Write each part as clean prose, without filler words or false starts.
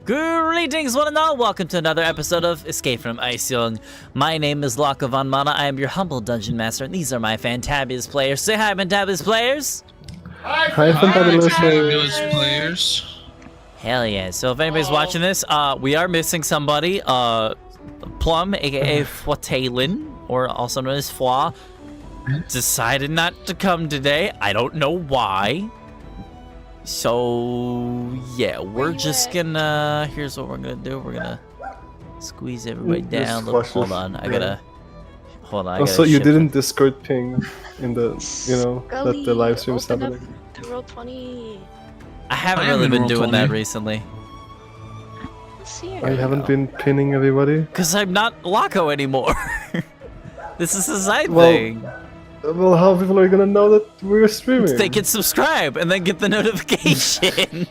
Greetings, one and all. Welcome to another episode of Escape from Eisjung. My name is Locke von Mana. I am your humble dungeon master, and these are my fantabulous players. Say hi, fantabulous players. Hi, fantabulous players. Hell yeah. So if anybody's watching this, we are missing somebody. Plum, aka Foitailin, or also known as Foie, decided not to come today. I don't know why. So yeah, we're just gonna, here's what we're gonna do. We're gonna squeeze everybody down. Look, hold on, I gotta, Also, you didn't Discord ping in the, that the live stream is happening. Roll 20. I haven't really been doing that recently. I haven't been pinning everybody. Cause I'm not Loco anymore. This is a side thing. Well, how people are gonna know that we're streaming? They can subscribe and then get the notification.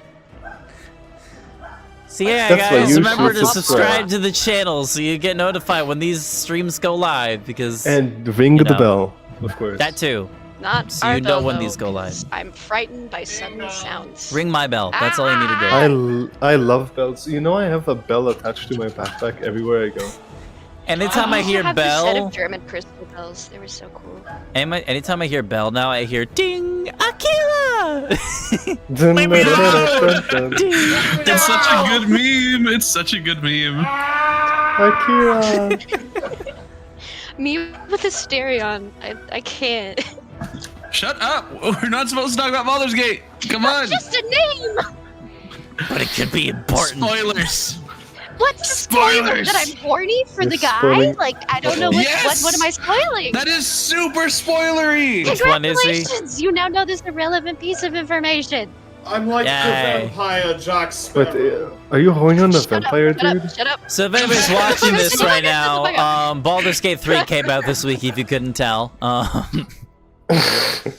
So yeah, guys, remember to subscribe to the channel so you get notified when these streams go live. Because and ring the bell, of course. That too. Not so you know when these go live. I'm frightened by sudden sounds. Ring my bell. That's all you need to do. I love bells. You know, I have a bell attached to my backpack everywhere I go. Anytime I hear bell, set of German crystal bells. They were so cool. Anytime I hear bell now, I hear ding, Akira. It's such a good meme. It's such a good meme. Akira. Me with a stereo on. I can't. Shut up. We're not supposed to talk about Baldur's Gate. Come on. Just a name. But it could be important. Spoilers. What's the spoiler? That I'm horny for the guy? Like, I don't know what am I spoiling? That is super spoilery! Which one is he? Congratulations! You now know this irrelevant piece of information. I'm like the vampire Jack Sparrow. But are you horny on the vampire, dude? Shut up. So if anybody's watching this right now, Baldur's Gate 3 came out this week, if you couldn't tell.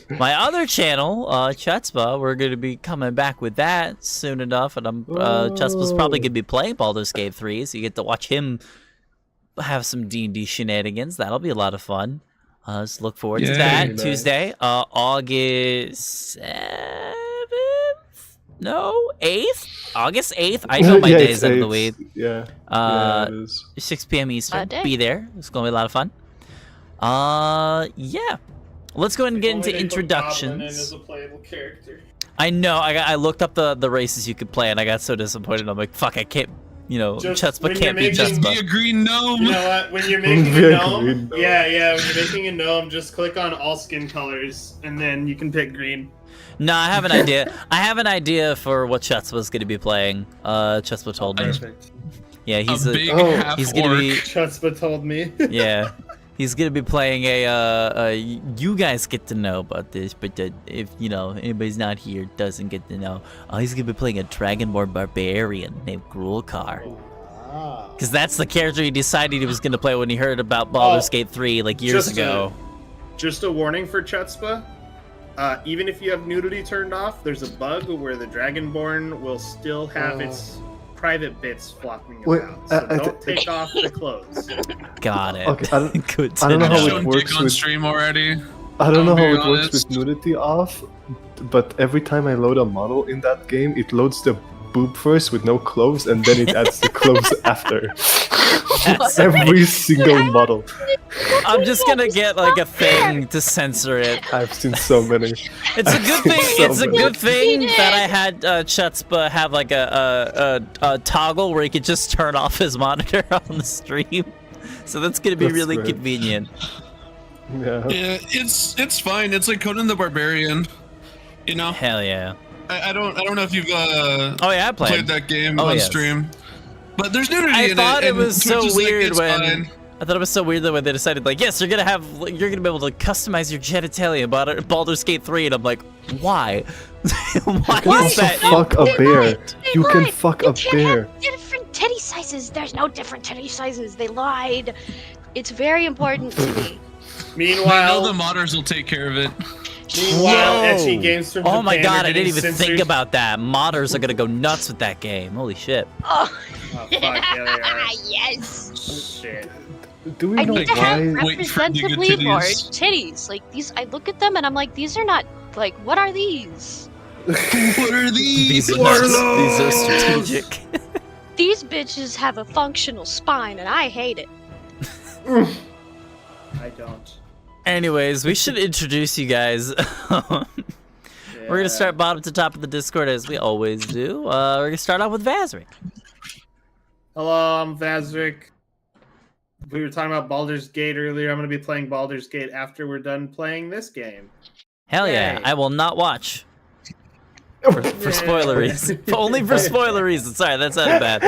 My other channel, Chutzpah, we're going to be coming back with that soon enough, and Chutzpah's probably going to be playing Baldur's Gate 3, so you get to watch him have some D&D shenanigans. That'll be a lot of fun. Let's look forward to that. Nice. Tuesday, August 7th? No, 8th? August 8th? I know my days of the week. Yeah. It is. 6 p.m. Eastern. Be there. It's going to be a lot of fun. Yeah. Let's go ahead and get into introductions. As a playable character. I know. I looked up the races you could play, and I got so disappointed. I'm like, fuck, I can't. Chutzpah can't be Chutzpah. Be a green gnome. You know what? When you're making a gnome, when you're making a gnome, just click on all skin colors, and then you can pick green. No, I have an idea. I have an idea for what Chutzpah's gonna be playing. Chutzpah told me. Perfect. Yeah, he's a big half he's gonna be. Chutzpah told me. Yeah. He's gonna be playing you guys get to know about this, but if anybody's not here doesn't get to know, he's gonna be playing a Dragonborn barbarian named Grulkar. Because that's the character he decided he was gonna play when he heard about Baldur's Gate 3 like years ago. Just a warning for Chutzpah. Even if you have nudity turned off, there's a bug where the Dragonborn will still have its private bits flopping around, so don't take off the clothes. Got it. Okay, I don't know how it works on stream already. I don't know how it works with nudity off, but every time I load a model in that game, it loads the boob first with no clothes, and then it adds the clothes after. Every single model. I'm just gonna get like a thing to censor it. I've seen so many. It's a good thing. It's a good thing that I had Chutzpah have like a toggle where he could just turn off his monitor on the stream. So that's gonna be really convenient. Yeah. Yeah, it's fine. It's like Conan the Barbarian. You know. Hell yeah. I don't know if you've I played that game on stream. But there's nudity in it. I thought it was so weird when fine. I thought it was so weird that when they decided like, yes, you're gonna be able to customize your genitalia in Baldur's Gate 3, and I'm like, why? Why is that? Fuck a bear. You can fuck a bear. Have different titty sizes. There's no different titty sizes. They lied. It's very important to me. Meanwhile, I know the modders will take care of it. Meanwhile, ecchi games from Japan my god, I didn't even censored. think about that. Modders are gonna go nuts with that game. Holy shit. Oh, fuck, yeah, they are. Yes. Shit. Do we I know need to have why? representatively large titties. Like these, I look at them and I'm like, these are not like. What are these? What are these? These are strategic. These bitches have a functional spine, and I hate it. I don't. Anyways, we should introduce you guys. We're gonna start bottom to top of the Discord as we always do. We're gonna start off with Vazric. Hello, I'm Vazric. We were talking about Baldur's Gate earlier. I'm going to be playing Baldur's Gate after we're done playing this game. Hell yeah, Yay. I will not watch. For spoiler reasons. Only for spoiler reasons. Sorry, that sounded bad.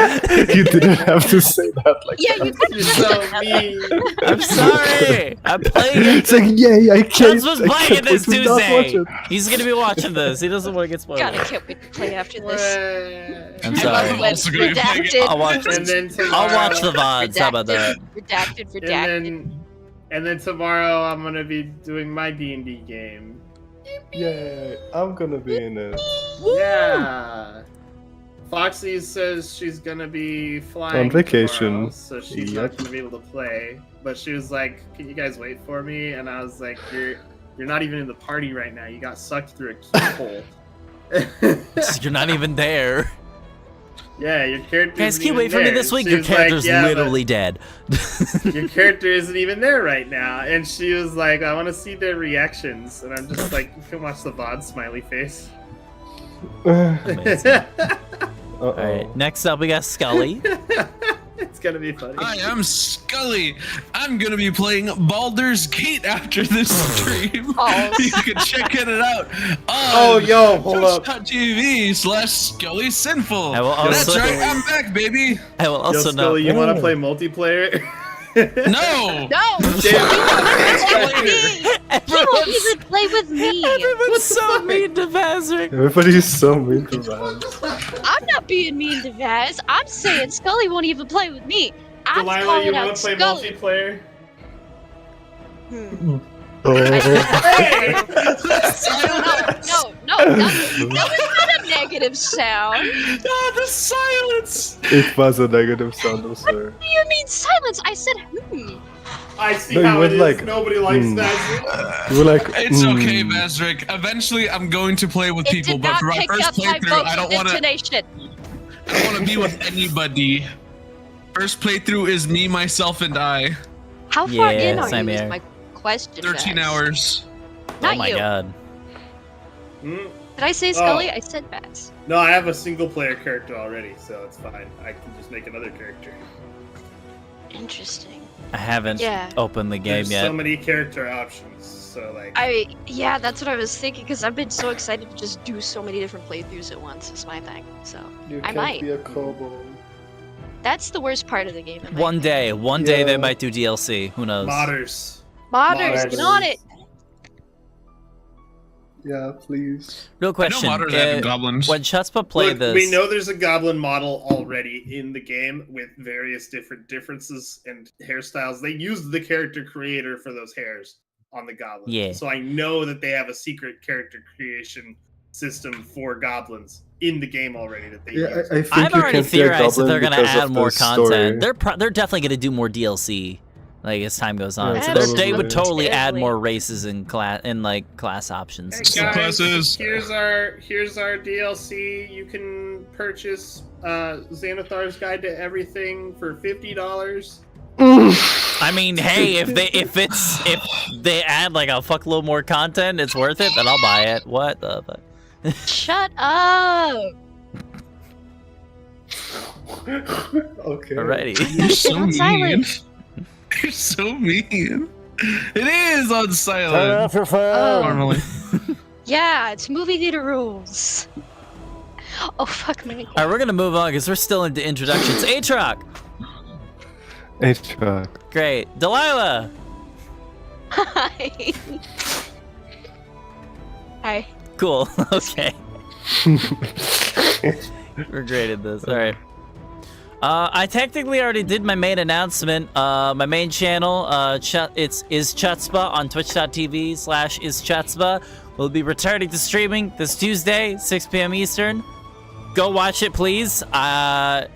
You didn't have to say that like Yeah, that. you could You're so mean. I'm sorry. I'm playing it. It's like, yay, I can't. That's what's I playing can't it this wait to not Tuesday. watch it. He's gonna be watching this. He doesn't want to get spoiled. God, I can't wait to play after this. I'm sorry. I'm also gonna be playing it. I'll watch. And then tomorrow, I'll watch the VODs. How about that? Redacted. And then tomorrow I'm going to be doing my D&D game. Yay, I'm gonna be in it. Yeah. Foxy says she's gonna be flying On vacation. tomorrow, so she's not Yep. gonna be able to play. But she was like, "Can you guys wait for me?" And I was like, "You're not even in the party right now. You got sucked through a keyhole." You're not even there. Yeah, your character. Guys, can you wait for me this week? Your character's literally dead. Your character isn't even there right now. And she was like, "I want to see their reactions." And I'm just like, "You can watch the VOD, smiley face." Amazing. Uh-oh. All right, next up we got Scully. It's gonna be funny. Hi, I'm Scully. I'm gonna be playing Baldur's Gate after this stream. Oh. You can check it out Oh, on yo, hold up. twitch.tv/Scully Sinful. I will also- That's right, I'm back, baby. I will Yo, also Scully, know. you want to play multiplayer? No. No! He won't even play with me! Everyone's so mean to Vazric. Everybody is so mean to that. I'm not being mean to Vaz. I'm saying Scully won't even play with me. I'm Delilah, calling you out want to play Scully. multiplayer? Oh. Hey! No, that was not a negative sound. Ah, the silence. It was a negative sound, oh, sir. What do you mean silence? I said I see No, you how went it is. like, Nobody likes hmm. that. You were like, It's okay, Vazric. Eventually, I'm going to play with It people, did but not for our pick first up my playthrough, I don't vocal want to. intonation. I don't want to be with anybody. First playthrough is me, myself, and I. How far Yeah, in are same you is here. my question, 13 Vaz. hours. Not Oh my you. god. Hmm? Did I say Scully? I said Vaz. No, I have a single player character already, so it's fine. I can just make another character. Interesting. I haven't Yeah. opened the game There's yet. so many character options, so like. Yeah, that's what I was thinking, because I've been so excited to just do so many different playthroughs at once. It's my thing, so. you I can't might. be a kobold. That's the worst part of the game. in my One opinion. day Yeah. they might do DLC. Who knows? Modders. Modders, get on it! Yeah, please. Real I know question. modders have goblins. When Chutzpah played Look, this, we know there's a goblin model already in the game with various different differences and hairstyles. They used the character creator for those hairs on the goblin. Yeah. So I know that they have a secret character creation system for goblins in the game already that they Yeah, use. I think I've you already can't be a theorized that goblin they're gonna because add of more the story. content. They're definitely gonna do more DLC, like as time goes on. Yeah, So probably. they would totally add Absolutely. more races and class options. Hey Some guys, classes. here's our DLC. You can purchase Xanathar's Guide to Everything for $50. I mean, hey, if they add like a fuckload more content, it's worth it. Then I'll buy it. What the fuck? Shut up! Okay. Alrighty. You're so on mean. silent. You're so mean. It is on Turn silent. off your phone. Normally. Yeah, it's movie theater rules. Oh fuck me. All right, we're gonna move on because we're still into introductions. Aatrox, H-Truck. great. Delilah, Hi. Hi. cool. Okay, we're great at this. All right. I technically already did my main announcement. My main channel, it's is Chutzpah on twitch.tv/ischutzpah. Will be returning to streaming this Tuesday, 6 p.m. Eastern. Go watch it, please. Me and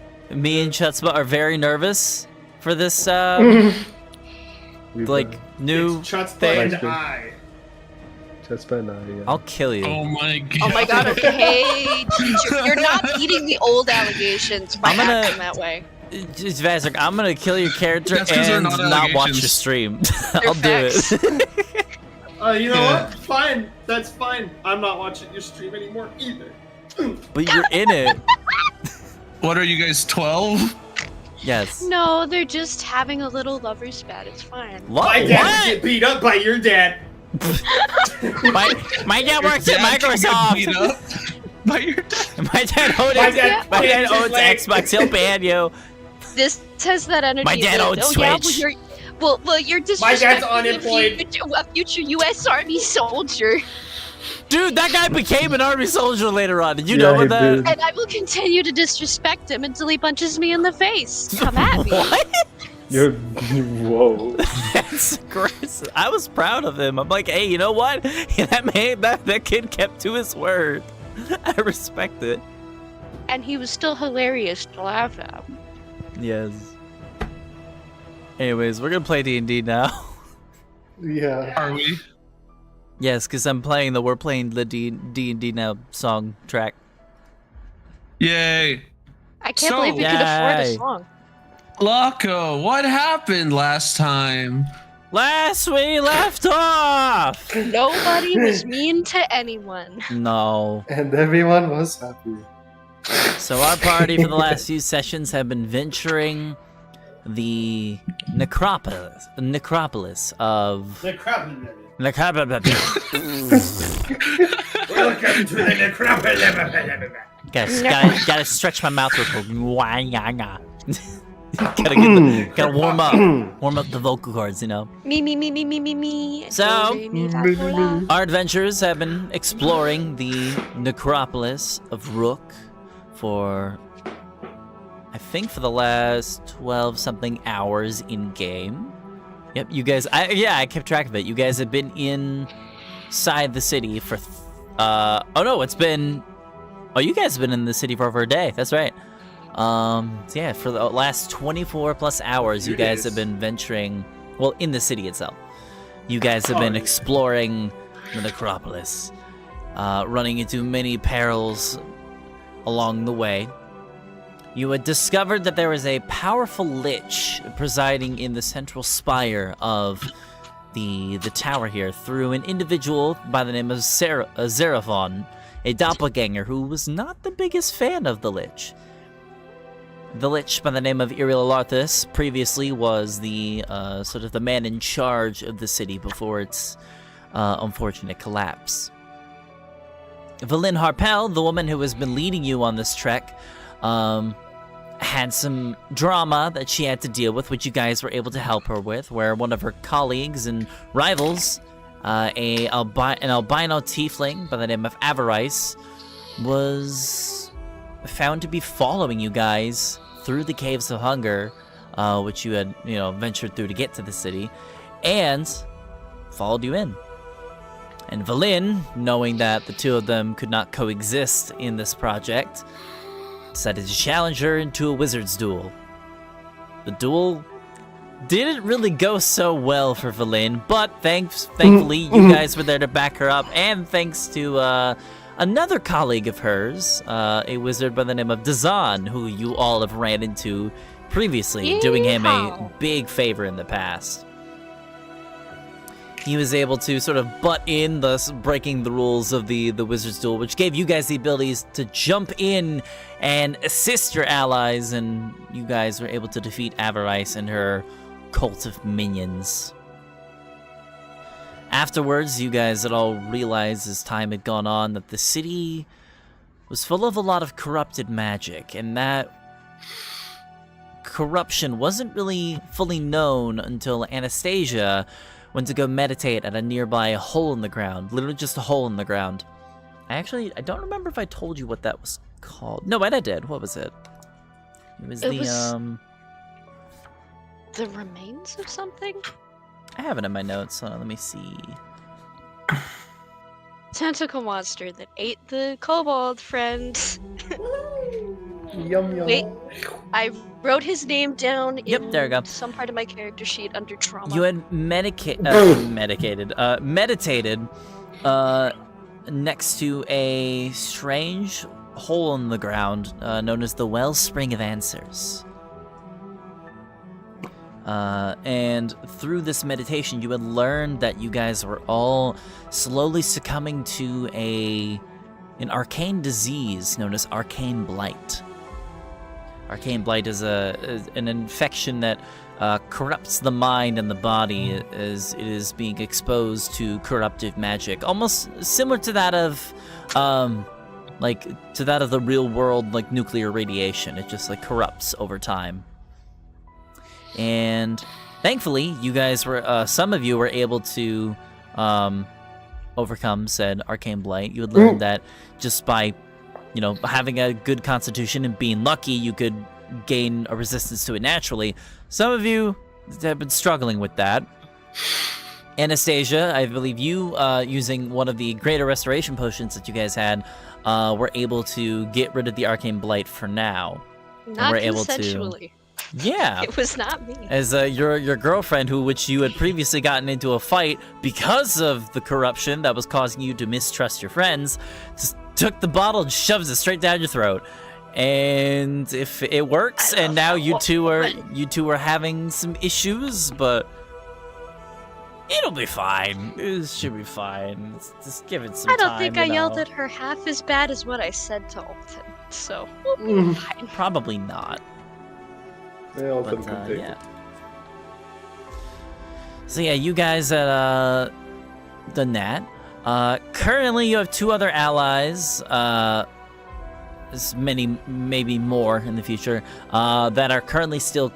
Chutzpah are very nervous for this, like, new It's Chutzpah thing. and I. Chespa and I. I'll kill you. Oh my god. Oh my god, okay. You're not beating the old allegations by acting that way. Just Vazek, I'm gonna kill your character That's 'cause they're and not not watch allegations. your stream. They're I'll do facts. it. You know Yeah. what? Fine. That's fine. I'm not watching your stream anymore either. But you're in it. What are you guys, 12? Yes. No, they're just having a little lover's spat. It's fine. What? My dad get beat up by your dad. My dad works at Dad can get beat Microsoft. up by your dad. My dad owns, My dad my dad kicked his owns leg. Xbox. He'll ban you. This has that energy. My dad that, owns yeah, Switch. well, you're My dad's disrespecting unemployed. a future U.S. Army soldier, Dude, that guy became an army soldier later on. Did you Yeah, know he that? did. and I will continue to disrespect him until he punches me in the face. Come at me. What? You're. Whoa. That's aggressive. I was proud of him. I'm like, hey, you know what? That kid kept to his word. I respect it. And he was still hilarious to laugh at. Yes. Anyways, we're gonna play D&D now. Yeah. Are we? Yes, because we're playing the D&D now song track. Yay. I can't So- believe we could afford a Yay. song. Loco, what happened last time? Last we left off! Nobody was mean to anyone. No. And everyone was happy. So our party for the last few sessions have been venturing the necropolis of... The crap. Welcome to the necropolis. Gotta stretch my mouth real quick. Gotta warm up the vocal cords, you know. Me. So, Do, re, mi, fa, sol, la. Our adventurers have been exploring the necropolis of Rook for, I think, for the last 12-something hours in game. Yep, you guys. I kept track of it. You guys have been inside the city for. Oh no, it's been. Oh, you guys have been in the city for over a day. That's right. So yeah, for the last 24 plus hours, you guys have been venturing. Well, in the city itself, you guys have been exploring the necropolis, running into many perils along the way. You had discovered that there was a powerful lich presiding in the central spire of the tower here through an individual by the name of Zeraphon, a doppelganger who was not the biggest fan of the lich. The lich by the name of Irilarthus previously was the sort of the man in charge of the city before its unfortunate collapse. Valin Harpel, the woman who has been leading you on this trek, had some drama that she had to deal with, which you guys were able to help her with, where one of her colleagues and rivals, an albino tiefling by the name of Avarice, was found to be following you guys through the Caves of Hunger, which you had, ventured through to get to the city, and followed you in. And Valin, knowing that the two of them could not coexist in this project, decided to challenge her into a wizard's duel. The duel didn't really go so well for Valin, but thankfully you guys were there to back her up, and thanks to another colleague of hers, a wizard by the name of Dazan, who you all have ran into previously, doing him a big favor in the past. He was able to sort of butt in, thus breaking the rules of the Wizard's Duel, which gave you guys the abilities to jump in and assist your allies, and you guys were able to defeat Avarice and her cult of minions. Afterwards, you guys had all realized as time had gone on that the city was full of a lot of corrupted magic, and that corruption wasn't really fully known until Anastasia went to go meditate at a nearby hole in the ground. Literally just a hole in the ground. I don't remember if I told you what that was called. No, I did. What was it? It was The remains of something? I have it in my notes. Let me see. Tentacle monster that ate the kobold friend. Yum yum. Wait, I wrote his name down Yep, there we go. in some part of my character sheet under trauma. You had meditated next to a strange hole in the ground known as the Wellspring of Answers. And through this meditation, you had learned that you guys were all slowly succumbing to an arcane disease known as arcane blight. Arcane blight is an infection that corrupts the mind and the body as it is being exposed to corruptive magic, almost similar to that of the real world, like nuclear radiation. It just like corrupts over time. And thankfully, you guys were some of you were able to overcome said arcane blight. You had learned that just by having a good constitution and being lucky, you could gain a resistance to it naturally. Some of you have been struggling with that. Anastasia, I believe you, using one of the greater restoration potions that you guys had, were able to get rid of the arcane blight for now. Not consensually. Yeah. It was not me. As your girlfriend, which you had previously gotten into a fight because of the corruption that was causing you to mistrust your friends, just took the bottle and shoves it straight down your throat. And if it works, and now you two are having some issues, but it'll be fine. It should be fine. Just give it some time. I don't think I yelled at her half as bad as what I said to Alton, so we'll be fine. Probably not. Yeah, Alton can take it. So yeah, you guys had done that. Currently, you have 2 other allies. There's many, maybe more in the future, that are currently still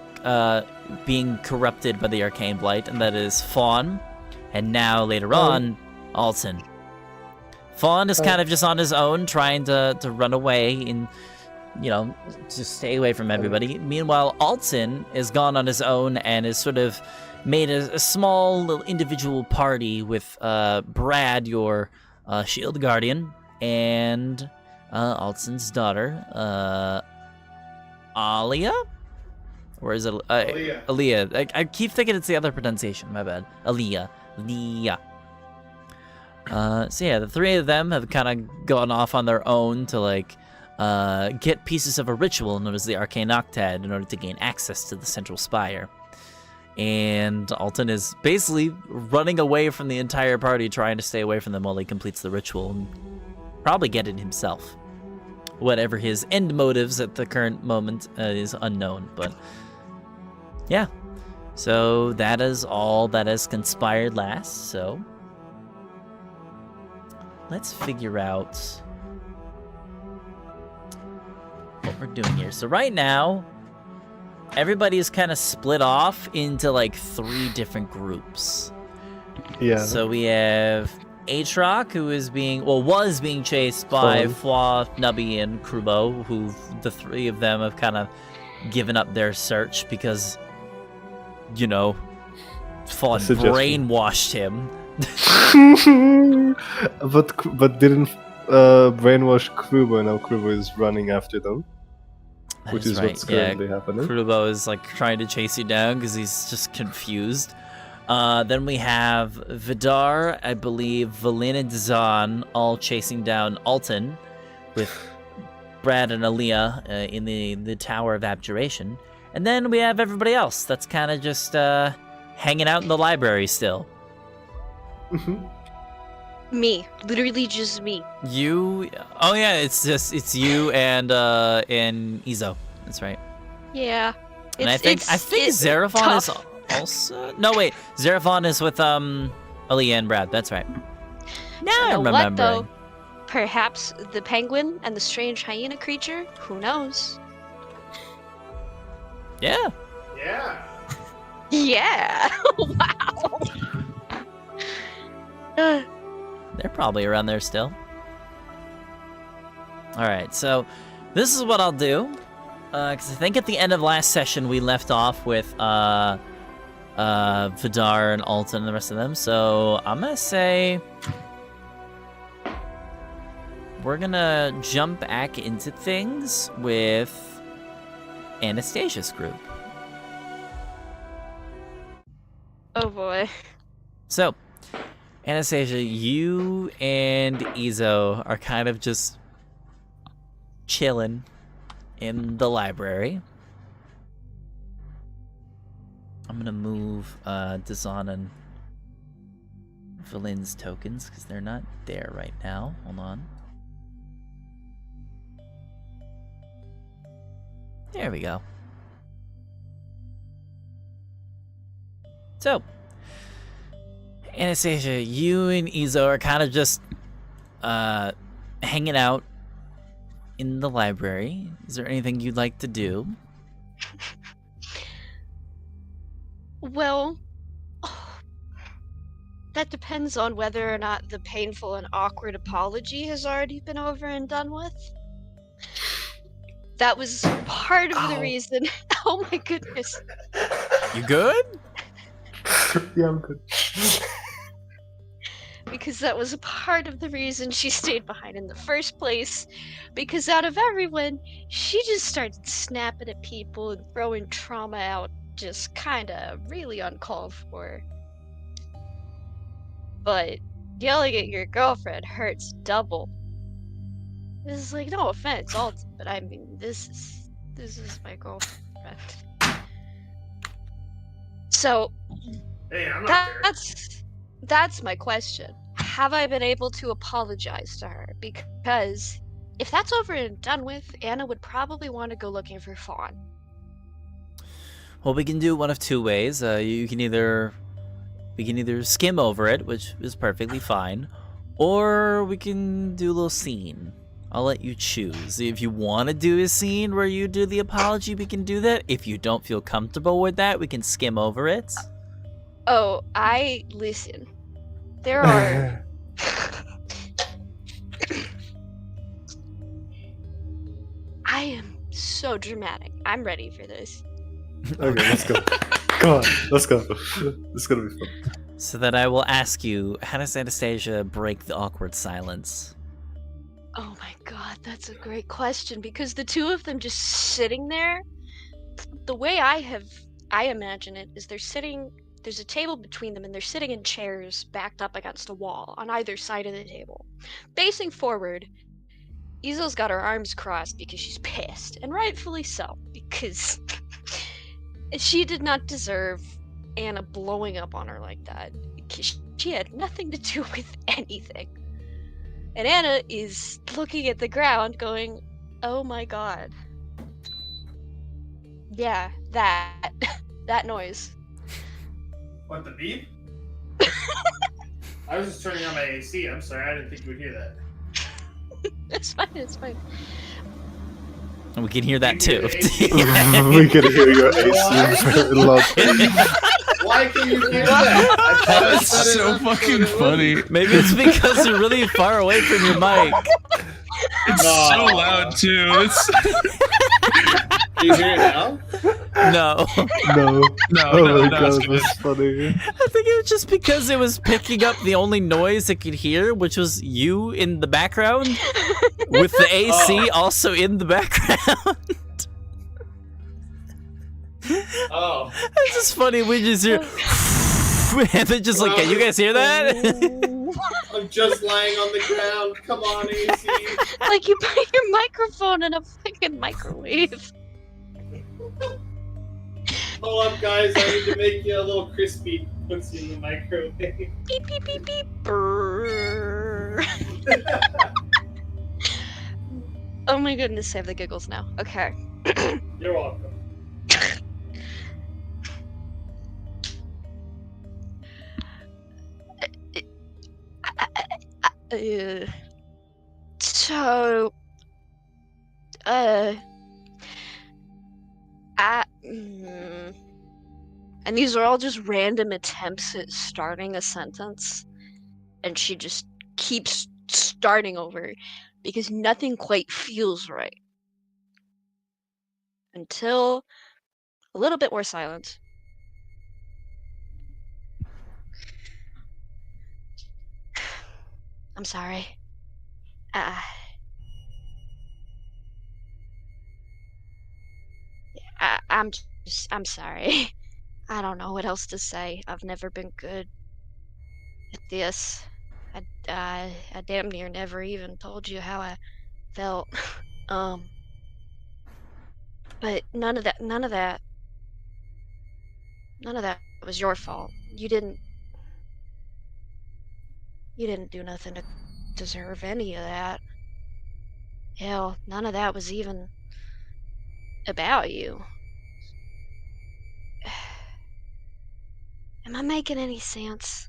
being corrupted by the arcane blight, and that is Fawn, and now later on, Alton. Fawn is kind of just on his own, trying to run away and just stay away from everybody. Meanwhile, Alton is gone on his own and is sort of made a small little individual party with Brad, your shield guardian, and Alton's daughter, Alia? Or is it Aaliyah? I keep thinking it's the other pronunciation, my bad. Aaliyah. So yeah, the 3 of them have kind of gone off on their own to get pieces of a ritual known as the Arcane Octad in order to gain access to the Central Spire. And Alton is basically running away from the entire party, trying to stay away from them while he completes the ritual, and probably get it himself. Whatever his end motives at the current moment is unknown, but yeah. So that is all that has conspired last, so let's figure out what we're doing here. So right now, everybody is kind of split off into 3 different groups. Yeah. So we have Aatrox, who was being chased by Flaw, Nubby, and Krubo, who the 3 of them have kind of given up their search because, Flaw brainwashed him. but didn't brainwash Krubo. Now Krubo is running after them. Which is what's currently happening. Krubo is trying to chase you down because he's just confused. Then we have Vidar, I believe, Valin and Zahn all chasing down Alton, with Brad and Aaliyah in the Tower of Abjuration. And then we have everybody else that's kind of just hanging out in the library still. Me, literally just me. You? Oh yeah, it's you and Izo. That's right. Yeah. And I think Xeraphon is also. No wait, Xeraphon is with Aaliyah and Brad. That's right. Now I'm remembering. What though? Perhaps the penguin and the strange hyena creature. Who knows? Yeah. Yeah. Yeah. Wow. They're probably around there still. Alright, so this is what I'll do. Because I think at the end of last session we left off with Vidar and Alton and the rest of them. So I'm going to say we're going to jump back into things with Anastasia's group. Oh boy. So, Anastasia, you and Izo are kind of just chilling in the library. I'm gonna move Dazan and Valin's tokens because they're not there right now. Hold on. There we go. So, Anastasia, you and Izo are kind of just hanging out in the library. Is there anything you'd like to do? Well, that depends on whether or not the painful and awkward apology has already been over and done with. That was part of the reason. Oh my goodness. You good? Yeah, I'm good. Because that was a part of the reason she stayed behind in the first place. Because out of everyone, she just started snapping at people and throwing trauma out, just kinda really uncalled for. But yelling at your girlfriend hurts double. This is like, no offense, Alton, but I mean, this is my girlfriend. So, Hey, I'm not there. that's my question. Have I been able to apologize to her? Because if that's over and done with, Anna would probably want to go looking for Fawn. Well, we can do one of two ways. We can either skim over it, which is perfectly fine, or we can do a little scene. I'll let you choose. If you want to do a scene where you do the apology, we can do that. If you don't feel comfortable with that, we can skim over it. Oh, listen. There are... I am so dramatic. I'm ready for this. Okay, let's go. Come on, let's go. It's gonna be fun. So then I will ask you, how does Anastasia break the awkward silence? Oh my god, that's a great question, because the two of them just sitting there, the way I imagine it is there's a table between them and they're sitting in chairs backed up against a wall on either side of the table. Facing forward, Izel's got her arms crossed because she's pissed, and rightfully so, because she did not deserve Anna blowing up on her like that, because she had nothing to do with anything. And Anna is looking at the ground going, oh my god. Yeah, that noise. What, the beep? I was just turning on my AC. I'm sorry, I didn't think you would hear that. It's fine. And we can hear that too. We can hear your AC very loud. Why can you hear that? I thought I That's said it so up fucking so it funny. Maybe it's because you're really far away from your mic. It's so loud too. It's Do you hear it now? No. No. no, Oh no, my no, it's god, good. that's funny. I think it was just because it was picking up the only noise it could hear, which was you in the background, with the AC also in the background. Oh. It's just funny, we just hear, and then just like, can you guys hear that? I'm just lying on the ground. Come on, AC. Like you put your microphone in a fucking microwave. Hold up, guys. I need to make you a little crispy. Puts you in the microwave. Beep beep beep beep. Brrr. Oh my goodness, I have the giggles now. Okay. You're welcome. So, and these are all just random attempts at starting a sentence, and she just keeps starting over because nothing quite feels right. Until a little bit more silence. I'm sorry. I'm sorry. I don't know what else to say. I've never been good at this. I damn near never even told you how I felt. But none of that was your fault. You didn't do nothing to deserve any of that. Hell, none of that was even about you. Am I making any sense?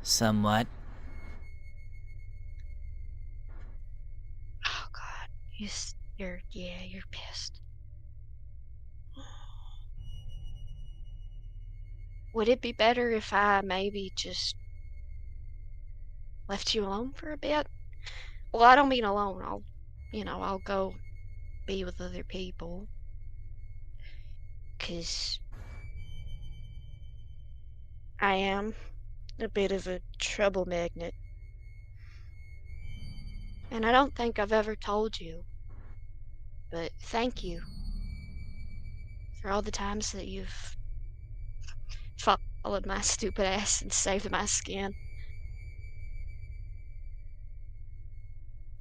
Somewhat. Oh God, you're pissed. Would it be better if I maybe just left you alone for a bit? Well, I don't mean alone. I'll go be with other people. 'Cause I am a bit of a trouble magnet. And I don't think I've ever told you. But thank you for all the times that you've followed my stupid ass and saved my skin.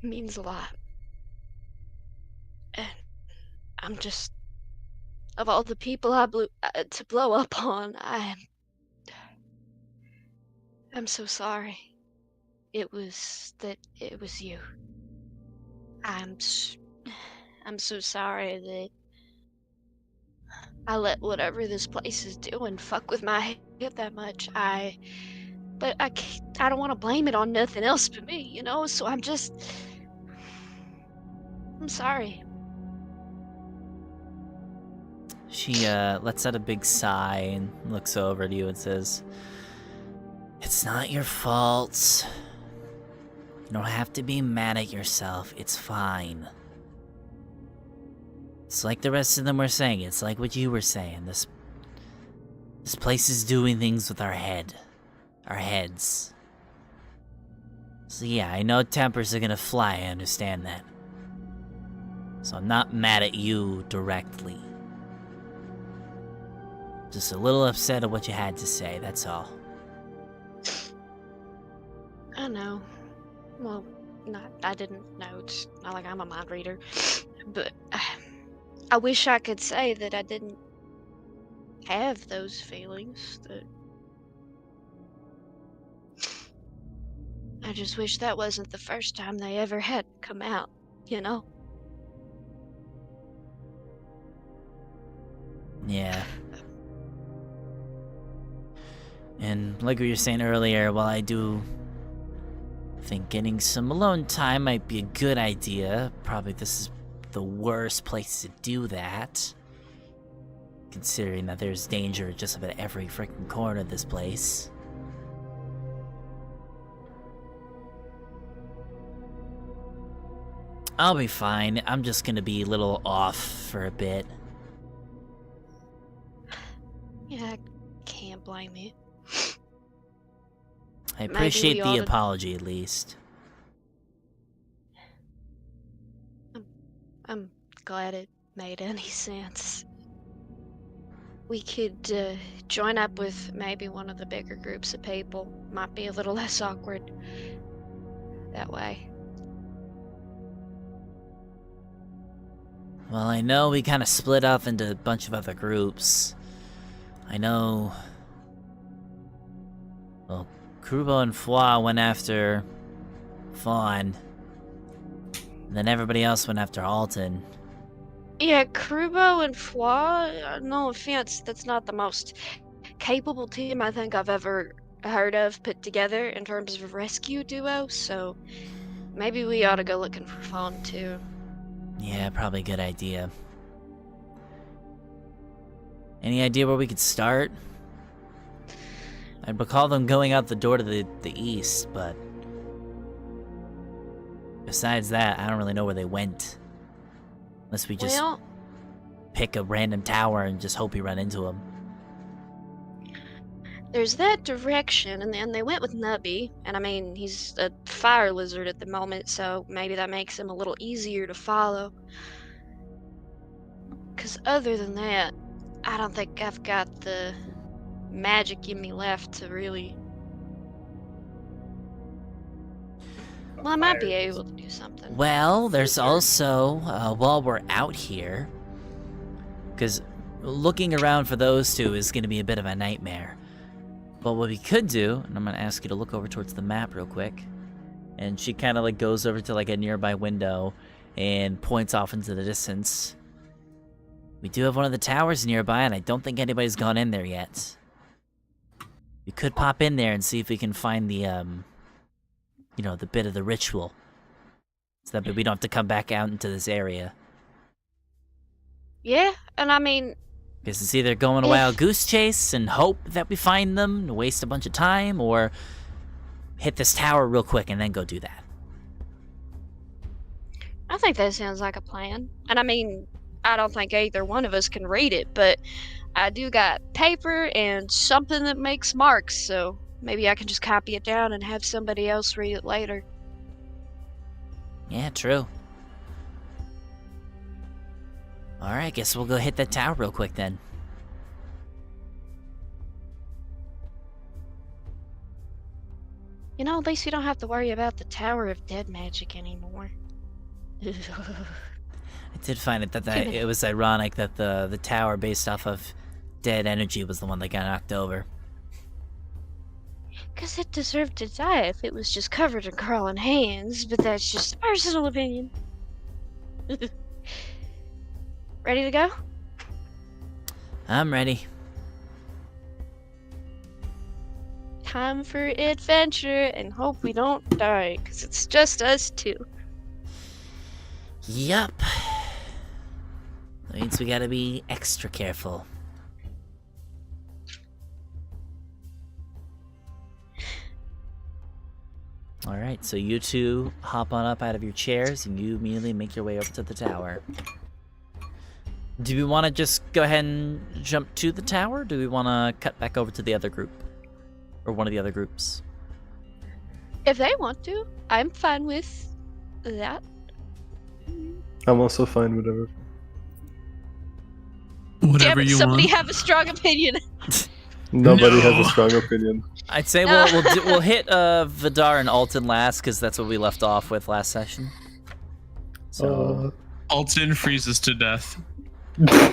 It means a lot. And I'm just, of all the people to blow up on, I'm so sorry. It was you. I'm so sorry that I let whatever this place is doing fuck with my head that much. But I don't want to blame it on nothing else but me, you know? So I'm sorry. She lets out a big sigh and looks over to you and says, "It's not your fault. You don't have to be mad at yourself. It's fine. It's like the rest of them were saying. It's like what you were saying. This place is doing things with our heads. So yeah, I know tempers are gonna fly, I understand that. So I'm not mad at you directly. Just a little upset at what you had to say, that's all." I know. Well, I didn't know. It's not like I'm a mind reader. But I wish I could say that I didn't have those feelings. That I just wish that wasn't the first time they ever had come out, you know? Yeah. And like we were saying earlier, while I do think getting some alone time might be a good idea, probably this is the worst place to do that, considering that there's danger just about every freaking corner of this place. I'll be fine. I'm just gonna be a little off for a bit. Yeah, I can't blame you. I Maybe appreciate we the ought to- apology at least. I'm glad it made any sense. We could join up with maybe one of the bigger groups of people. Might be a little less awkward that way. Well, I know we kind of split off into a bunch of other groups. I know... Well, Krubo and Foy went after Fawn. And then everybody else went after Alton. Yeah, Krubo and Foy, no offense, that's not the most capable team I think I've ever heard of put together in terms of a rescue duo, so maybe we ought to go looking for Fawn too. Yeah, probably a good idea. Any idea where we could start? I'd recall them going out the door to the east, but... Besides that, I don't really know where they went. Unless we just Well, pick a random tower and just hope we run into them. there's that direction, and then they went with Nubby, and I mean, he's a fire lizard at the moment, so maybe that makes him a little easier to follow. Because other than that, I don't think I've got the magic in me left to really... Well, I might be able to do something. Well, there's also, while we're out here, because looking around for those two is going to be a bit of a nightmare. But what we could do, and I'm going to ask you to look over towards the map real quick, and she kind of like goes over to like a nearby window and points off into the distance. We do have one of the towers nearby, and I don't think anybody's gone in there yet. We could pop in there and see if we can find the, you know, the bit of the ritual. So that we don't have to come back out into this area. Yeah, and I mean... Because it's either go on a wild goose chase and hope that we find them, and waste a bunch of time, or hit this tower real quick and then go do that. I think that sounds like a plan. And I mean, I don't think either one of us can read it, but I do got paper and something that makes marks, so maybe I can just copy it down and have somebody else read it later. Yeah, true. Alright, guess we'll go hit that tower real quick then. You know, at least we don't have to worry about the Tower of Dead Magic anymore. I did find it that it was ironic that the tower based off of dead energy was the one that got knocked over. 'Cause it deserved to die if it was just covered in crawling hands, but that's just a personal opinion. Ready to go? I'm ready. Time for adventure, and hope we don't die, 'cause it's just us two. Yup. That means we gotta be extra careful. Alright, so you two hop on up out of your chairs and you immediately make your way over to the tower. Do we want to just go ahead and jump to the tower? Or do we want to cut back over to the other group? Or one of the other groups? If they want to, I'm fine with that. I'm also fine with whatever. Whatever Damn it, you somebody want. have a strong opinion. Nobody No. has a strong opinion. I'd say we'll hit Vidar and Alton last, because that's what we left off with last session. So, Alton freezes to death.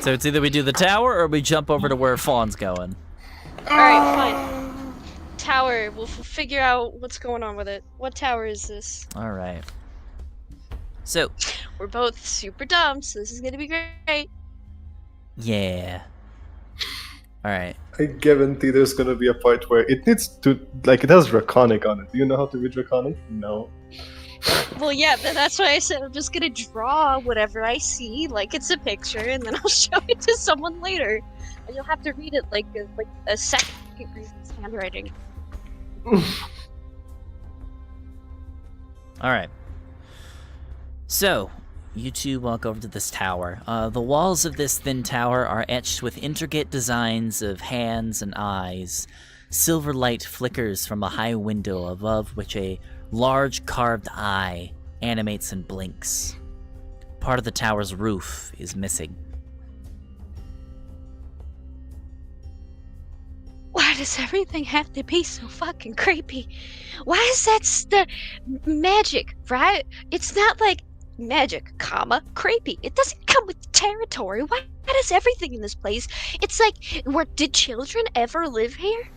so it's either we do the tower or we jump over to where Fawn's going. Alright, fine. Tower, we'll figure out what's going on with it. What tower is this? All right. So, We're both super dumb, so this is gonna be great. yeah. All right. I guarantee there's gonna be a part where it needs to, like, it has Draconic on it. Do you know how to read Draconic? No. Well, yeah, but that's why I said I'm just gonna draw whatever I see, like it's a picture, and then I'll show it to someone later. And you'll have to read it like a second reason's handwriting. All right. So, you two walk over to this tower. The walls of this thin tower are etched with intricate designs of hands and eyes. Silver light flickers from a high window above which a large carved eye animates and blinks. Part of the tower's roof is missing. Why does everything have to be so fucking creepy? Why is that magic, right? It's not like magic, comma, creepy. It doesn't come with territory. Why does everything in this place? It's like, did children ever live here?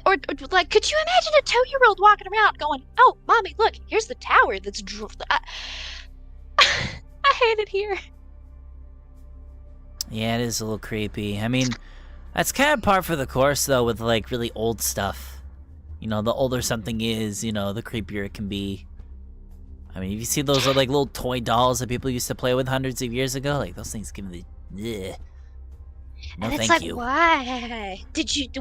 Or like, could you imagine a 2-year-old walking around going, "Oh, mommy, look, here's the tower that's I hate it here." Yeah, it is a little creepy. I mean, that's kind of par for the course, though, with, like, really old stuff. You know, the older something is, you know, the creepier it can be. I mean, if you see those, like, little toy dolls that people used to play with hundreds of years ago, like, those things give me the... Ugh. No, And it's thank like, you. why?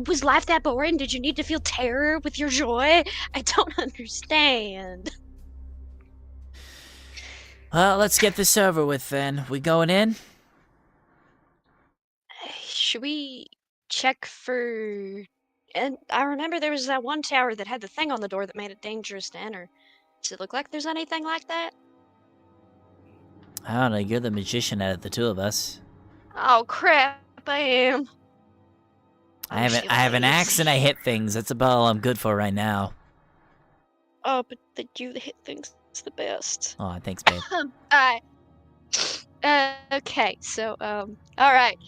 Was life that boring? Did you need to feel terror with your joy? I don't understand. Well, let's get this over with, then. We going in? Should we check for... And I remember there was that one tower that had the thing on the door that made it dangerous to enter. Does it look like there's anything like that? I don't know, you're the magician out of the two of us. Oh crap! I am. I have an axe and I hit things. That's about all I'm good for right now. Oh, but you hit things the best. Oh, thanks, babe. Alright. Okay, so, alright.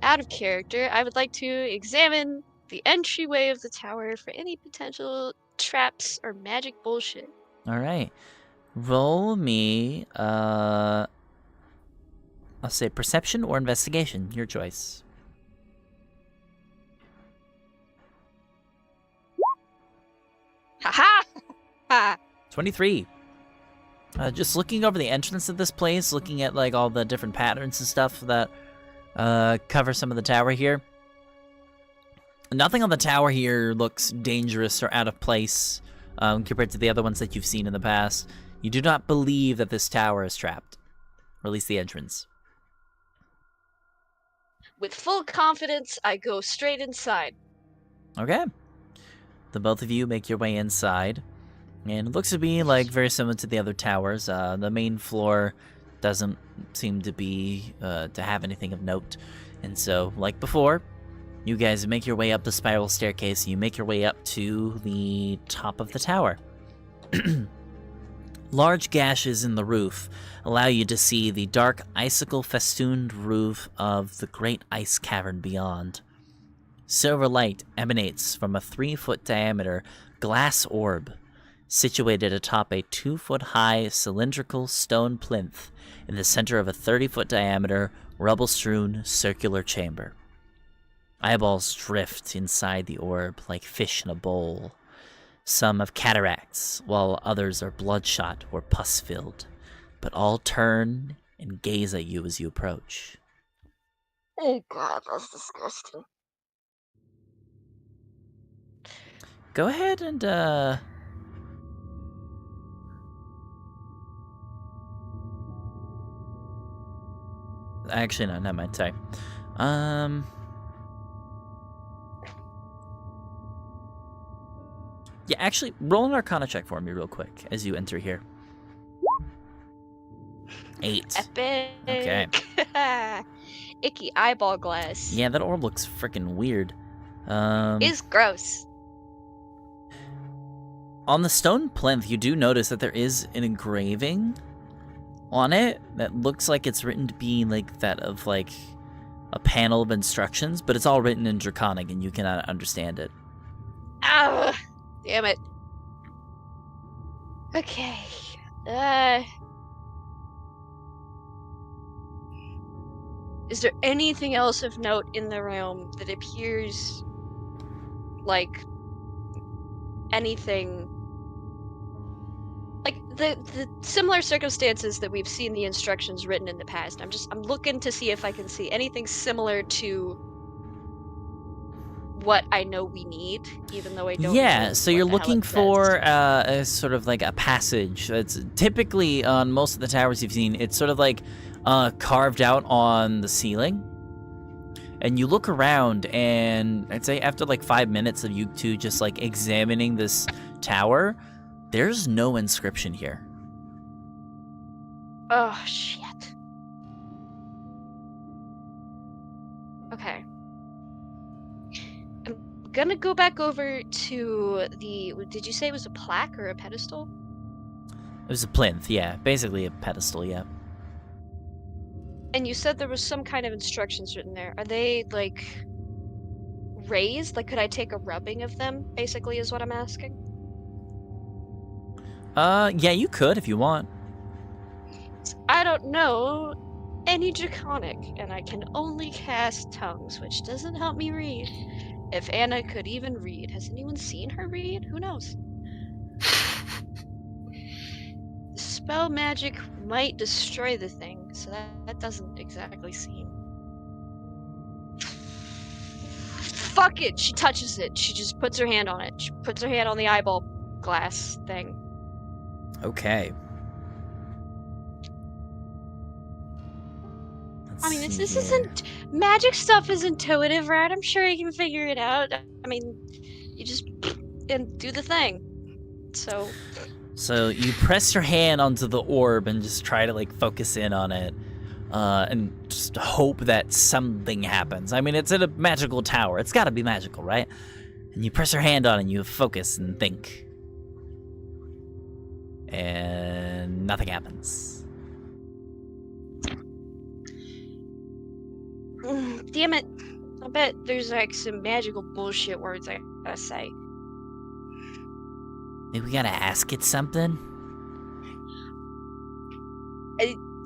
Out of character, I would like to examine the entryway of the tower for any potential traps or magic bullshit. All right. Roll me, I'll say perception or investigation. Your choice. Haha! Ha! 23. Just looking over the entrance of this place, looking at like all the different patterns and stuff that cover some of the tower here. Nothing on the tower here looks dangerous or out of place compared to the other ones that you've seen in the past. You do not believe that this tower is trapped, or at least the entrance. With full confidence, I go straight inside. Okay. The both of you make your way inside. And it looks to be like very similar to the other towers. The main floor doesn't seem to be to have anything of note. And so, like before, you guys make your way up the spiral staircase. You make your way up to the top of the tower. Large gashes in the roof allow you to see the dark icicle-festooned roof of the great ice cavern beyond. Silver light emanates from a 3-foot diameter glass orb situated atop a 2-foot-high cylindrical stone plinth in the center of a 30-foot diameter, rubble-strewn circular chamber. Eyeballs drift inside the orb like fish in a bowl. Some have cataracts, while others are bloodshot or pus-filled, but all turn and gaze at you as you approach. Oh god, that's disgusting. Go ahead and, Actually, no, not mind, sorry. Yeah, actually, roll an Arcana check for me real quick as you enter here. 8. Epic. Okay. Icky eyeball glass. Yeah, that orb looks freaking weird. Is gross. On the stone plinth, you do notice that there is an engraving on it that looks like it's written to be like that of like a panel of instructions, but it's all written in Draconic and you cannot understand it. Ah, damn it. Okay. Is there anything else of note in the realm that appears like anything like the similar circumstances that we've seen the instructions written in the past? I'm looking to see if I can see anything similar to what I know we need, even though I don't know so what you're the hell looking it says. for a sort of like a passage. It's typically on most of the towers you've seen, it's sort of like carved out on the ceiling. And you look around, and I'd say after like 5 minutes of you two just like examining this tower, there's no inscription here. Oh, shit. Okay. I'm gonna go back over to the... Did you say it was a plaque or a pedestal? It was a plinth, yeah. Basically a pedestal, yeah. And you said there was some kind of instructions written there. Are they, like, raised? Like, could I take a rubbing of them, basically, is what I'm asking? Yeah, you could if you want. I don't know any Draconic, and I can only cast tongues, which doesn't help me read. If Anna could even read. Has anyone seen her read? Who knows? Spell magic might destroy the thing, so that doesn't exactly seem... Fuck it! She touches it. She just puts her hand on it. She puts her hand on the eyeball glass thing. Okay. I mean, this isn't... Magic stuff is intuitive, right? I'm sure you can figure it out. I mean, you just... and do the thing. So you press your hand onto the orb and just try to like focus in on it. and just hope that something happens. I mean, it's in a magical tower. It's got to be magical, right? And you press your hand on it, and you focus and think. And nothing happens. Damn it. I bet there's like some magical bullshit words I gotta say. Maybe we gotta ask it something?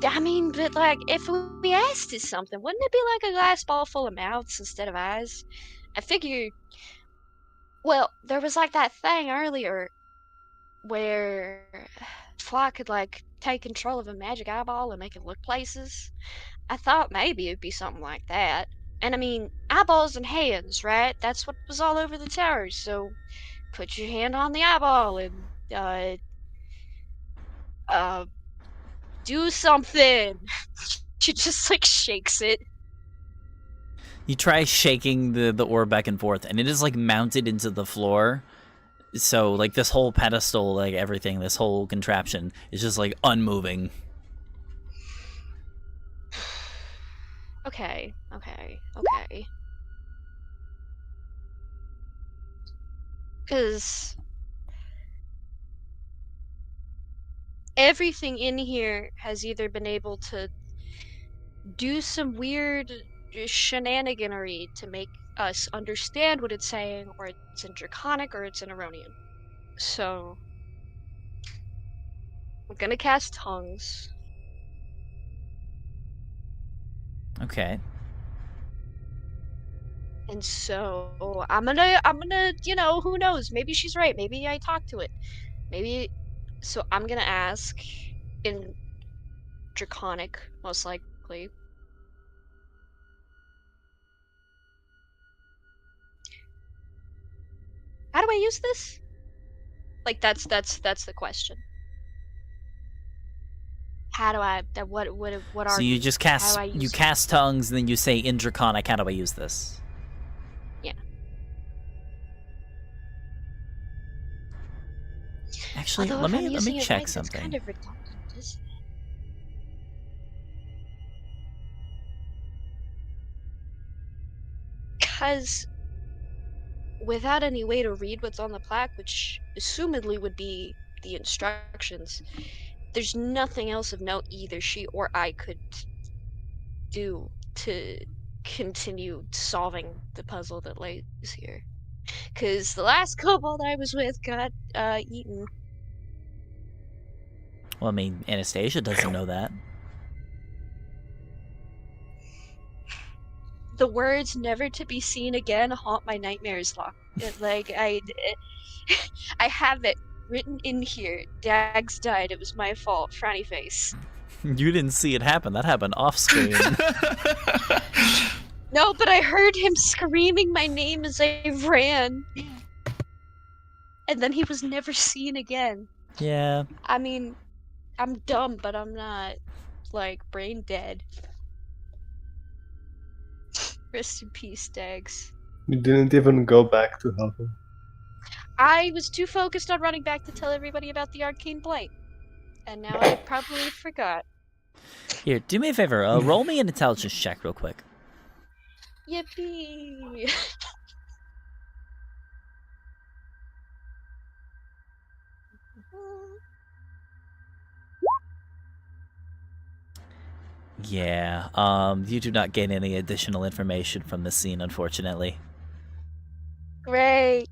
I mean, but like, if we asked it something, wouldn't it be like a glass ball full of mouths instead of eyes? I figured. Well, there was like that thing earlier where Fly could like take control of a magic eyeball and make it look places. I thought maybe it'd be something like that. And I mean, eyeballs and hands, right? That's what was all over the tower. So put your hand on the eyeball and do something. She just like shakes it. You try shaking the orb back and forth, and it is like mounted into the floor. So like this whole pedestal, like everything, this whole contraption is just like unmoving. Okay. Because everything in here has either been able to do some weird shenaniganery to make us understand what it's saying, or it's in Draconic, or it's in Aronian. So I'm gonna cast Tongues. Okay. And so I'm gonna, you know, who knows? Maybe she's right. Maybe I talked to it. Maybe. So I'm gonna ask in Draconic, most likely. How do I use this? Like that's the question. How do I? What are? So you just cast cast tongues, and then you say in Draconic, how do I use this? Yeah. Actually, Although let me check right, something. It's kind of redundant, isn't it? Because without any way to read what's on the plaque, which assumedly would be the instructions, there's nothing else of note either she or I could do to continue solving the puzzle that lays here. Because the last kobold I was with got eaten. Well, I mean, Anastasia doesn't know that. The words "never to be seen again" haunt my nightmares. I have it written in here. Dags died. It was my fault. Frowny face. You didn't see it happen. That happened off screen. No, but I heard him screaming my name as I ran. And then he was never seen again. Yeah. I mean, I'm dumb, but I'm not, like, brain dead. Rest in peace, Dags. You didn't even go back to help him. I was too focused on running back to tell everybody about the arcane blight. And now I probably forgot. Here, do me a favor. Roll me an intelligence check real quick. Yippee! Yeah, you do not gain any additional information from the scene, unfortunately. Great.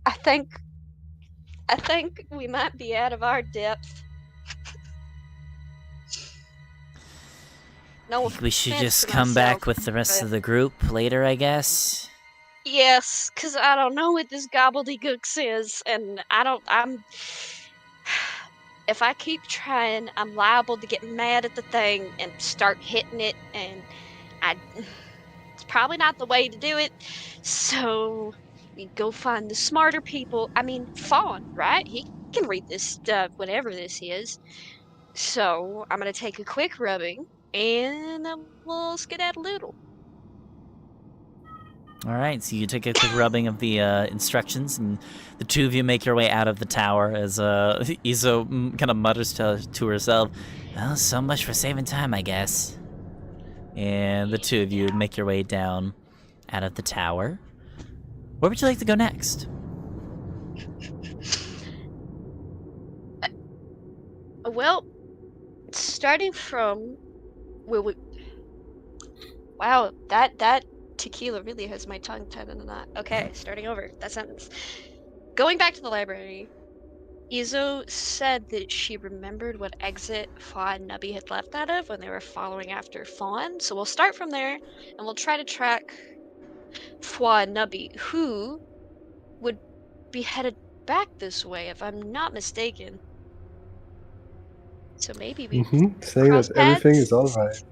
I think we might be out of our depth. No, We should offense just to come back myself, with the rest but- of the group later, I guess. Yes, because I don't know what this gobbledygooks is, and if I keep trying, I'm liable to get mad at the thing and start hitting it, and it's probably not the way to do it, so we go find the smarter people. I mean, Fawn, right? He can read this stuff, whatever this is. So I'm gonna take a quick rubbing, and we'll skedaddle. All right, so you take a quick rubbing of the instructions, and the two of you make your way out of the tower as Izo kind of mutters to herself, "Well, so much for saving time, I guess." And the two of you make your way down out of the tower. Where would you like to go next? Well, starting from where we. Wow, that tequila really has my tongue tied in a knot. Okay, starting over. That sentence. Going back to the library, Izo said that she remembered what exit Fawn and Nubby had left out of when they were following after Fawn. So we'll start from there, and we'll try to track Fawn and Nubby, who would be headed back this way, if I'm not mistaken. So maybe we saying cross that everything paths is alright.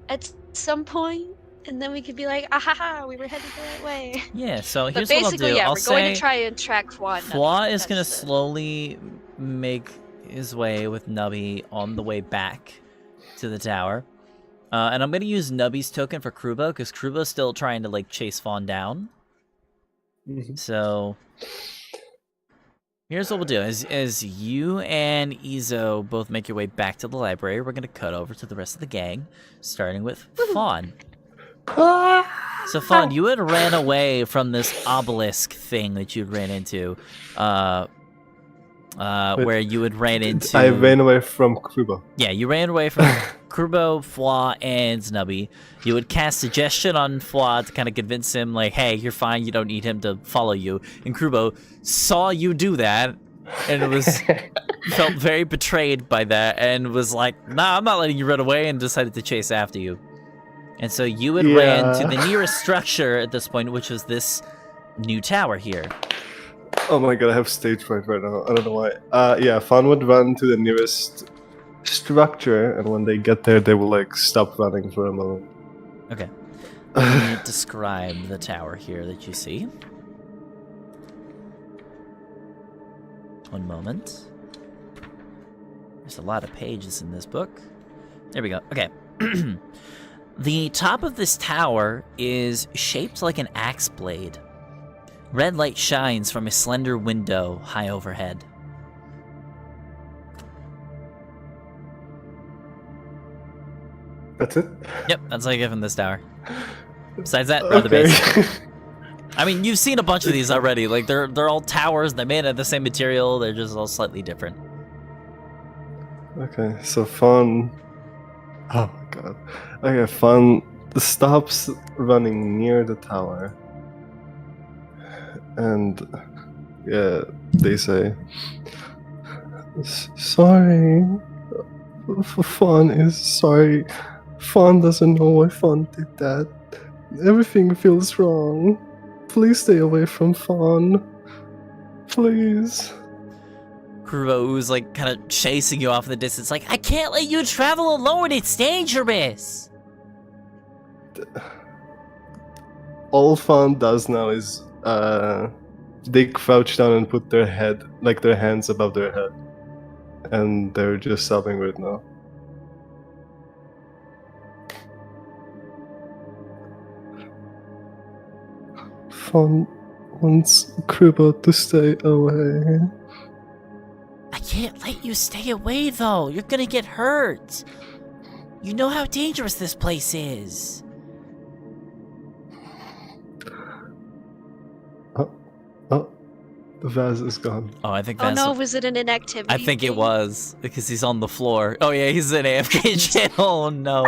at some point, and then we could be like, "Ahaha, we were headed the right way." Yeah, so But here's what I'll basically, do. yeah, I'll we're going say to try and track Fwa. Fwa is going to slowly make his way with Nubby on the way back to the tower. And I'm going to use Nubby's token for Krubo, because Krubo's still trying to, like, chase Fawn down. So here's what we'll do. As you and Izo both make your way back to the library, we're going to cut over to the rest of the gang, starting with Fawn. So Fawn, you had ran away from this obelisk thing that you'd ran into, where you had ran into... I ran away from Krubo. Yeah, you ran away from Krubo, Fwa, and Snubby. You would cast suggestion on Fwa to kind of convince him, like, hey, you're fine, you don't need him to follow you. And Krubo saw you do that, and it was felt very betrayed by that, and was like, nah, I'm not letting you run away, and decided to chase after you. And so you had ran to the nearest structure at this point, which was this new tower here. Oh my god, I have stage fright right now. I don't know why. Yeah, Fawn would run to the nearest structure, and when they get there, they will, like, stop running for a moment. Okay. Let me describe the tower here that you see. One moment. There's a lot of pages in this book. There we go. Okay. The top of this tower is shaped like an axe blade. Red light shines from a slender window high overhead. That's it? Yep, that's all I get from this tower. Besides that, rather basic. I mean, you've seen a bunch of these already. Like, they're all towers. They're made of the same material. They're just all slightly different. Okay, so Fawn... Oh my god. Okay, Fawn stops running near the tower. And... yeah, they say... Sorry. Fawn is sorry. Fawn doesn't know why Fawn did that. Everything feels wrong. Please stay away from Fawn. Please. Kuro, who's like kind of chasing you off in the distance, like, I can't let you travel alone, it's dangerous. All Fawn does now is they crouch down and put their head, like their hands above their head. And they're just sobbing right now. Fawn wants Krubo to stay away. I can't let you stay away, though. You're gonna get hurt. You know how dangerous this place is. Oh, the vase is gone. Oh, I think Oh that's... no, was it an inactivity? I think it thing? was, because he's on the floor. Oh yeah, he's in AFK jail. Oh no.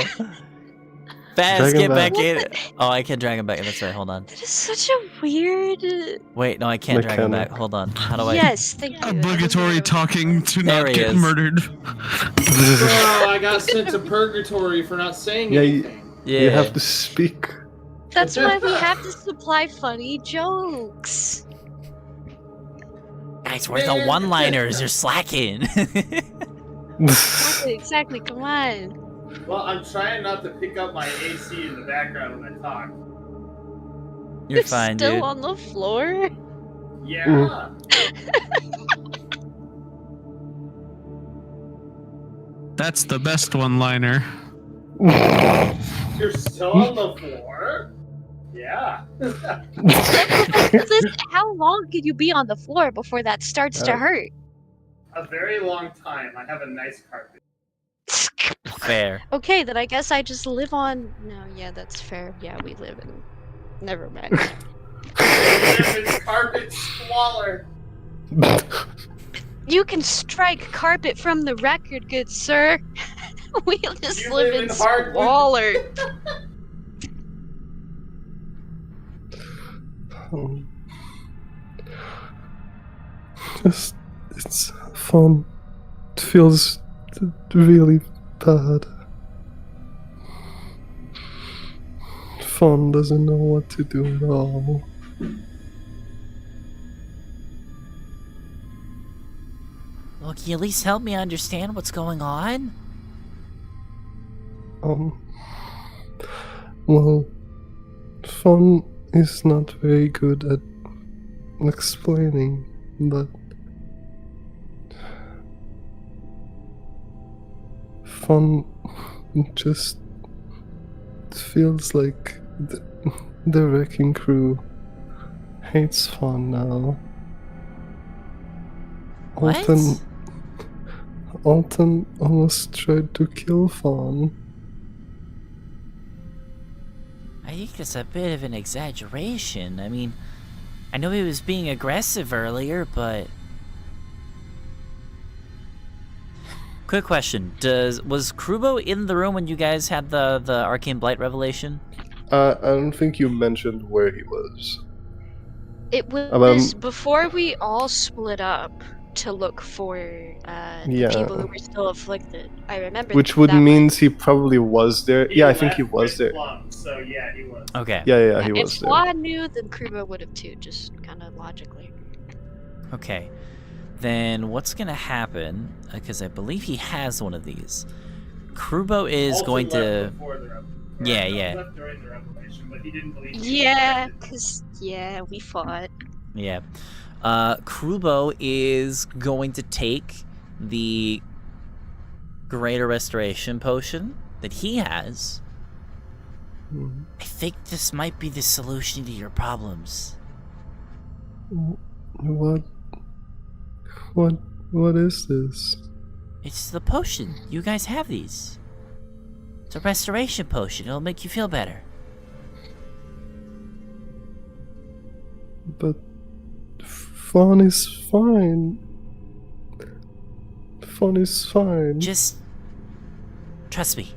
Fast, Drag him get back back. in. Oh, I can't drag him back in. That's right, hold on. That is such a weird. Wait, no, I can't drag him back. Mechanic. Hold on. How do I... Yes, thank you. Obligatory talking to There not he get is. murdered. Bro, I got sent to purgatory for not saying Yeah, anything. Yeah. You have to speak. That's why we have to supply funny jokes. Guys, where's the one-liners? You're slacking. Exactly, come on. Well, I'm trying not to pick up my AC in the background when I talk. You're fine, Still dude. on the floor? Yeah. That's the best one-liner. You're still on the floor? Yeah. How long could you be on the floor before that starts to hurt? A very long time. I have a nice carpet. Fair. Okay, then I guess I just live on. No, yeah, that's fair. Yeah, we live in. Never mind. I live in carpet squalor. You can strike carpet from the record, good sir. We just You live live in in hardwood. squalor. It's fun. It feels really bad. Fun doesn't know what to do at all. Well, can you at least help me understand what's going on? Well, Fun is not very good at explaining, but Fun just feels like the wrecking crew hates Fun now. What? Alton almost tried to kill Fawn. I think it's a bit of an exaggeration. I mean, I know he was being aggressive earlier, but... Quick question. Was Krubo in the room when you guys had the Arcane Blight revelation? I don't think you mentioned where he was. It was before we all split up to look for the people who were still afflicted. I remember. Which would means he probably was there. He Yeah, I think he left was with there. Plum, so yeah, he was. Okay. Yeah, he was if there. Flaw knew, then Krubo would have too, just kind of logically. Okay. Then what's gonna happen, because I believe he has one of these. Krubo is Alton going left to... before the left during the revelation, but he didn't believe. Yeah, because, we fought. Yeah. Krubo is going to take the Greater Restoration Potion that he has. I think this might be the solution to your problems. What is this? It's the potion. You guys have these. It's a restoration potion. It'll make you feel better. But Fawn is fine. Fawn is fine. Just trust me.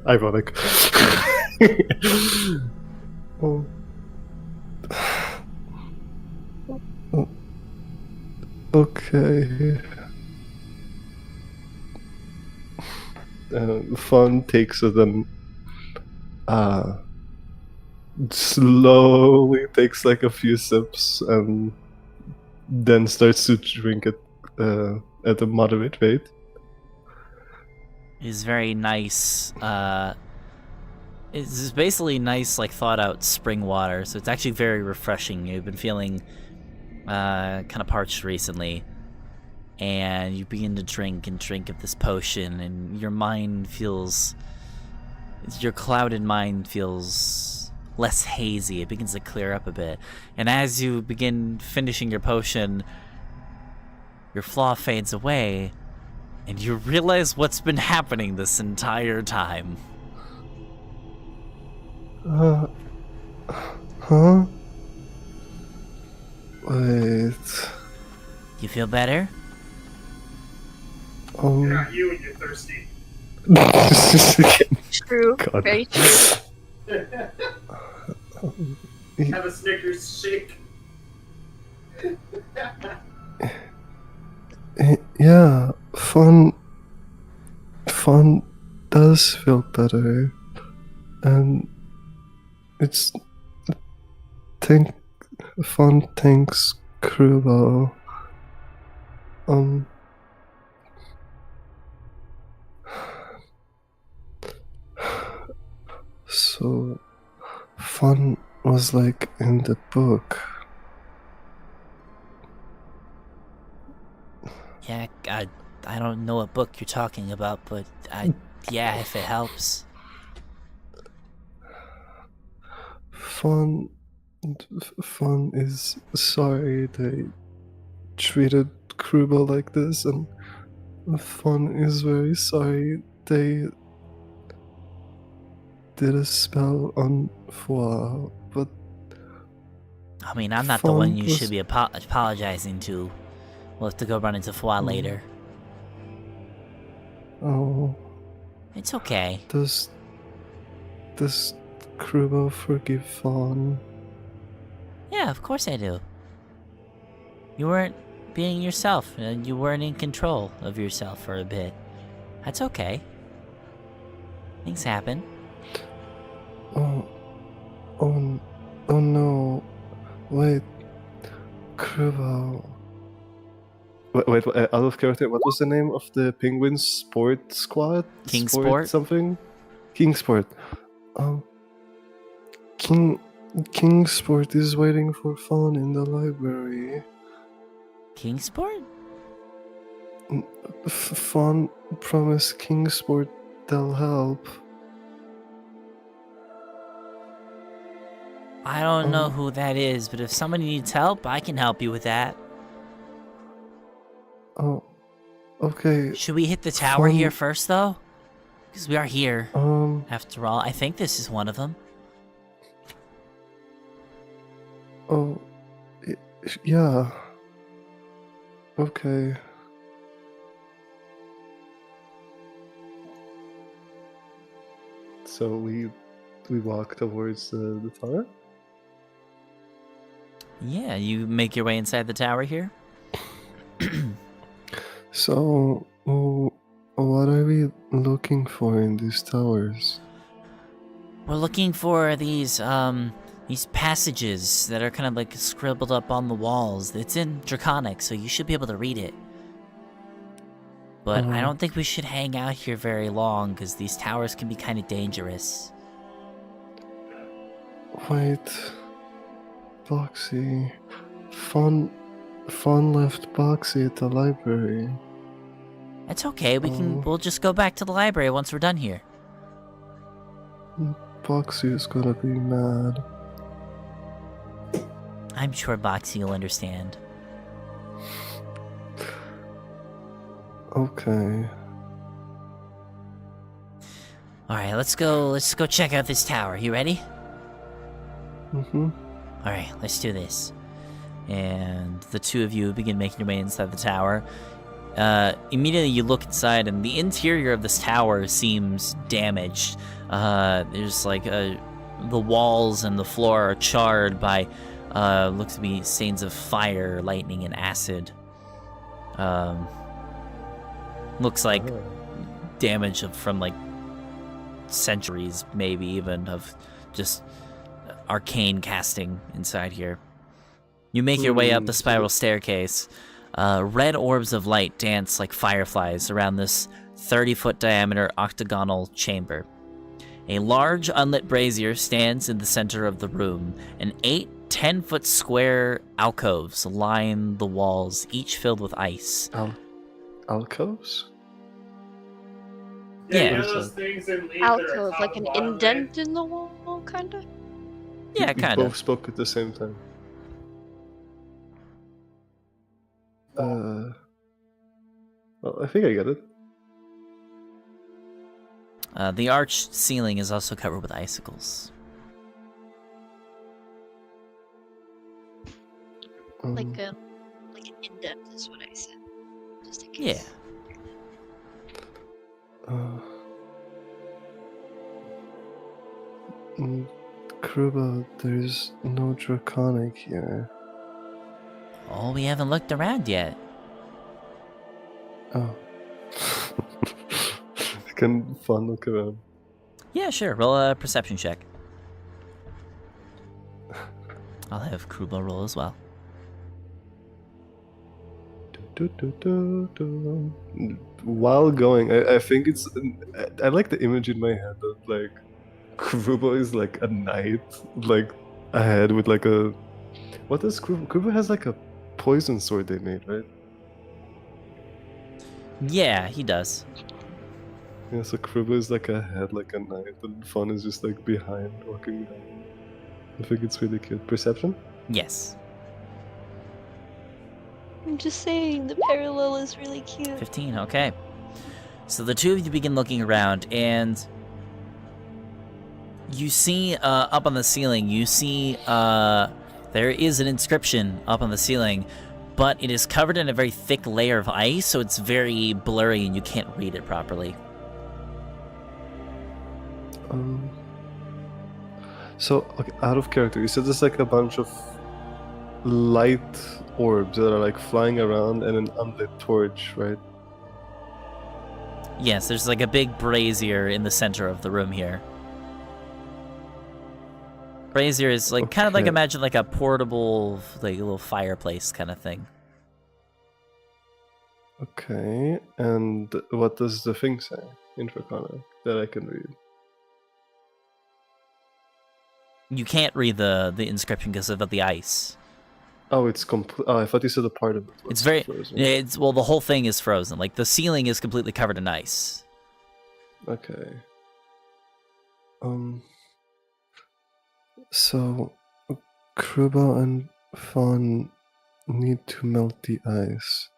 Ironic. Oh. Okay. Fawn takes it and slowly takes like a few sips and then starts to drink it at a moderate rate. It's very nice. It's basically nice, like, thought out spring water, so it's actually very refreshing. You've been feeling kind of parched recently, and you begin to drink of this potion, and your clouded mind feels less hazy. It begins to clear up a bit, and as you begin finishing your potion, your flaw fades away, and you realize what's been happening this entire time. Huh? Wait. You feel better? Yeah, you and you're thirsty. True. God. Very true. Have a Snickers shake. Yeah, Fun does feel better, and it's Fun thanks Krubo. So Fun was like in the book. Yeah, I don't know what book you're talking about, but yeah, if it helps. Fawn, Fawn is sorry they treated Kruba like this, and Fawn is very sorry they did a spell on Foie, but I mean, I'm not the one you was- should be apologizing to. We'll have to go run into Foie later. oh, It's okay. does Kruba forgive Fawn? Yeah, of course I do. You weren't being yourself, and you weren't in control of yourself for a bit. That's okay. Things happen. Oh no, wait, Kruba. Wait, out of character, what was the name of the Penguin Sport Squad? King Sport? Something? King Sport. King Sport is waiting for Fawn in the library. Kingsport? Fawn promised King Sport they'll help. I don't know who that is, but if somebody needs help, I can help you with that. Oh, okay. Should we hit the tower here first, though? Because we are here. After all, I think this is one of them. Oh, yeah. Okay. So we walk towards the tower? Yeah, you make your way inside the tower here. So, what are we looking for in these towers? We're looking for these passages that are kind of like scribbled up on the walls. It's in Draconic, so you should be able to read it. But I don't think we should hang out here very long, because these towers can be kind of dangerous. Wait, Boxy. Fawn left Boxy at the library. That's okay, we'll just go back to the library once we're done here. Boxy is gonna be mad. I'm sure Boxy will understand. Okay. Alright, let's go check out this tower. You ready? Mm-hmm. Alright, let's do this. And the two of you begin making your way inside the tower. Immediately you look inside, and the interior of this tower seems damaged. There's like the walls and the floor are charred by looks to be stains of fire, lightning, and acid. Looks like damage from like centuries, maybe even, of just arcane casting inside here. You make your way up the spiral staircase. Red orbs of light dance like fireflies around this 30-foot diameter octagonal chamber. A large unlit brazier stands in the center of the room, and 8 10-foot square alcoves line the walls, each filled with ice. Alcoves? Yeah. You know those things in League that are Alcove, top like an and bottom, indent in the wall, kind of? Yeah, We kind both of. spoke at the same time. Well, I think I get it. The arched ceiling is also covered with icicles. Like an indent is what I said. Just in Yeah. case. Kruba, there's no draconic here. Oh, we haven't looked around yet. Oh. Can Fawn look around? Yeah, sure. Roll a perception check. I'll have Kruba roll as well. While going, I think it's. I like the image in my head of like Kruba is like a knight, like ahead with like a. What does Kruba? Kruba has like a poison sword they made, right? Yeah, he does. Yeah, so Kruba is like ahead, like a knight, and Fawn is just like behind, walking behind. I think it's really cute. Perception? Yes. I'm just saying, the parallel is really cute. 15, okay. So the two of you begin looking around, and you see up on the ceiling, you see there is an inscription up on the ceiling, but it is covered in a very thick layer of ice, so it's very blurry and you can't read it properly. So, okay, out of character, you said there's like a bunch of light orbs that are like flying around and an unlit torch, right? Yes, there's like a big brazier in the center of the room here. Brazier is like kind of like, Okay. imagine like a portable, like a little fireplace kind of thing. Okay, and what does the thing say in Draconic that I can read? You can't read the inscription because of the ice. Oh, it's complete. Oh, I thought you said a part of it. was It's very, frozen. it's well, the whole thing is frozen. Like the ceiling is completely covered in ice. Okay. So, Kruba and Fawn need to melt the ice.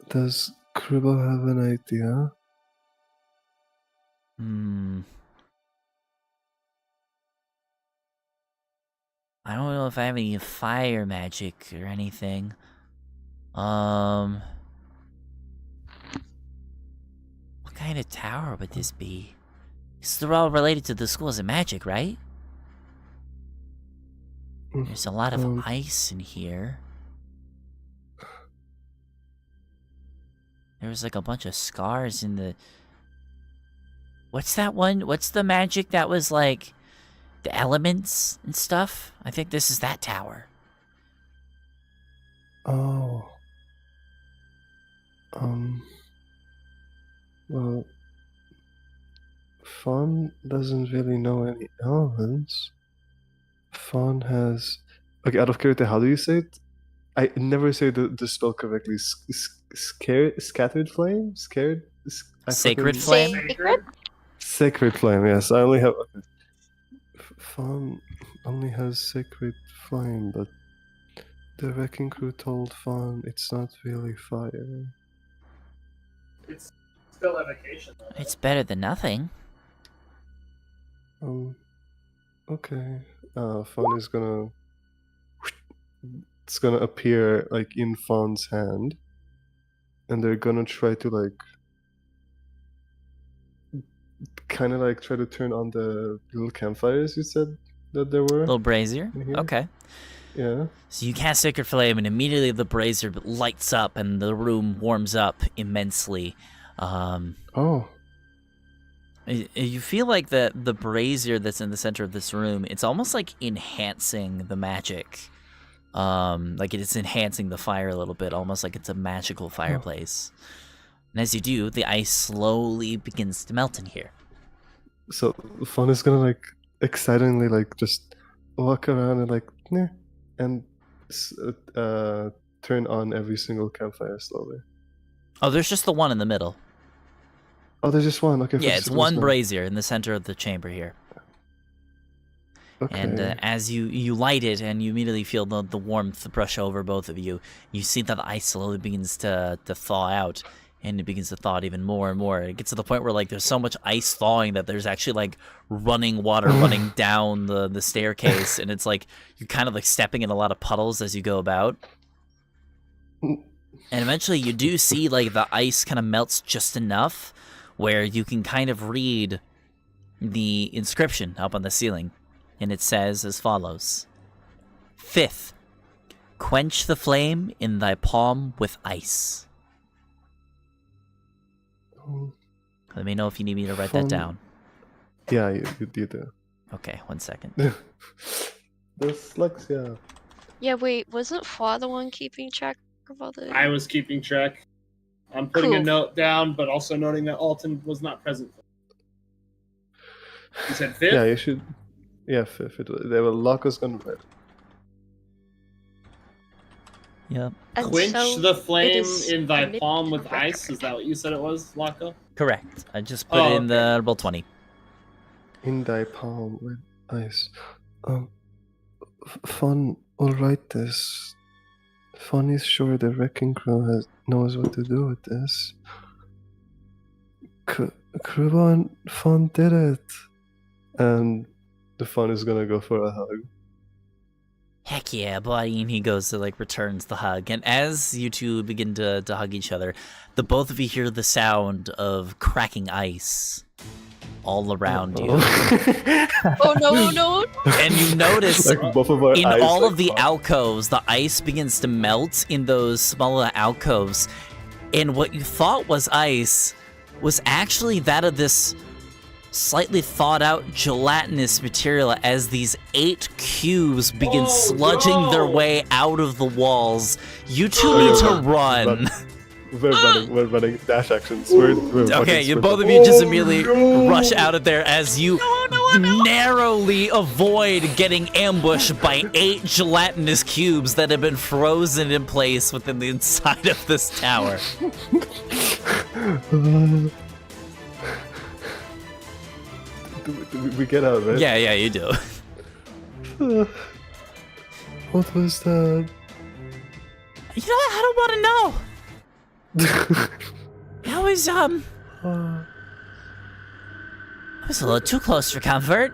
Does Kruba have an idea? I don't know if I have any fire magic or anything. What kind of tower would this be? Because they're all related to the schools of magic, right? There's a lot of ice in here. There's like a bunch of scars in the... What's that one? What's the magic that was like the elements and stuff? I think this is that tower. Oh. Well, Fawn doesn't really know any elements. Fawn has... Okay, out of character, how do you say it? I never say the spell correctly. Scattered flame? Scared? Sacred flame? Sacred? Sacred flame, yes. I only have... Okay. Fawn only has sacred flame, but the wrecking crew told Fawn it's not really fire. It's still evocation. Though. It's better than nothing. Okay. Fawn is gonna... It's gonna appear, like, in Fawn's hand. And they're gonna try to, like... kind of, like, try to turn on the little campfires you said that there were. Little brazier? in here. Okay. Yeah. So you cast Sacred Flame, and immediately the brazier lights up, and the room warms up immensely. Oh. You feel like the brazier that's in the center of this room, it's almost like enhancing the magic. Like it is enhancing the fire a little bit, almost like it's a magical fireplace. And as you do, the ice slowly begins to melt in here. So Fawn is gonna, like, excitingly, like, just walk around and, like, nah, and turn on every single campfire slowly. Oh, there's just the one in the middle. Oh, there's just one. Okay. Yeah, it's there's one brazier in the center of the chamber here. Okay. And as you light it, and you immediately feel the warmth brush over both of you, you see that the ice slowly begins to thaw out, and it begins to thaw out even more and more. It gets to the point where, like, there's so much ice thawing that there's actually, like, running water running down the staircase, and it's like you're kind of like stepping in a lot of puddles as you go about. And eventually you do see, like, the ice kind of melts just enough where you can kind of read the inscription up on the ceiling. And it says as follows: 5th, quench the flame in thy palm with ice. Let me know if you need me to write that down. Yeah, you do. Okay, 1 second. Dyslexia. Yeah, wait, wasn't Fa the one keeping track of all the... I was keeping track. I'm putting a Cool. note down, but also noting that Alton was not present. You said 5th? Yeah, you should. Yeah, 5th. They will lock us on red. Yep. And Quench so the it flame is in thy admitted palm with correct. ice. Is that what you said it was, Locko? Correct. I just put Oh, in the roll 20. in thy palm with ice. Fun will write this. Fun is sure the wrecking crew knows what to do with this. Kruba and Fun did it. And the Fun is gonna go for a hug. Heck yeah, buddy. And he goes to, like, returns the hug. And as you two begin to hug each other, the both of you hear the sound of cracking ice all around you. Oh no. And you notice Like both of our in eyes, all like, of the pop. alcoves, the ice begins to melt in those smaller alcoves. And what you thought was ice was actually that of this slightly thawed out gelatinous material as these 8 cubes begin sludging their way out of the walls. You two need to run. We're running dash actions. We're Okay, running, both of you just immediately rush out of there as you narrowly avoid getting ambushed by 8 gelatinous cubes that have been frozen in place within the inside of this tower. We get out, right? Yeah, you do. What was that? You know what? I don't want to know. That was a little too close for comfort.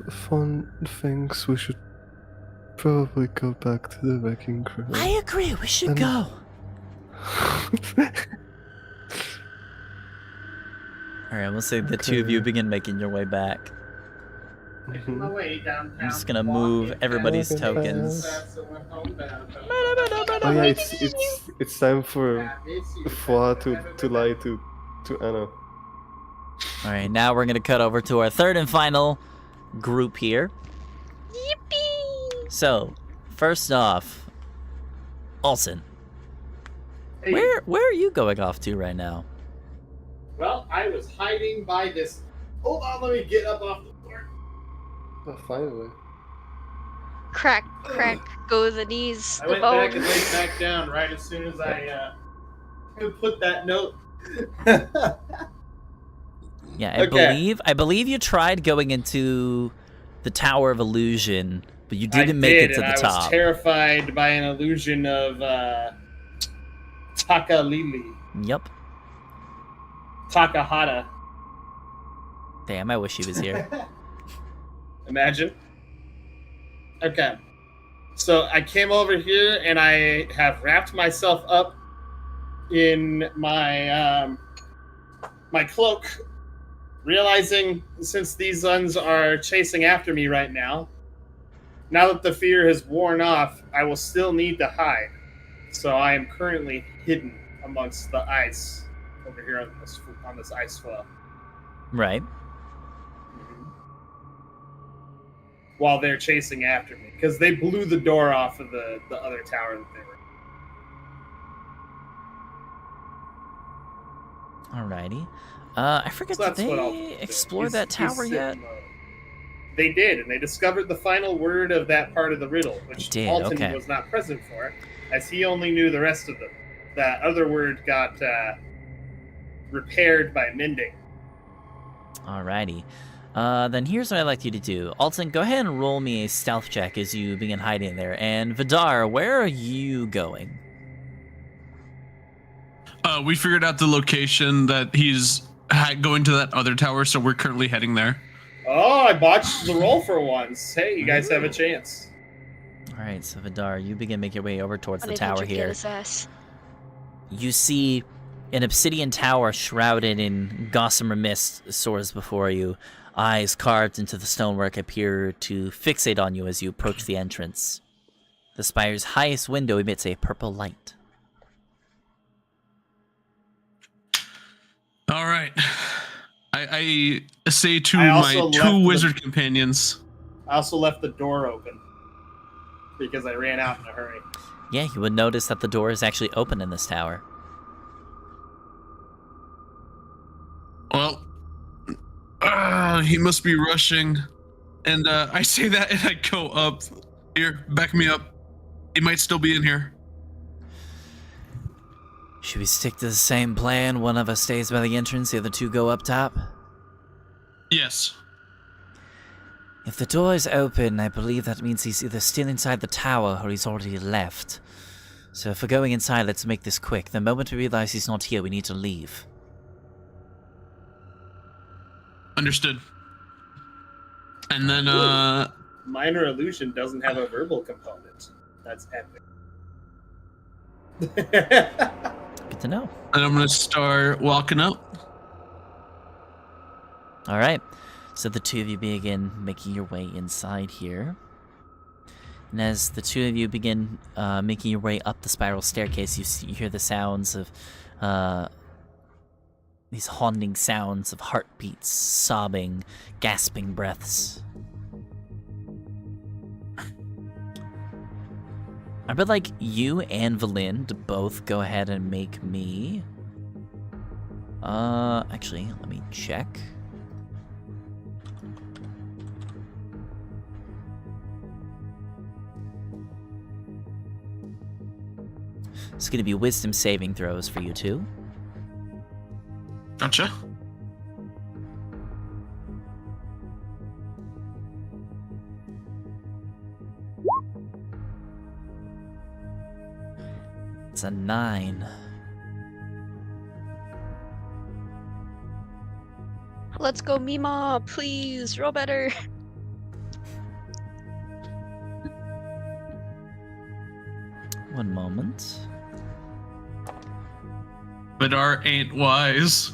Fun thinks we should probably go back to the wrecking crew. I agree. We should go. All right, we'll say the two of you begin making your way back. Making my way downtown. I'm just gonna move everybody's tokens. Oh yeah, it's time for Foie to lie to Anna. All right, now we're gonna cut over to our third and final group here. Yippee! So, first off, Alton, Hey, where are you going off to right now? well, I was hiding by this. Hold on, let me get up off the floor. Oh, finally. Crack, go the knees, I the went back bones. and laid back down right as soon as I put that note. Yeah, Okay. I believe you tried going into the Tower of Illusion, but you didn't make it to the I top. was terrified by an illusion of Takalili. Yep. Takahata. Damn, I wish he was here. Imagine. Okay. So I came over here and I have wrapped myself up in my my cloak, realizing since these ones are chasing after me right now that the fear has worn off, I will still need to hide. So I am currently hidden amongst the ice over here on this ice floe. Right. While they're chasing after me, because they blew the door off of the other tower that they were in. Alrighty. I forget, So did that's what I'll they do. explore He's- that he's tower sit yet? in mode. They did, and they discovered the final word of that part of the riddle, which They did, Alton okay. was not present for, as he only knew the rest of them. That other word got repaired by mending. Alrighty. Then here's what I'd like you to do. Alton, go ahead and roll me a stealth check as you begin hiding there. And Vidar, where are you going? We figured out the location that he's going to that other tower, so we're currently heading there. Oh, I botched the roll for once. Hey, you guys have a chance. Alright, so Vidar, you begin making your way over towards How the did tower Hedrick get here. his ass? You see an obsidian tower shrouded in gossamer mist soars before you. Eyes carved into the stonework appear to fixate on you as you approach the entrance. The spire's highest window emits a purple light. All right. I say to I my also left two the- wizard companions, I also left the door open because I ran out in a hurry. Yeah, you would notice that the door is actually open in this tower. well, he must be rushing. And I say that and I go up. Here, back me up. He might still be in here. Should we stick to the same plan? One of us stays by the entrance, the other two go up top? Yes. If the door is open, I believe that means he's either still inside the tower or he's already left. So if we're going inside, let's make this quick. The moment we realize he's not here, we need to leave. Understood. And then, Minor illusion doesn't have a verbal component. That's epic. Good to know. And I'm gonna start walking up. Alright, so the two of you begin making your way inside here. And as the two of you begin making your way up the spiral staircase, you hear the sounds of these haunting sounds of heartbeats, sobbing, gasping breaths. I would like you and Valin to both go ahead and make me... actually, let me check. It's gonna be wisdom saving throws for you two. Gotcha. It's a 9. Let's go, Mima, please. Roll better. One moment. Vidar ain't wise.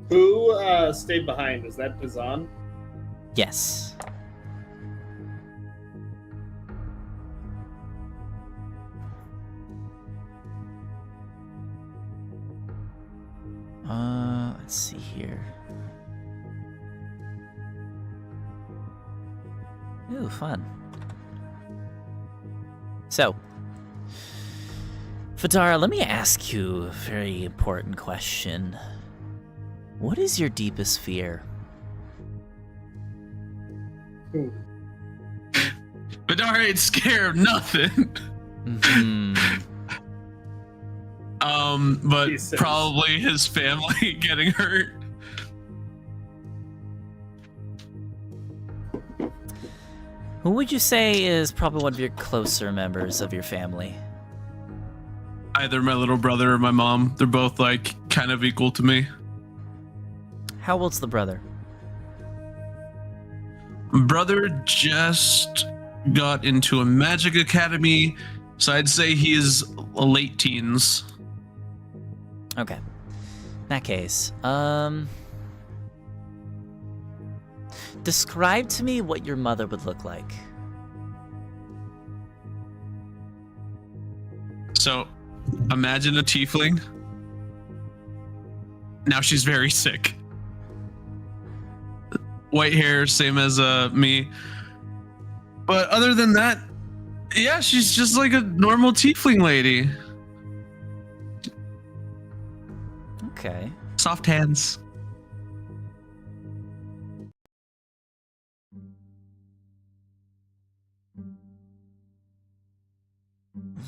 Who stayed behind? Is that Pizan? Yes. Let's see here. Ooh, fun. So, Fadara, let me ask you a very important question. What is your deepest fear? Vidar ain't scared of nothing. But Jesus. probably his family getting hurt. Who would you say is probably one of your closer members of your family? Either my little brother or my mom. They're both like kind of equal to me. How old's the brother? Brother just got into a magic academy, so I'd say he is late teens. Okay. In that case, describe to me what your mother would look like. So, imagine a tiefling. Now she's very sick. White hair, same as me. But other than that, yeah, she's just like a normal tiefling lady. Okay. Soft hands.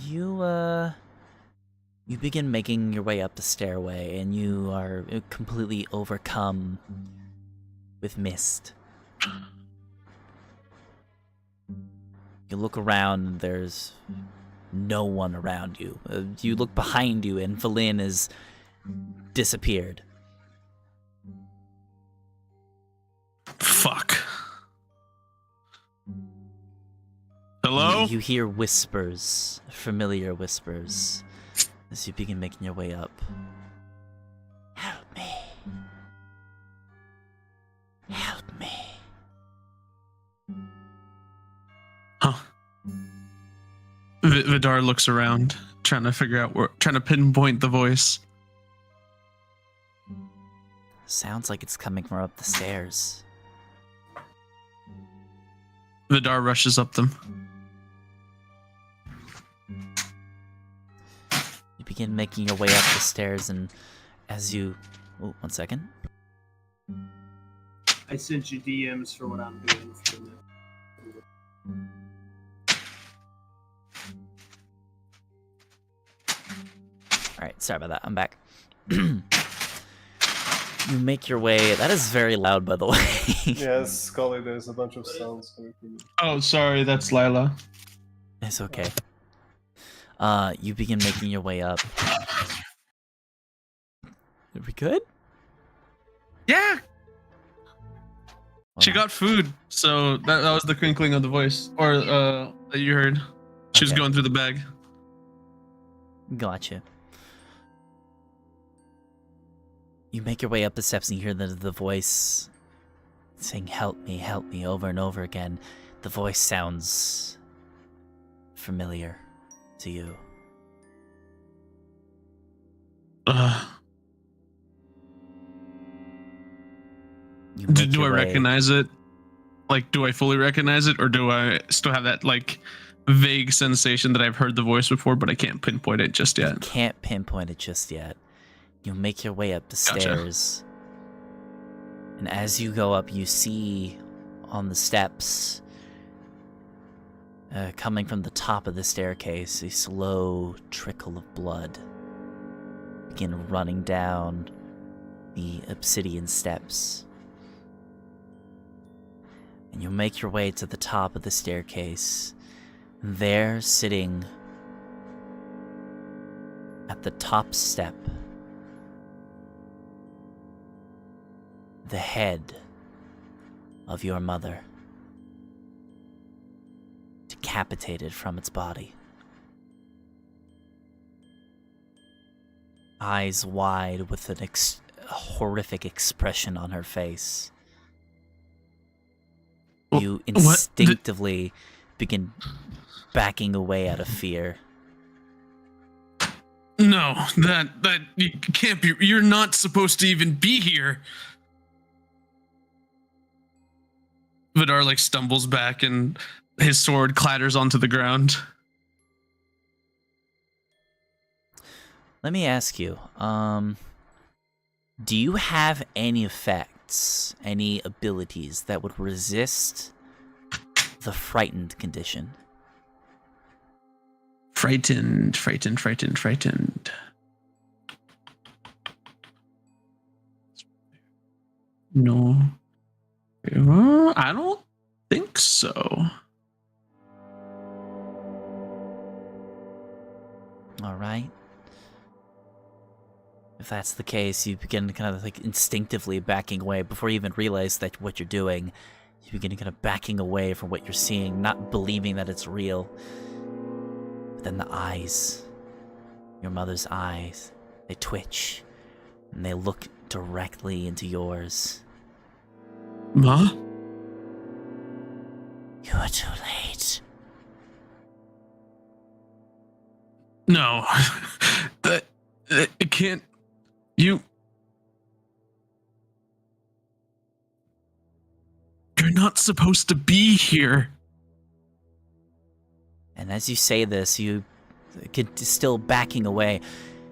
You begin making your way up the stairway, and you are completely overcome with mist. You look around, and there's no one around you. You look behind you, and Valin has disappeared. Fuck. Hello? You hear whispers, familiar whispers, as you begin making your way up. Help me. Help me. Huh. Vidar looks around, trying to pinpoint the voice. Sounds like it's coming from up the stairs. Vidar rushes up them. You begin making your way up the stairs, and as you... Oh, 1 second. I sent you DMs for what I'm doing for the... right, sorry about that. I'm back. You make your way. That is very loud, by the way. Yes, Scully, there's a bunch of sounds coming from you. Oh, sorry, that's Lila. It's okay. You begin making your way up. Are we good? Yeah. She got food, so that was the crinkling of the voice, or that you heard. She was Okay. going through the bag. Gotcha. You make your way up the steps and you hear the voice saying, help me, over and over again. The voice sounds familiar to you. You make Do I your way- recognize it? Like, do I fully recognize it, or do I still have that, like, vague sensation that I've heard the voice before, but I can't pinpoint it just yet? Can't pinpoint it just yet. You make your way up the Gotcha. stairs. And as you go up, you see on the steps, coming from the top of the staircase, a slow trickle of blood begin running down the obsidian steps. And you make your way to the top of the staircase. There, sitting at the top step, the head of your mother, decapitated from its body. Eyes wide with a horrific expression on her face. You What? instinctively begin backing away out of fear. No, that you can't be. You're not supposed to even be here. Vidar like stumbles back and his sword clatters onto the ground. Let me ask you, do you have any effects, any abilities that would resist the frightened condition? Frightened. No. I don't think so. All right. If that's the case, you begin kind of like instinctively backing away before you even realize that what you're doing. You begin kind of backing away from what you're seeing, not believing that it's real. But then the eyes, your mother's eyes, they twitch and they look directly into yours. Ma? You're too late. No. That it can't. You're not supposed to be here. And as you say this, you get still backing away.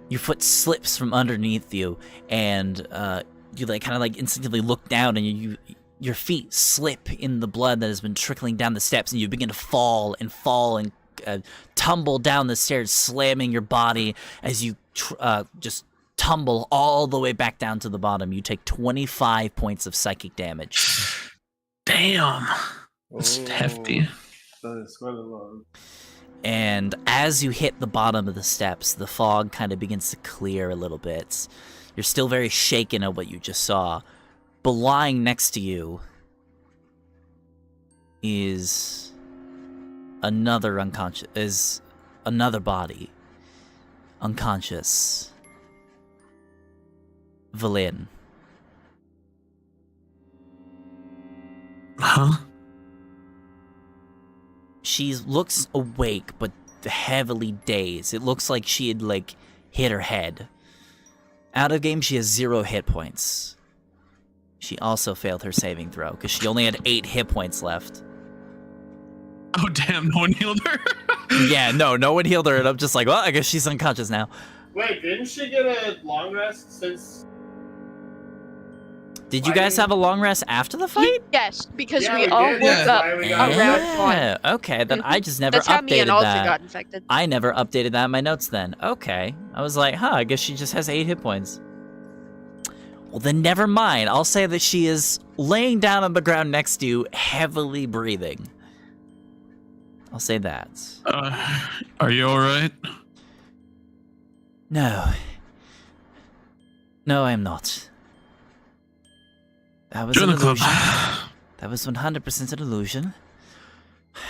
Your foot slips from underneath you, and you like kind of like instinctively look down, and your feet slip in the blood that has been trickling down the steps, and you begin to fall and tumble down the stairs, slamming your body as you just tumble all the way back down to the bottom. You take 25 points of psychic damage. Damn. That's hefty. That is quite a lot. And as you hit the bottom of the steps, the fog kind of begins to clear a little bit. You're still very shaken at what you just saw. But lying next to you is another body. Unconscious. Valin. Huh? She looks awake, but heavily dazed. It looks like she had, hit her head. Out of game, she has 0 hit points. She also failed her saving throw, because she only had 8 hit points left. Oh, damn, no one healed her? Yeah, no one healed her, and I'm just like, well, I guess she's unconscious now. Wait, didn't she get a long rest since... Did you guys have a long rest after the fight? Yes, because Yeah, we we all did. woke That's up why we got around one. Yeah, okay, then I just never That's how me and updated Alta that. got infected. I never updated that in my notes then. Okay. I was like, I guess she just has 8 hit points. Well, then never mind. I'll say that she is laying down on the ground next to you, heavily breathing. I'll say that. Are you alright? No. No, I am not. That was Join an the club. illusion. That was 100% an illusion.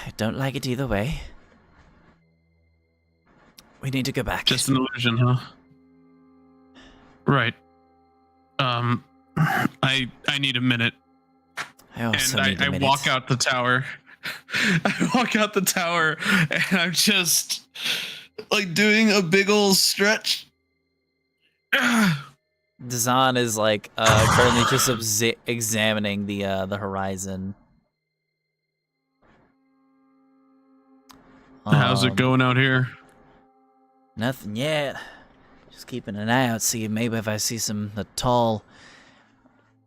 I don't like it either way. We need to go back. Just an illusion, huh? Right. I need a minute. I also And need a I minute. walk out the tower. I walk out the tower, and I'm just like doing a big ol' stretch. Dazan is like currently just examining the horizon. How's it going out here? Nothing yet. Just keeping an eye out, see maybe if I see the tall,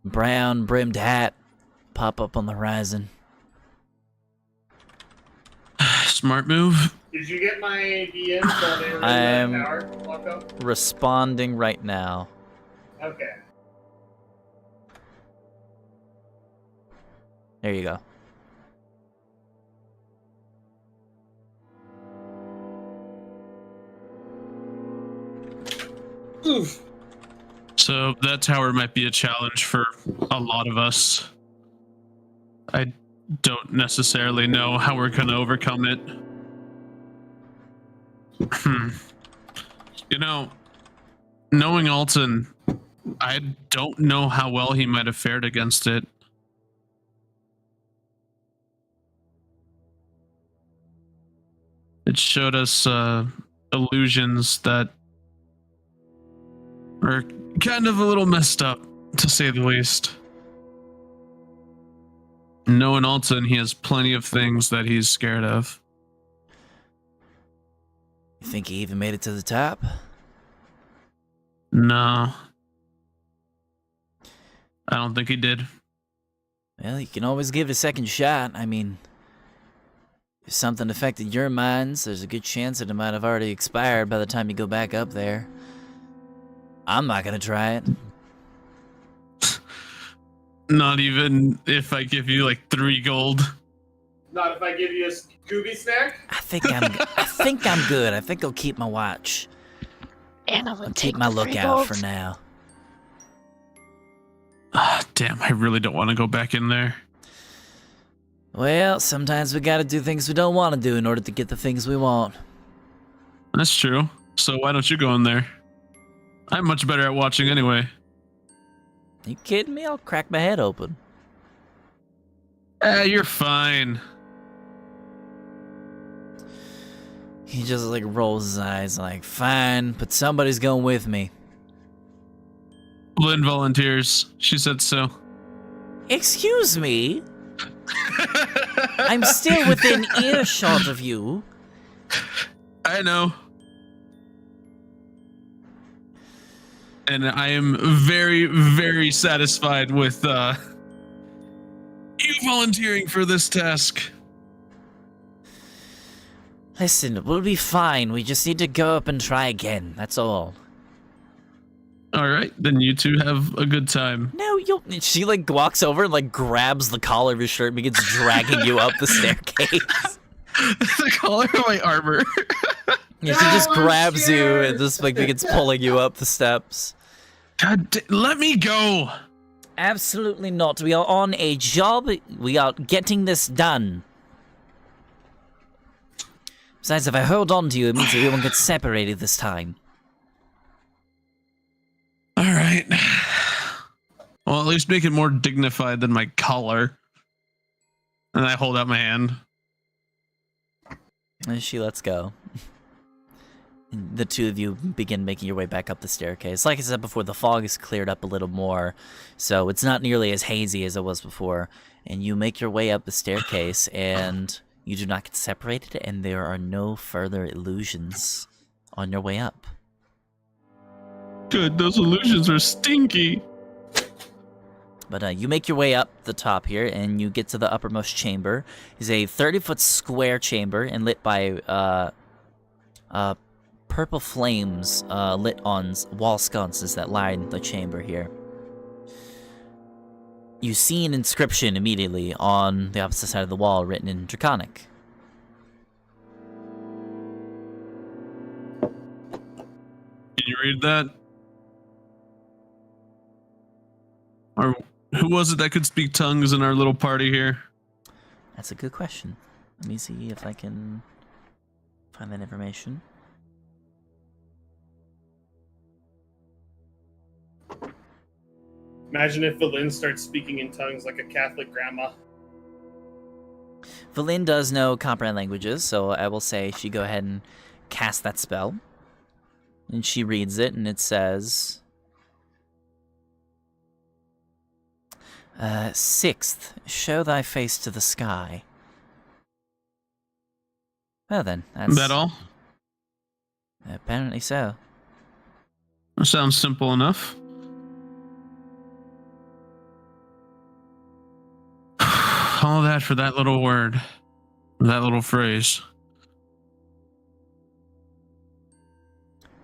brown brimmed hat pop up on the horizon. Smart move. Did you get my DMs while they were in I'm- the tower? Walk up? Responding right now. Okay. There you go. Oof. So that tower might be a challenge for a lot of us. I don't necessarily know how we're gonna overcome it. You know, knowing Alton, I don't know how well he might have fared against it. It showed us illusions that are kind of a little messed up, to say the least. Knowing Alton, he has plenty of things that he's scared of. You think he even made it to the top? No. I don't think he did. Well, you can always give it a second shot. I mean, if something affected your minds, there's a good chance that it might have already expired by the time you go back up there. I'm not gonna try it. Not even if I give you like 3 gold. Not if I give you a Scooby snack? I think I'm good. I think I'll keep my watch. And I I'll would keep take my the free lookout for gold. now. Damn, I really don't want to go back in there. Well, sometimes we gotta do things we don't want to do in order to get the things we want. That's true. So why don't you go in there? I'm much better at watching anyway. You kidding me? I'll crack my head open. You're fine. He just like rolls his eyes like, fine, but somebody's going with me. Lynn volunteers. She said so. Excuse me? I'm still within earshot of you. I know. And I am very, very satisfied with you volunteering for this task. Listen, we'll be fine. We just need to go up and try again. That's all. All right, then you two have a good time. No, you'll... She, like, walks over and, like, grabs the collar of your shirt and begins dragging you up the staircase. The collar of my armor. Yeah, she just grabs you and just, like, begins pulling you up the steps. Let me go. Absolutely not. We are on a job. We are getting this done. Besides, if I hold on to you, it means that we won't get separated this time. All right. Well, at least make it more dignified than my collar. And I hold out my hand. And she lets go. And the two of you begin making your way back up the staircase. Like I said before, the fog has cleared up a little more, so it's not nearly as hazy as it was before. And you make your way up the staircase, and you do not get separated, and there are no further illusions on your way up. Good, those illusions are stinky. But you make your way up the top here, and you get to the uppermost chamber. It's a 30-foot square chamber and lit by purple flames lit on wall sconces that line the chamber here. You see an inscription immediately on the opposite side of the wall written in Draconic. Can you read that? Or who was it that could speak tongues in our little party here? That's a good question. Let me see if I can find that information. Imagine if Valin starts speaking in tongues like a Catholic grandma. Valin does know comprehend languages, so I will say she go ahead and cast that spell. And she reads it, and it says... Sixth, show thy face to the sky. Well then, that's... That all? Apparently so. That sounds simple enough. All that for that little word. That little phrase.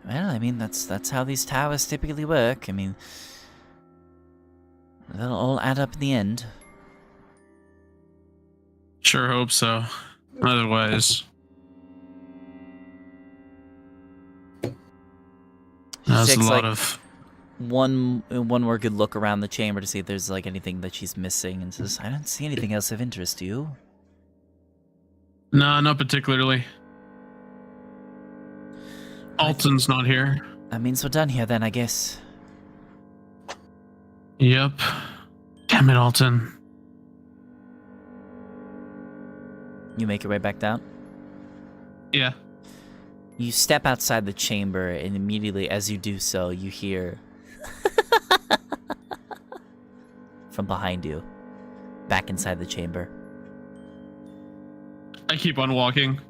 Well, I mean, that's how these towers typically work. I mean, they'll all add up in the end. Sure hope so. Otherwise... That's a lot of... One more good look around the chamber to see if there's like anything that she's missing, and says, I don't see anything else of interest to you. No, not particularly. Alton's not here. That means we're done here then, I guess. Yep. Damn it, Alton. You make your way back down? Yeah. You step outside the chamber, and immediately as you do so, you hear... from behind you, back inside the chamber. I keep on walking.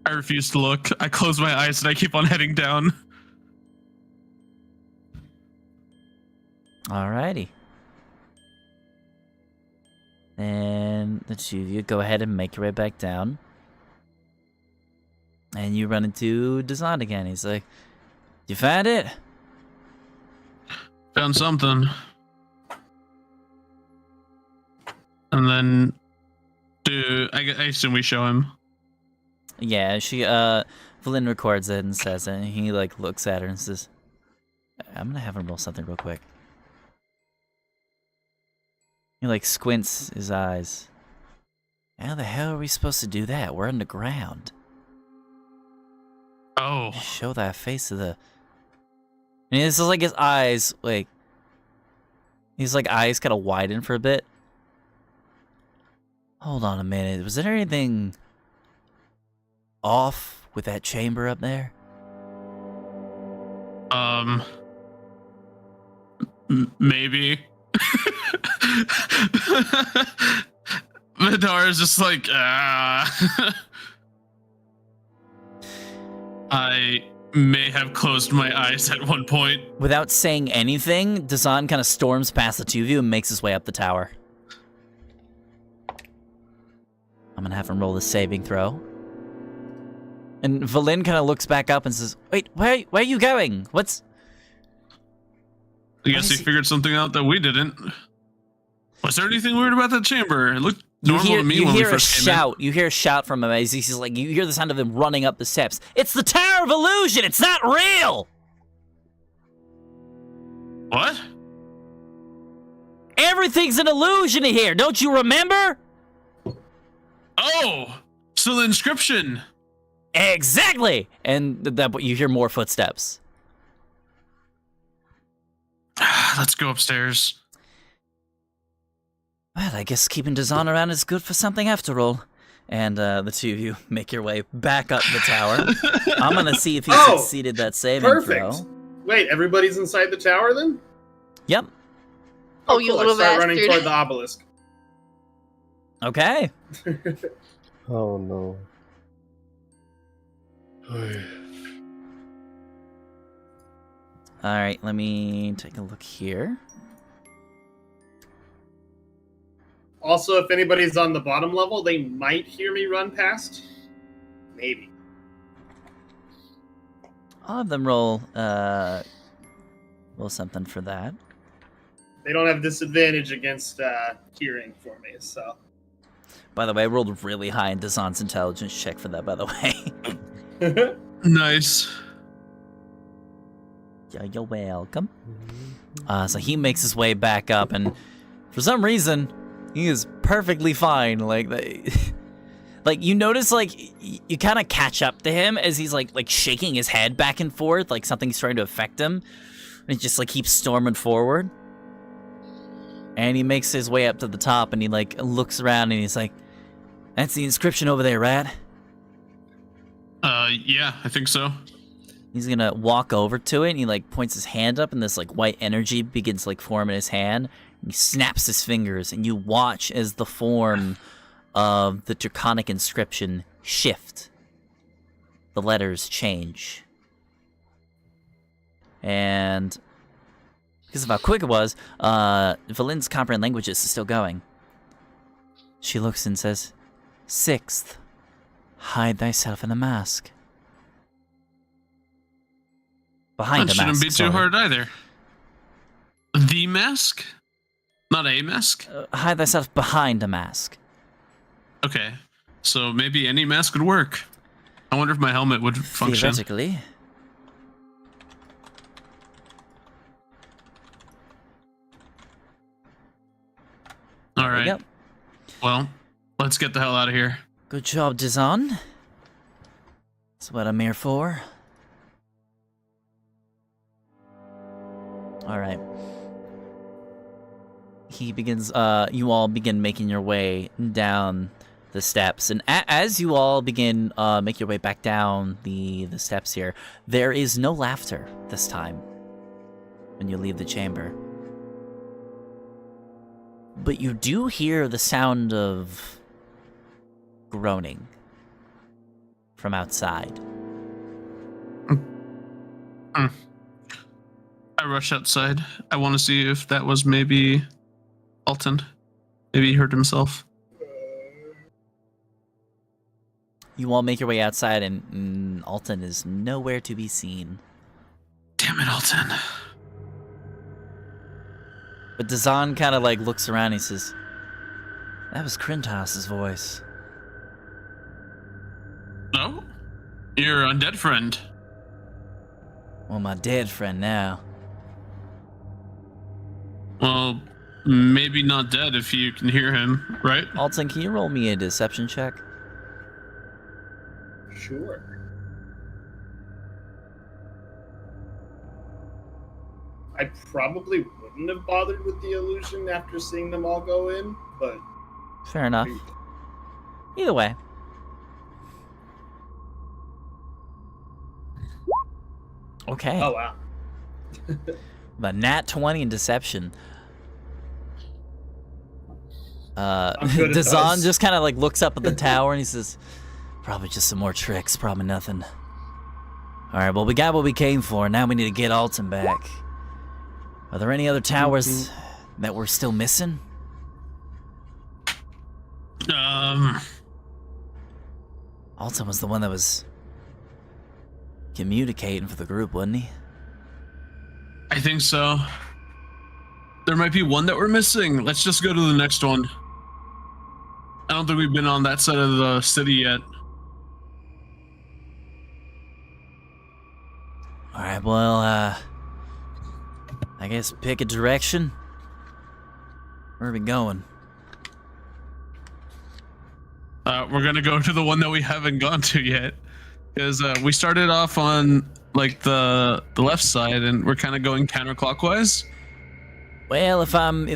I refuse to look. I close my eyes and I keep on heading down. Alrighty. And the two of you go ahead and make your way back down. And you run into Dazan again. He's like, you found it? Found something. And then, I assume we show him. Yeah, Valin records it and says it, and he, like, looks at her and says, I'm gonna have him roll something real quick. He, like, squints his eyes. How the hell are we supposed to do that? We're underground. Oh. Show that face to the... And it's just like his eyes, like... His, like, eyes kind of widen for a bit. Hold on a minute. Was there anything... off with that chamber up there? Maybe. Vidar is just like, I may have closed my eyes at one point. Without saying anything, Dazan kind of storms past the two of you and makes his way up the tower. I'm gonna have him roll the saving throw. And Valin kind of looks back up and says, wait, where are you going? What's... I guess he figured something out that we didn't. Was there anything weird about that chamber? It looked normal to me when we first came in. You hear a shout from him as he's like, you hear the sound of him running up the steps. It's the Tower of Illusion! It's not real! What? Everything's an illusion in here, don't you remember? Oh! So the inscription! Exactly! And you hear more footsteps. Let's go upstairs. Well, I guess keeping Dazan around is good for something after all. And the two of you make your way back up the tower. I'm going to see if he succeeded that saving Perfect. throw. Wait, everybody's inside the tower then? Yep. Oh, you cool. little I start bastard. running toward the obelisk. Okay. Oh no. Alright, let me take a look here. Also, if anybody's on the bottom level, they might hear me run past. Maybe. I'll have them roll something for that. They don't have disadvantage against hearing for me, so. By the way, I rolled really high in Dazan's intelligence check for that, by the way. Nice. Yeah, you're welcome. So he makes his way back up, and for some reason, he is perfectly fine. Like, like you notice, like you kind of catch up to him as he's like shaking his head back and forth, like something's trying to affect him, and he just like keeps storming forward. And he makes his way up to the top, and he like looks around, and he's like, "That's the inscription over there, right?" Yeah, I think so. He's gonna walk over to it, and he like points his hand up, and this like white energy begins to like form in his hand. And he snaps his fingers, and you watch as the form of the draconic inscription shift. The letters change. And because of how quick it was, Valin's comprehend languages is still going. She looks and says, "Sixth, hide thyself in the mask." Behind That the mask. shouldn't be too hard either. The mask? Not a mask? Hide thyself behind a mask. Okay. So maybe any mask would work. I wonder if my helmet would function. Theoretically. All right. Yep. Well, let's get the hell out of here. Good job, Dazan. That's what I'm here for. Alright. He begins, you all begin making your way down the steps. And as you all begin, make your way back down the steps here, there is no laughter this time when you leave the chamber. But you do hear the sound of groaning from outside. I rush outside. I want to see if that was maybe Alton. Maybe he hurt himself. You all make your way outside, and Alton is nowhere to be seen. Damn it, Alton. But Dazan kind of like looks around and he says, "That was Krintas's voice." No? Your undead friend. Well, my dead friend now. Well, maybe not dead if you can hear him, right? Alton, can you roll me a deception check? Sure. I probably wouldn't have bothered with the illusion after seeing them all go in, but... Fair enough. Either way. Okay. Oh, wow. But nat 20 in deception. I'm good at Dazan those. just kind of like looks up at the tower and he says, "Probably just some more tricks, probably nothing. Alright, well, we got what we came for. Now we need to get Alton back. Are there any other towers that we're still missing?" Alton was the one that was communicating for the group, wasn't he? I think so. There might be one that we're missing. Let's just go to the next one. I don't think we've been on that side of the city yet. Alright, well, I guess pick a direction. Where are we going? We're gonna go to the one that we haven't gone to yet. Because we started off on like the left side and we're kind of going counterclockwise. Well, if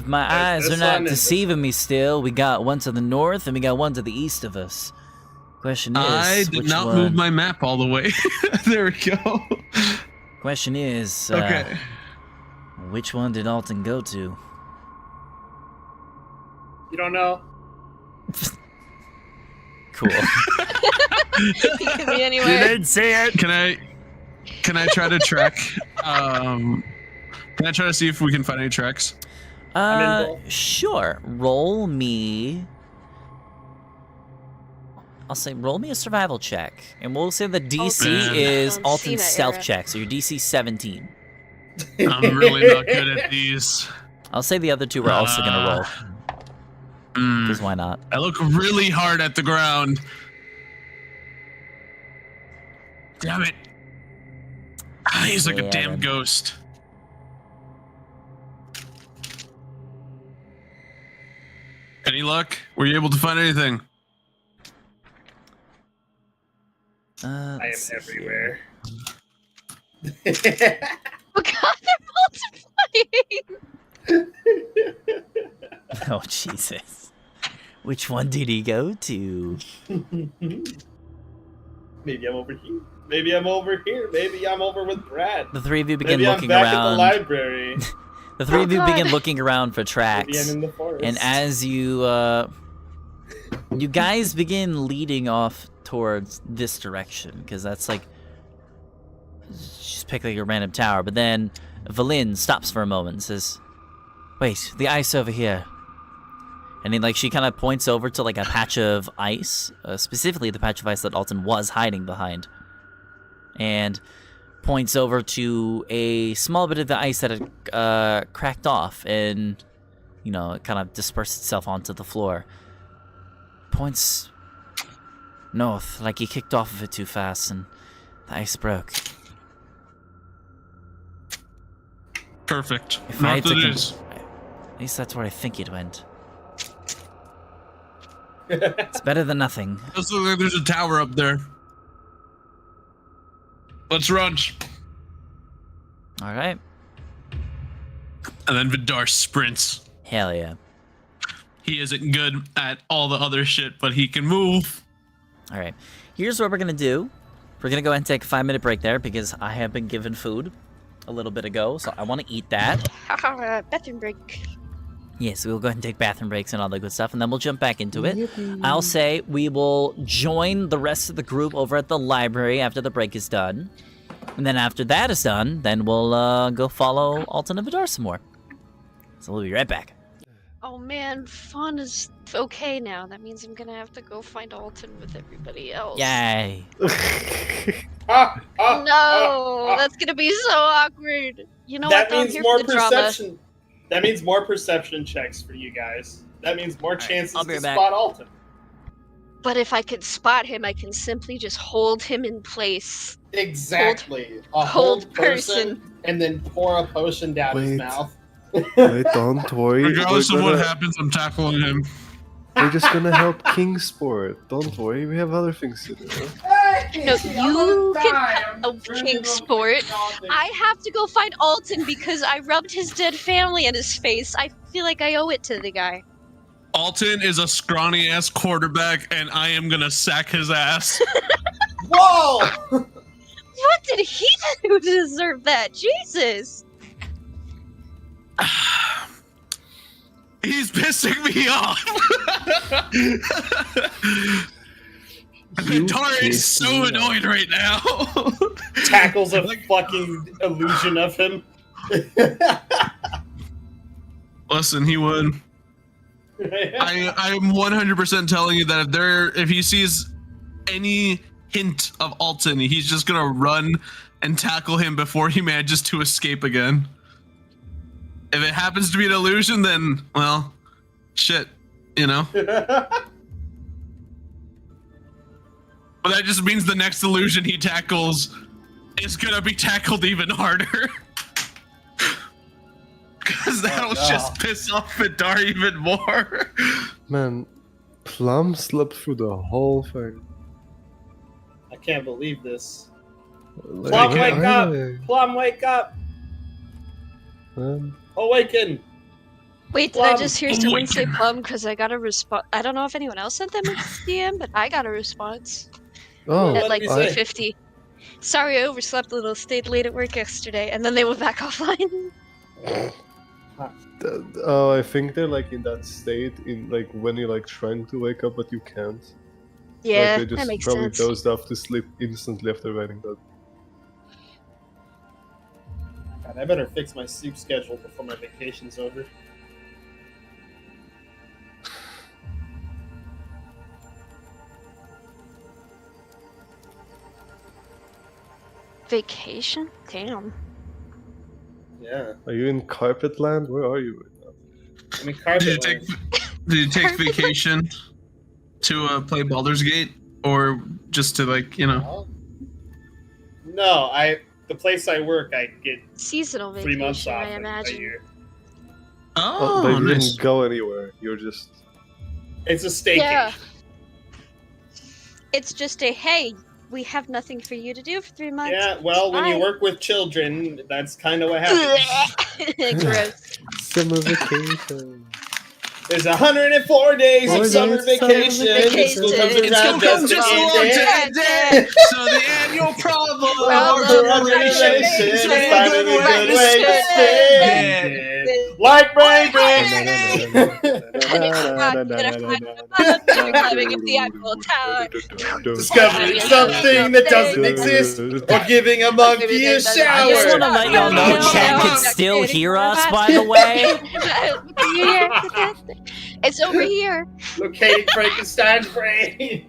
my eyes are this not one is- deceiving me still, we got one to the north and we got one to the east of us. Question is, I did which not one? move my map all the way. There we go. Question is, Okay. which one did Alton go to? You don't know? Cool. It could be anywhere. say it. Can I Can I try to track? Can I try to see if we can find any tracks? Sure. Roll me. I'll say roll me a survival check, and we'll say the DC Man. is Alton's Alton's stealth era. check, so your DC 17. I'm really not good at these. I'll say the other two we're also gonna roll, because why not? I look really hard at the ground. Damn it. He's like a Yeah, damn then. ghost. Any luck? Were you able to find anything? I am Let's see everywhere. Oh god, they're multiplying! here. Oh Jesus! Which one did he go to? Maybe I'm over here. Maybe I'm over here. Maybe I'm over with Brad. The three of you begin Maybe I'm looking back at the around. library. The three of you God. begin looking around for Maybe tracks. I'm in the forest. And as you guys begin leading off towards this direction, because that's like just pick like a random tower. But then Valin stops for a moment and says, "Wait, the ice over here." And then she kind of points over to like a patch of ice, specifically the patch of ice that Alton was hiding behind, and points over to a small bit of the ice that had cracked off and, it kind of dispersed itself onto the floor. Points north, like he kicked off of it too fast and the ice broke. Perfect. If I had North to it con- is. At least that's where I think it went. It's better than nothing. Looks like there's a tower up there. Let's run. All right. And then Vidar sprints. Hell yeah. He isn't good at all the other shit, but he can move. All right. Here's what we're going to do. We're going to go ahead and take a 5-minute break there because I have been given food a little bit ago, so I want to eat that. Bathroom break. Yes, we'll go ahead and take bathroom breaks and all that good stuff, and then we'll jump back into it. I'll say we will join the rest of the group over at the library after the break is done. And then after that is done, then we'll go follow Alton and Vidar some more. So we'll be right back. Oh man, Fawn is okay now. That means I'm gonna have to go find Alton with everybody else. Yay. No, that's gonna be so awkward. You know That what? though? I'm means here more for the drama. perception. That means more perception checks for you guys. That means more chances I'll be to right back. spot Alton. But if I can spot him, I can simply just hold him in place. Exactly. A Hold hold person. person, and then pour a potion down his Wait. mouth. Wait, don't worry. Regardless we're of what gonna- happens, I'm tackling him. We're just gonna help Kingsport. Don't worry, we have other things to do. No, you can help Kingsport. I have to go find Alton because I rubbed his dead family in his face. I feel like I owe it to the guy. Alton is a scrawny ass quarterback, and I am gonna sack his ass. Whoa! What did he do to deserve that? Jesus! He's pissing me off. Vidar is piss so me annoyed right now. Tackles a fucking illusion of him. Listen, he would. I am 100% telling you that if he sees any hint of Alton, he's just gonna run and tackle him before he manages to escape again. If it happens to be an illusion, then, well, shit, you know? But that just means the next illusion he tackles is gonna be tackled even harder. Because that'll just piss off Vidar even more. Man, Plum slept through the whole thing. I can't believe this. Like, Plum, where wake are up! they? Plum, wake up! Awaken! Wait, did I Plum. just hear someone say Awaken. plum? Because I got a response. I don't know if anyone else sent them a DM, but I got a response Oh, What at like did we say? 3:50. Sorry, I overslept a little. Stayed late at work yesterday, and then they went back offline. oh, I think they're like in that state in like when you're like trying to wake up but you can't. Yeah, like, they just that makes probably sense. dozed off to sleep instantly after writing that. God, I better fix my sleep schedule before my vacation's over. Vacation? Damn. Yeah. Are you in Carpet Land? Where are you right now? I mean, Carpet Did you take vacation to play Baldur's Gate, or just to No, the place I work, I get Seasonal 3 vacation, months off I a imagine. year. Oh, but you nice. didn't go anywhere. You're just. It's a staycation. Yeah. It's just a, hey, we have nothing for you to do for 3 months. Yeah, well, when you Bye. work with children, that's kind of what happens. Gross. Summer vacation. There's 104 days Oh, of summer it's summer vacation. vacation. School comes It's around gonna come just to just end along it. to end it. So the annual problem Well, For well, generation, it's it's a finding a good way good to way to spend spend it. Like brain Climbing up the Eiffel Tower. Discovering something that doesn't exist, or giving a monkey a I just want to shower. let y'all know Chad can still hear us, by the way. It's over here. Locating Frankenstein's brain.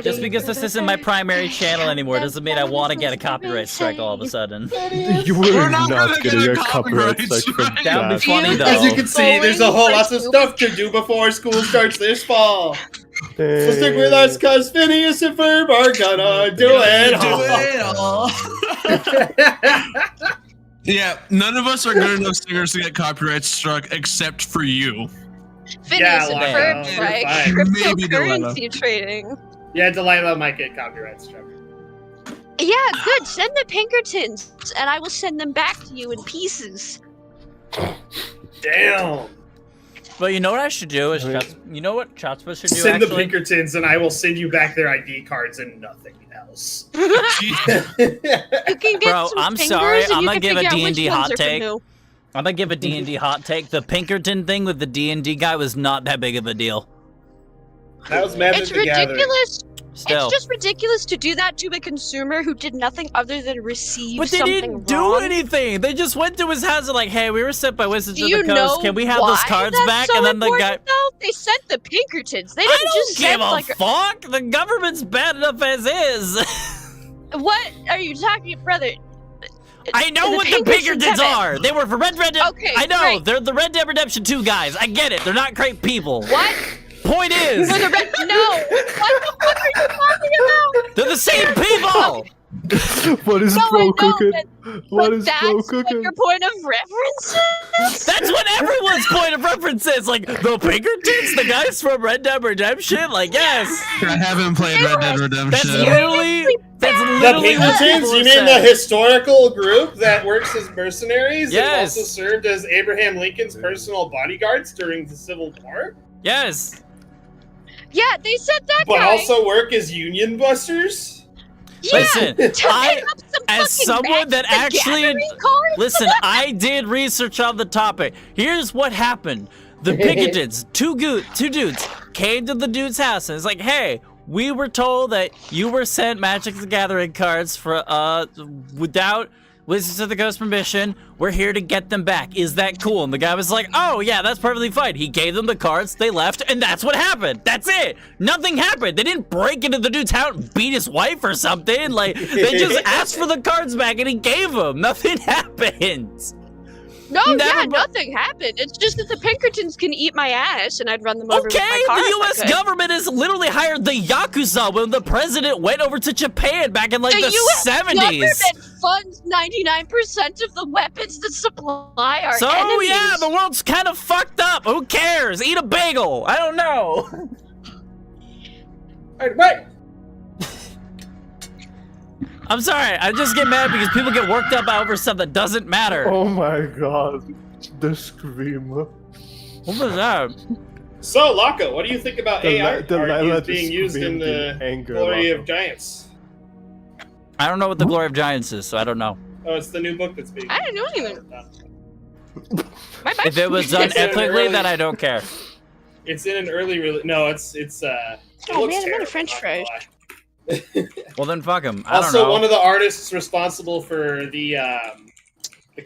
Just because this isn't my primary channel anymore doesn't mean I want to get a copyright strike all of a sudden. You were We're not not gonna getting get a a copyright copyright strike from strike. That would be that. funny though. As you can see, there's a whole lot of Going stuff to do before school starts this fall. So stick with us, cause Phineas and Ferb are gonna do it all. Yeah, none of us are good enough singers to get copyright struck except for you. Phineas and Locke, Ferb, you're like fine. Maybe cryptocurrency trading. Yeah, Delilah might get copyright struck. Yeah, good. Send the Pinkertons, and I will send them back to you in pieces. Damn. But you know what I should do is, you know what Chatspa should do Send the actually? Pinkertons, and I will send you back their ID cards and nothing else. You can get Bro, some I'm fingers sorry, and I'm you gonna can give a figure out D&D which ones hot are for take. who. I'm gonna give a D&D hot take. The Pinkerton thing with the D&D guy was not that big of a deal. That was Magic It's the Gathering. ridiculous. Still. It's just ridiculous to do that to a consumer who did nothing other than receive But they something didn't do wrong. anything. They just went to his house and like, hey, we were sent by Wizards Do of you the Coast. know Can we have why those cards that's back? so And then the guy. important, though? They sent the Pinkertons. They I didn't don't just give send a like fuck. The government's bad enough as is. What are you talking, brother? I know what the Pinkertons are. They were for Red Dead. Okay, I know great. they're the Red Dead Redemption 2 guys. I get it. They're not great people. What? Point is, For the red? No. What the fuck are you talking about? they're the same people. What is No, I bro know, cooking? What But is that's bro what cooking? your point of reference is? That's what everyone's point of reference is. Like the Pinkertons, the guys from Red Dead Redemption. Like yes, I haven't played Red Dead that's Redemption. literally The what Pinkertons? people You are mean the saying. historical group that works as mercenaries Yes. and also served as Abraham Lincoln's personal bodyguards during the Civil War? Yes. Yeah, they said that But guy. also work as Union busters? Yeah, Listen, to pick I, up some as fucking someone that Magic the actually, Gathering cards? listen, I did research on the topic. Here's what happened. The Pinkertons, two dudes, came to the dude's house and it's like, hey, we were told that you were sent Magic the Gathering cards for without Wizards of the Coast permission. We're here to get them back. Is that cool? And the guy was like, oh yeah, that's perfectly fine. He gave them the cards, they left, and that's what happened. That's it. Nothing happened. They didn't break into the dude's house and beat his wife or something. Like, they just asked for the cards back and he gave them. Nothing happened. No, Never yeah, bu- nothing happened. It's just that the Pinkertons can eat my ass, and I'd run them over Okay, with my car. the if I U.S. could. government has literally hired the Yakuza when the president went over to Japan back in like the US 70s. government funds 99% of the weapons that supply our So enemies. yeah, the world's kind of fucked up. Who cares? Eat a bagel. I don't know. Wait. I'm sorry. I just get mad because people get worked up over stuff that doesn't matter. Oh my god. The scream. What was that? So, Laka, what do you think about AI Delilah art being just used in screamed the anger. Glory Laka. of Giants? I don't know what the Glory of Giants is, so I don't know. Oh, it's the new book that's being. I didn't know anything. My bad. If it was done It's an ethically, early- then I don't care. It's in an early release. No, it's. Oh, looks man, I'm out of terrible, French not gonna fries. lie. Well, then fuck him. I don't Also, know. one of the artists responsible for the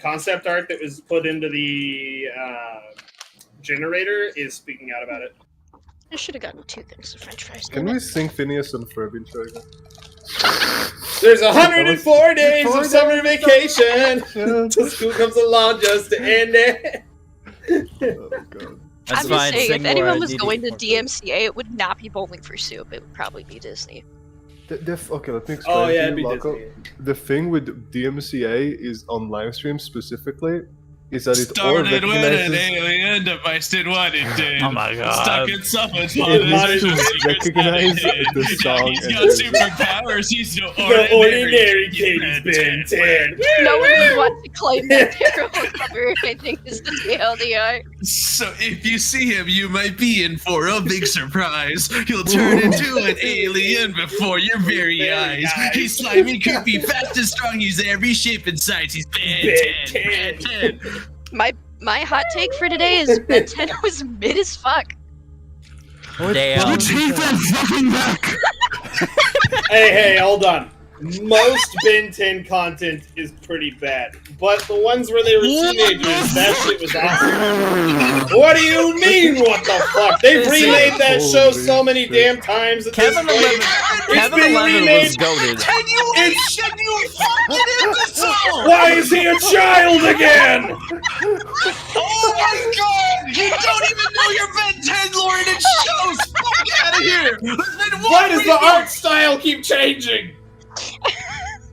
concept art that was put into the generator is speaking out about it. I should have gotten 2 things of French fries. Can damn we it. sing Phineas and Ferb intro again? There's 104 days 4 of summer days. vacation. Till school comes along just to end it. Oh god. That's I'm fine. just saying, Sing if anyone more, I was need going to more. DMCA, it would not be Bowling for Soup. It would probably be Disney. Okay, let me explain Oh yeah, to it'd you, be Marco. Disney. The thing with DMCA is on live stream specifically is that it all Started when an recognizes alien device did what it did. Oh my god. Stuck in someone's It mother's managed to secrets recognize that it the did. song He's and got the- superpowers. He's no The ordinary kid Ben is Ben 10. No one would want to claim that terrible cover, I think, is the TLDR. So if you see him, you might be in for a big surprise. He'll turn into an alien before your very eyes. He's slimy, creepy, fast and strong. He's every shape and size. He's Ben 10. Ben 10. My hot take for today is Ben 10 was mid as fuck. Damn. fucking back. Hey, hold on. Most Ben 10 content is pretty bad, but the ones where they were teenagers, that shit was awesome. What do you mean, what the fuck? They've remade that show so many damn times at Kevin this point. 11. Kevin been 11 was remade. goated. Can you fucking end this song? Why is he a child again? Oh my god! You don't even know your Ben 10 lore and it shows! Fuck out of here! There's been Why one does the reboot. art style keep changing?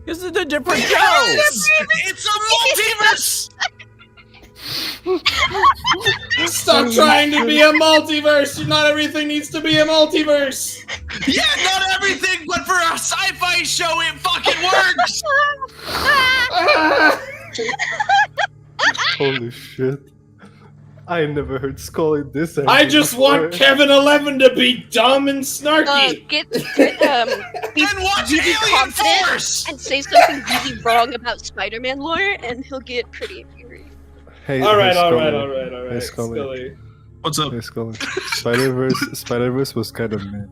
This is a different show. It's a multiverse! Stop trying to be a multiverse. Not everything needs to be a multiverse. Yeah, not everything, but for a sci-fi show, it fucking works! Ah. Holy shit. I never heard Scully this I just want before. Kevin 11 to be dumb and snarky. Be Then watch really Alien confident Force! and say something really wrong about Spider-Man lore, and he'll get pretty angry. Hey, All right, hey, all Scully. right. Hey, Scully. Scully. What's up? Hey, Scully. Spider-Verse was kind of mid.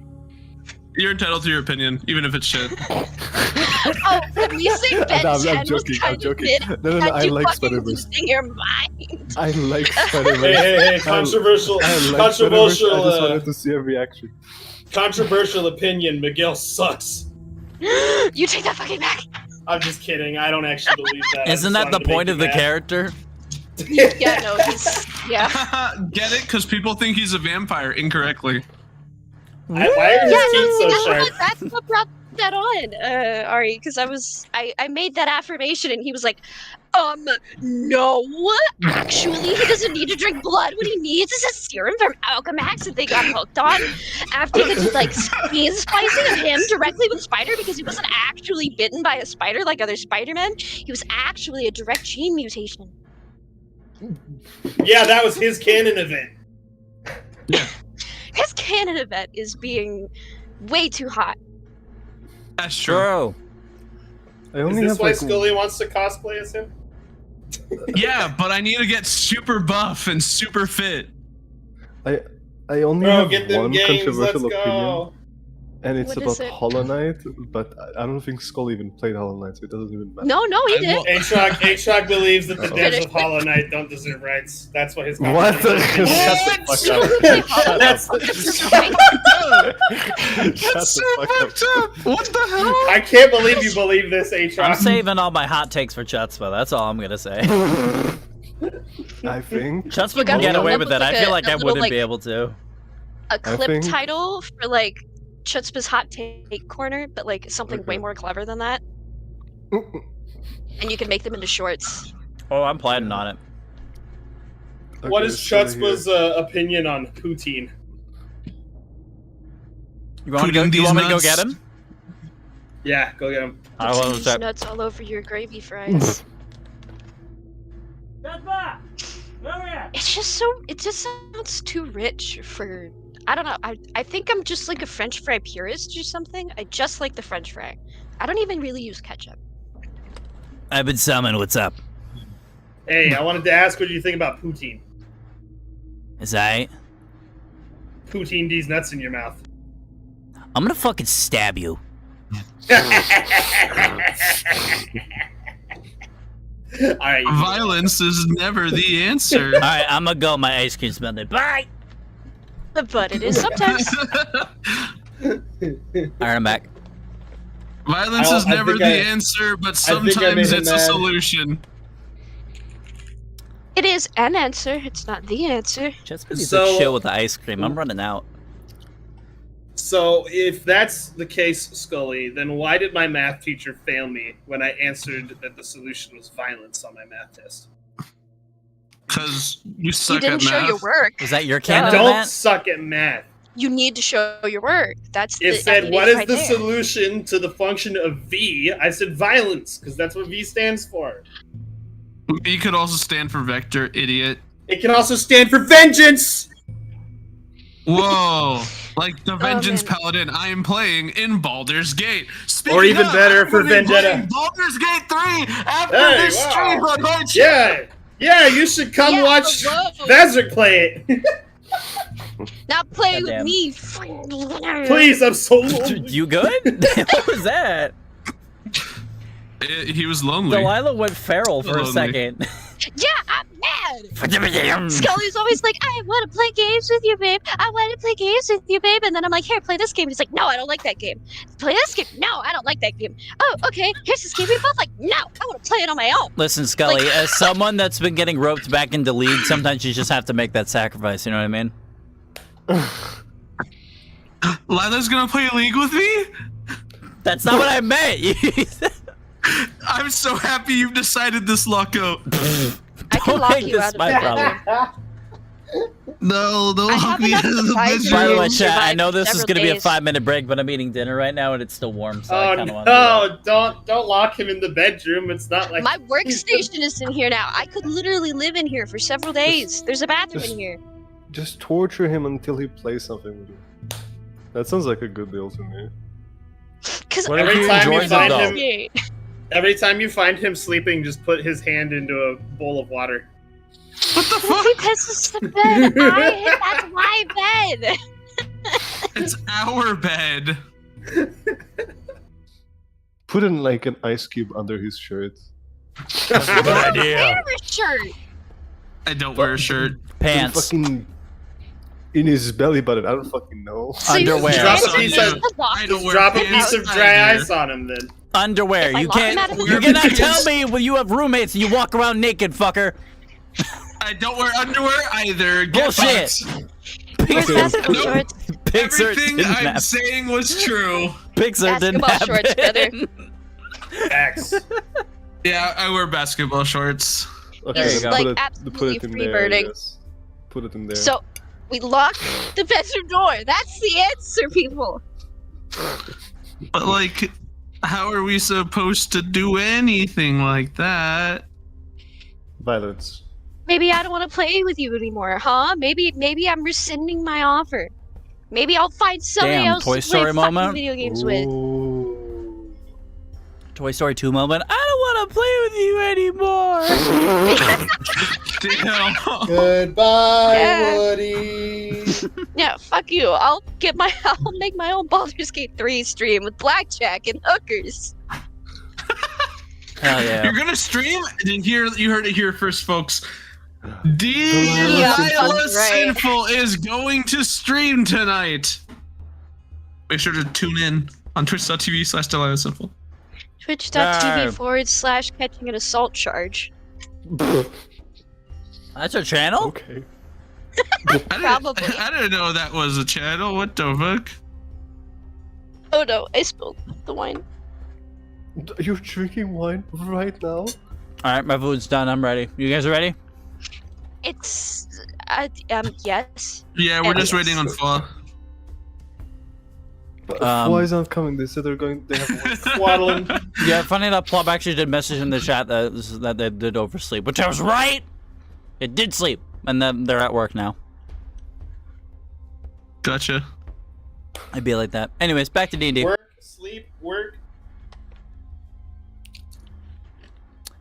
You're entitled to your opinion, even if it's shit. Oh, when you say Ben No, 10 I'm joking, was kind I'm joking. of mid, No, had I you like fucking Spider-Verse. losing your mind. I like Spider-Verse. Hey, controversial, I like controversial, Spider-Verse. I just wanted to see a reaction. controversial opinion. Miguel sucks. You take that fucking back. I'm just kidding. I don't actually believe that. I Isn't just that wanted the to make point you of the mad. character? Yeah, no, he's Get it? Because people think he's a vampire incorrectly. Why are his teeth so sharp? That's what brought that on, Ari, because I made that affirmation and he was like, no, actually, he doesn't need to drink blood. What he needs is a serum from Alchemax that they got hooked on after the, like, skin splicing of him directly with Spider, because he wasn't actually bitten by a spider like other Spider-Men. He was actually a direct gene mutation. Yeah, that was his canon event. His canon event is being way too hot. That's true. True. I Is only this have why like Scully wants to cosplay as him? Yeah, but I need to get super buff and super fit. I only Bro, have get them one games. Let's controversial opinion, go. and it's What about is it? Hollow Knight. But I don't think Skull even played Hollow Knight, so it doesn't even matter. No, he did. Aatrox believes that the Uh-oh. devs of Hollow Knight don't deserve rights. That's what his What? conversation is. Shut the fuck up. That's- Shut the fuck up. What the hell? I can't believe you believe this, I'm Aatrox. saving all my hot takes for Chutzpah. That's all I'm gonna say. I think Chutzpah You can gotta get come away up with with it. I like feel a- like a I little, wouldn't like- be able to. A clip think- title for like Chutzpah's hot take corner, but like something way Okay. more clever than that, and you can make them into shorts. Oh, I'm planning on it. What Okay, is so Chutzpah's opinion on poutine? You want, Put in you these want me to go nuts. get him? Yeah, go get him. I want Cheese to. nuts all over your gravy fries. It just sounds too rich for. I don't know. I think I'm just like a French fry purist or something. I just like the French fry. I don't even really use ketchup. I've been summoned. What's up? Hey, I wanted to ask what you think about poutine. Is that? Poutine these nuts in your mouth. I'm gonna fucking stab you. Alright. Violence is never the answer. All right, I'm gonna go. My ice cream's melted. Bye. But it is sometimes. All right, I'm back. Violence is never the answer, but sometimes it's a solution. It is an answer. It's not the answer. Just because so, chill with the ice cream. I'm running out. So, if that's the case, Scully, then why did my math teacher fail me when I answered that the solution was violence on my math test? Because you suck You at didn't math. show your work. Is that your I canon? don't suck at math. You need to show your work. That's It the said, what is right the there. solution to the function of V? I said violence, because that's what V stands for. V could also stand for vector, idiot. It can also stand for vengeance! Whoa. Like the Vengeance man. Paladin I am playing in Baldur's Gate. Or even better I'm for gonna be playing Vendetta. Baldur's Gate 3 after Hey, this wow. stream on my channel. Yeah! Yeah, you should come Yeah, watch whoa. Vezric play it. Not play Goddamn. with me. Please, I'm so lonely. You good? What was that? He was lonely. Delilah went feral for a Lonely. second. Yeah, I'm mad. Scully's always like, I want to play games with you, babe. I want to play games with you, babe. And then I'm like, here, play this game. He's like, no, I don't like that game. Play this game. No, I don't like that game. Oh, okay. Here's this game. We both like, no, I want to play it on my own. Listen, Scully, Like- as someone that's been getting roped back into League, sometimes you just have to make that sacrifice, you know what I mean? Lila's gonna play League with me? That's not what I meant! I'm so happy you've decided this, Loco. I can Don't lock make you this out of my that. problem. No, don't I lock have me enough out of the supplies bedroom. By the way, Survive chat, I know this is several going to be a days. 5-minute break, but I'm eating dinner right now and it's still warm, so I Oh kind of want to no! Don't lock him in the bedroom. It's not like My workstation is in here now. I could literally live in here for several days. There's a bathroom in here. Just torture him until he plays something with you. That sounds like a good deal to me. Because What if Every he time you enjoys it find though? him- every time you find him sleeping, just put his hand into a bowl of water. What the Well, he fuck? pisses the bed. That's my bed. It's our bed. Put in like an ice cube under his shirt. Good idea. Wear a shirt. I don't wear a shirt. Pants. Fucking in his belly button. I don't fucking know. So you Underwear. Drop a stand piece in of- the box. I don't wear Drop a pants piece of dry either. ice on him, then. Underwear. If I You lock him out can't. of the You bedroom- cannot Pants. tell me when you have roommates and you walk around naked, fucker. I don't wear underwear either. Get Bullshit. fucked. Where's Okay. basketball Nope. shorts? Pixar Everything didn't I'm happen. saying was true. Pixar didn't Basketball shorts, happen. X. Yeah, I wear basketball shorts. Okay, He's, then like, put it absolutely in there. freebirding. Yes. Put it in there. So we lock the bedroom door. That's the answer, people. But like, how are we supposed to do anything like that? Violence. Maybe I don't want to play with you anymore, huh? Maybe I'm rescinding my offer. Maybe I'll find somebody Damn, else Toy to Story play fucking moment? video games with. Ooh. Toy Story 2 moment. I don't want to play with you anymore. Damn. Goodbye, Yeah. Woody. Yeah, fuck you. I'll make my own Baldur's Gate 3 stream with blackjack and hookers. Hell yeah. You're gonna stream? You heard it here first, folks. Yeah, Delilah that's right. Sinful is going to stream tonight. Make sure to tune in on twitch.tv/Delilah Sinful. Twitch.tv/catching an assault charge. That's a channel? Okay. Probably. I didn't know that was a channel. What the fuck? Oh no, I spilled the wine. You're drinking wine right now? Alright, my food's done. I'm ready. You guys ready? It's yes. Yeah, we're just Yes. waiting on Fall. Why is not coming? They said they have Waddling. Yeah, funny enough, Plop actually did message in the chat that they did oversleep, which I was right! It did sleep, and then they're at work now. Gotcha. I'd be like that. Anyways, back to D&D. Work, sleep, work.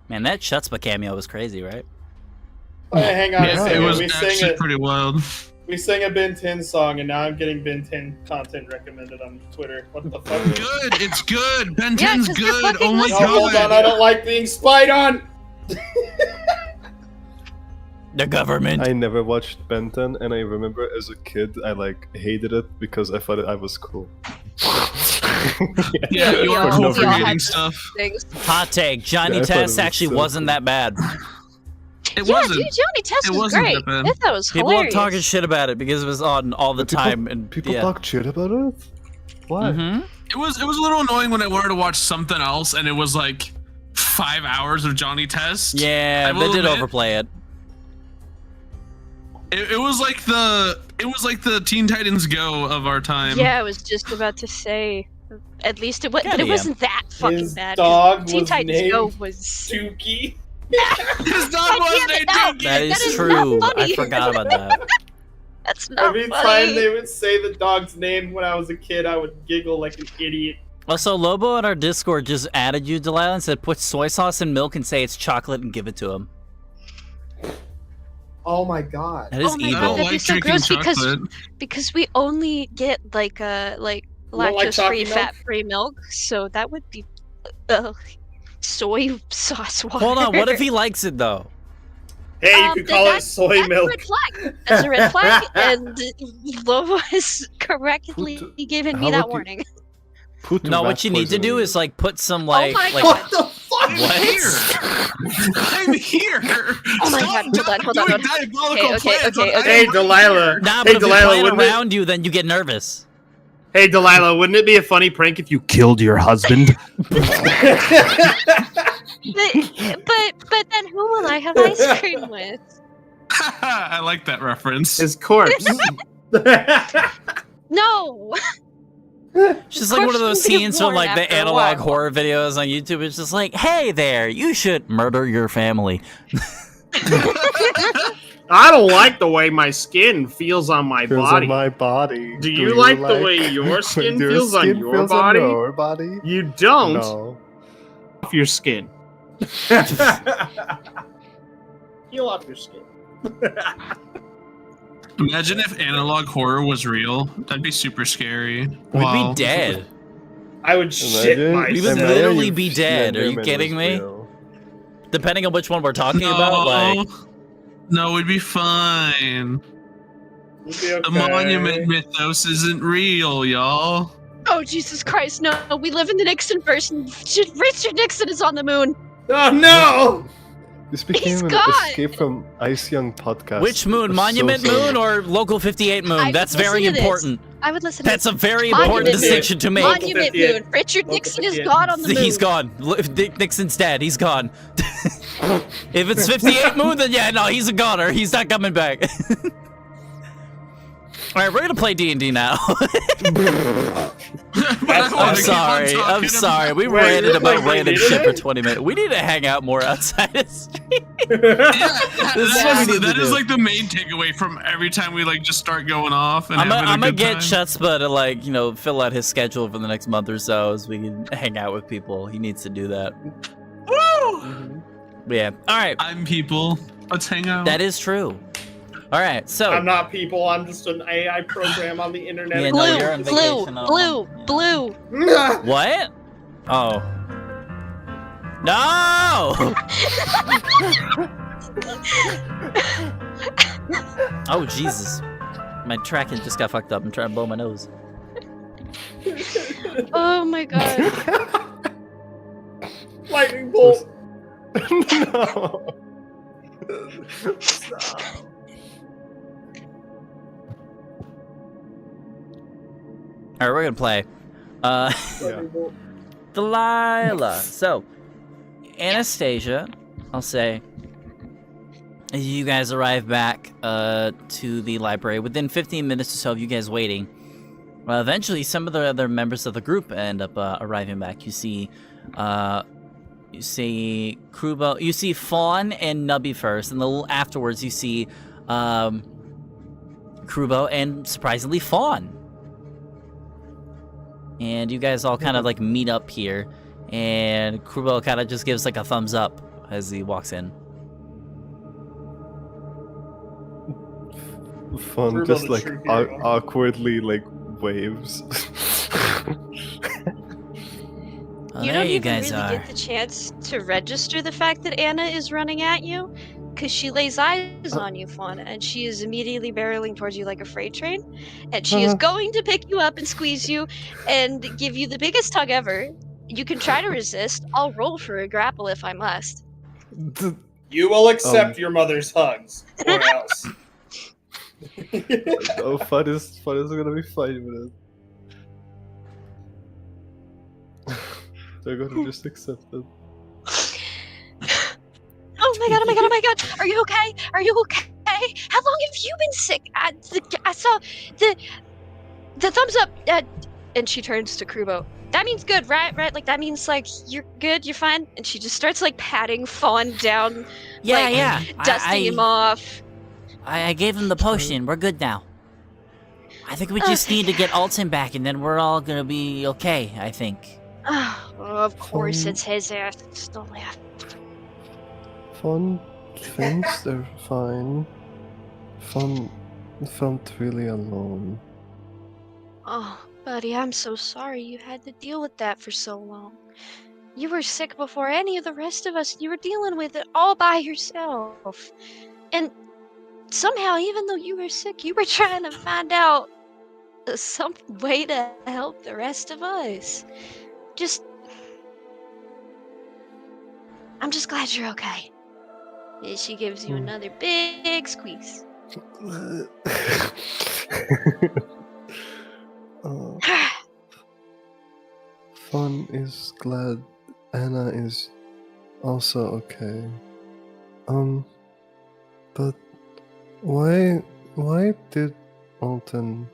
Man, that Shutspa cameo was crazy, right? Hang on a Yeah, second. it was we sing actually it. pretty wild. We sang a Ben 10 song, and now I'm getting Ben 10 content recommended on Twitter. What the fuck? Good, it's good. Ben Yeah, 10's 'cause they're good. fucking Oh my No, hold on, I god. don't like being spied on! The government. I never watched Ben 10, and I remember as a kid I like hated it because I thought I was cool. Yeah, you we are all- cool we for all hating had stuff. things. Hot take. Johnny Yeah, I thought it Test was actually so wasn't cool. that bad. It Yeah, wasn't. dude, Johnny Test It was wasn't great. that bad. I thought it was People are hilarious. talking shit about it because it was on all the People- time. And People yeah. talk shit about it? Why? Mm-hmm. It was a little annoying when I wanted to watch something else and it was like 5 hours of Johnny Test. Yeah, I they will did admit- overplay it. It was like the Teen Titans Go of our time. Yeah, I was just about to say. At least it was, but Kinda, it yeah. wasn't that fucking His bad. dog Teen was Titans named Go was. Dookie. His dog God was damn it, named no. Dookie. That is is true. not I funny. forgot about that. That's not Every funny. time they would say the dog's name when I was a kid, I would giggle like an idiot. Also, Lobo on our Discord just added you, Delilah, and said put soy sauce in milk and say it's chocolate and give it to him. Oh my god. That is Oh my I evil. God, don't that'd be like so drinking gross chocolate. because we only get like don't like lactose-free, chalky milk? fat-free milk, so that would be soy sauce water. Hold on, what if he likes it though? Hey, you could call it that's soy a milk. red flag. That's a red flag, and Lobo has correctly Put- given me how that would you- warning. Put No, rat what you need to do poison is like put some like my like God. What the fuck? I'm here. Oh my Stop God, hold on. doing diabolical Okay, plans okay. on Hey, item Delilah. Nah, but Hey, if you're Delilah, playing wouldn't it, around you, then you get nervous. hey, Delilah, wouldn't it be a funny prank if you killed your husband? But then who will I have ice cream with? I like that reference. His corpse. No. It's just like one of those Corpse will be scenes from born like the after a analog while. horror videos on YouTube. It's just like, hey there, you should murder your family. I don't like the way my skin feels on my Feels body. on my body. Do you like the way your skin when feels on your feels body? On your body? You don't. No. Off your skin. Peel off your skin. Imagine if analog horror was real. That'd be super scary. We'd Wow. be dead. I would shit Imagine- myself. We would imagine literally if be dead. Are you Slenderman kidding was me? real. Depending on which one we're talking about, like No, we'd be fine. We'd be The okay. monument mythos isn't real, y'all. Oh Jesus Christ! No, we live in the Nixon verse, and Richard Nixon is on the moon. Oh no! This became an gone! Escape from Eisjung podcast. which moon? So Monument sorry. Moon or Local 58 Moon? I That's would very listen to this. important. I would listen. That's to a very Monument important Moon. distinction to make. Monument 58. Moon. Richard Local Nixon is 58. gone on the moon. He's gone. Nixon's dead. He's gone. If it's 58 Moon, then yeah, no, he's a goner. He's not coming back. All right, we're gonna play D&D now. I'm sorry. I'm sorry. We Wait, ranted you're about playing random D&D shit for today? 20 minutes. We need to hang out more outside the street. Yeah, This is what we need to that is do. like the main takeaway from every time we like just start going off and I'm having a gonna good get time. Chutzpah to like, fill out his schedule for the next month or so so we can hang out with people. He needs to do that. Woo! But yeah. All right. I'm people. Let's hang out. That is true. All right. So I'm not people. I'm just an AI program on the internet. Yeah, no, Blue, you're on blue, vacation on- blue, yeah. blue. what? Oh. No! Oh Jesus. My tracking just got fucked up. I'm trying to blow my nose. Oh my God. Lightning bolt. No. Stop. All right, we're gonna play. Yeah. Lightning bolt. Delilah. So, Anastasia, I'll say, as you guys arrive back to the library, within 15 minutes or so of you guys waiting, eventually some of the other members of the group end up arriving back. You see Krubo, you see Fawn and Nubby first, and then afterwards you see Krubo and surprisingly Fawn. And you guys all kind of like meet up here, and Krubo kind of just gives like a thumbs up as he walks in. Fun Turbo just the like true hero. awkwardly like waves. Well, You there don't you even guys really are. get the chance to register the fact that Anna is running at you, because she lays eyes on you, Fauna, and she is immediately barreling towards you like a freight train, and she is going to pick you up and squeeze you and give you the biggest hug ever. You can try to resist. I'll roll for a grapple if I must. You will accept Um, your mother's hugs, or else. Oh, fun is gonna be fine with it. They're gonna just accept it. Oh my god, oh my god, oh my god. Are you okay? Are you okay? How long have you been sick? I saw the thumbs up. And she turns to Krubo. That means good, right? Right? Like, that means, like, you're good, you're fine? And she just starts, like, patting Fawn down, Yeah, like, yeah. dusting him off. I gave him the potion. We're good now. I think we just need to get Alton back, and then we're all gonna be okay. I think. Oh, of course, Fun. it's his ass still left. Fun thinks they're fine. Fun felt really alone. Oh, buddy, I'm so sorry you had to deal with that for so long. You were sick before any of the rest of us, and you were dealing with it all by yourself. And somehow, even though you were sick, you were trying to find out some way to help the rest of us. I'm just glad you're okay. And she gives you another big squeeze. Fun is glad Anna is also okay. But why did Alton,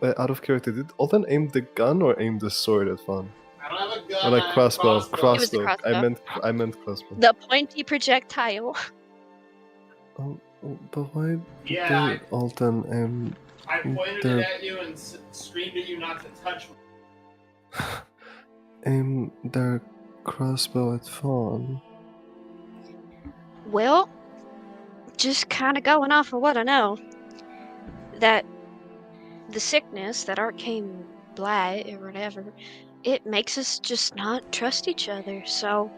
out of character, did Alton aim the gun or aim the sword at Fun? I don't have a gun. Or like I have a crossbow? It was the crossbow. I meant crossbow. The pointy projectile. But why Yeah, did Alton aim I pointed the- it at you and screamed at you not to touch me. aim their crossbow at Fawn? Well, just kind of going off of what I know. That the sickness, that arcane blight or whatever, it makes us just not trust each other. So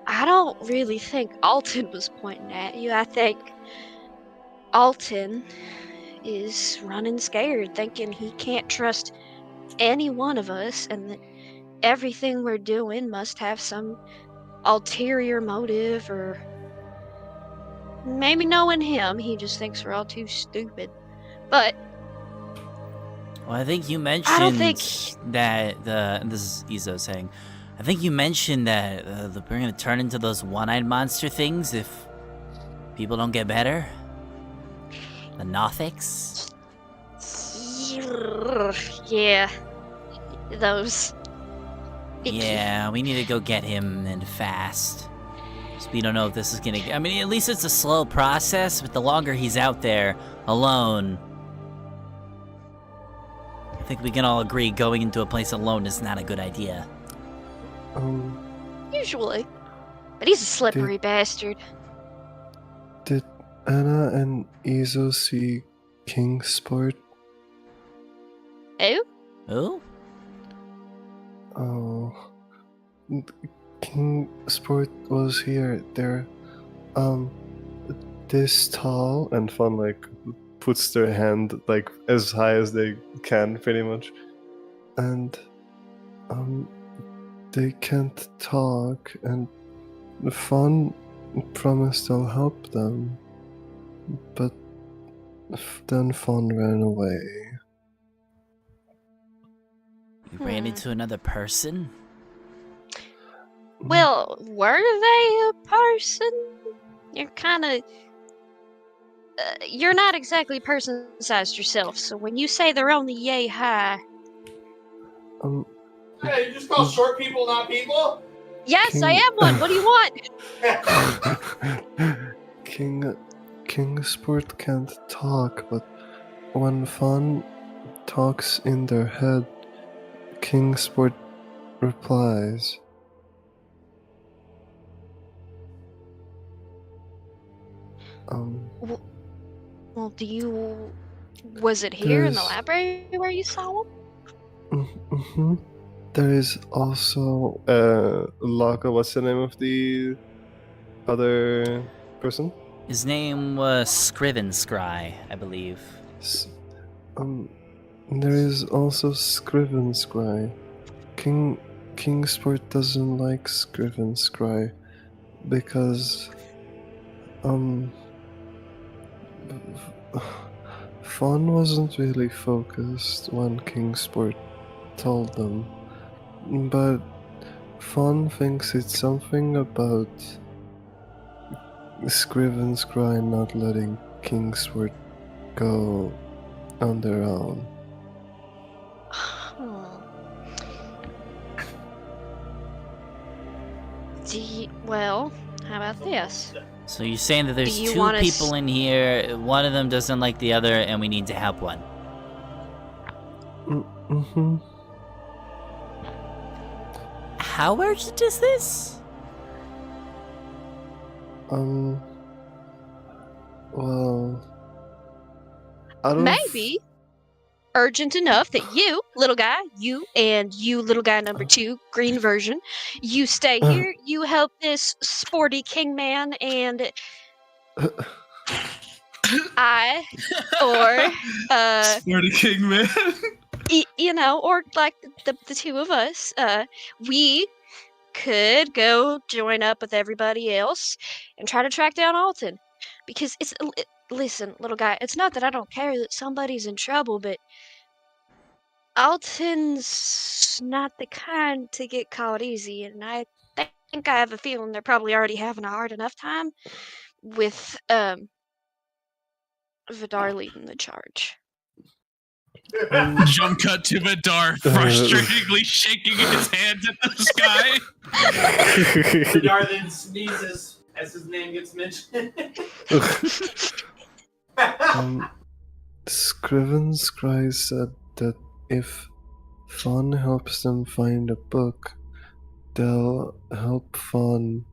I don't really think Alton was pointing at you. I think Alton is running scared, thinking he can't trust any one of us, and that everything we're doing must have some ulterior motive, or maybe knowing him, he just thinks we're all too stupid. But Well, I think you mentioned I don't think that and this is Izo saying, I think you mentioned that we're gonna turn into those one-eyed monster things if people don't get better. The Nothics. yeah, those. Yeah, we need to go get him and fast. 'Cause we don't know if this is gonna. I mean, at least it's a slow process, but the longer he's out there alone, I think we can all agree going into a place alone is not a good idea. Usually, but he's a slippery bastard. Did Anna and Izo see Kingsport? Oh? Oh? Oh, Kingsport was here. They're this tall, and Fun like puts their hand like as high as they can, pretty much, and they can't talk, and Fun promised they'll help them, but then Fun ran away. You ran into another person? Well, were they a person? You're kind of. You're not exactly person sized yourself, so when you say they're only yay high. Hey, you just call short people not people? Yes, I am one. What do you want? Kingsport can't talk, but when Fun talks in their head, Kingsport replies. Well, was it here in the library where you saw him? Mm-hmm. There is also Laga. What's the name of the other person? His name was Scrivenscry, I believe. There is also Scrivenscry. Kingsport doesn't like Scrivenscry because Fawn wasn't really focused when Kingsport told them, but Fawn thinks it's something about Scrivenscry not letting Kingsport go on their own. Well, how about this? So you're saying that there's you two wanna people in here, one of them doesn't like the other, and we need to help one. Mm-hmm. How urgent is this? Well, I don't Maybe urgent enough that you, little guy, you and you, little guy number 2, green version, you stay here, you help this sporty king man, and I, or, Sporty King Man. you know, or like the two of us, we could go join up with everybody else and try to track down Alton. Because listen, little guy, it's not that I don't care that somebody's in trouble, but Alton's not the kind to get caught easy, and I think I have a feeling they're probably already having a hard enough time with Vidar leading the charge. Jump cut to Vidar, frustratingly shaking his hands at the sky. Vidar then sneezes as his name gets mentioned. Scrivenscry said that if Fawn helps them find a book, they'll help Fawn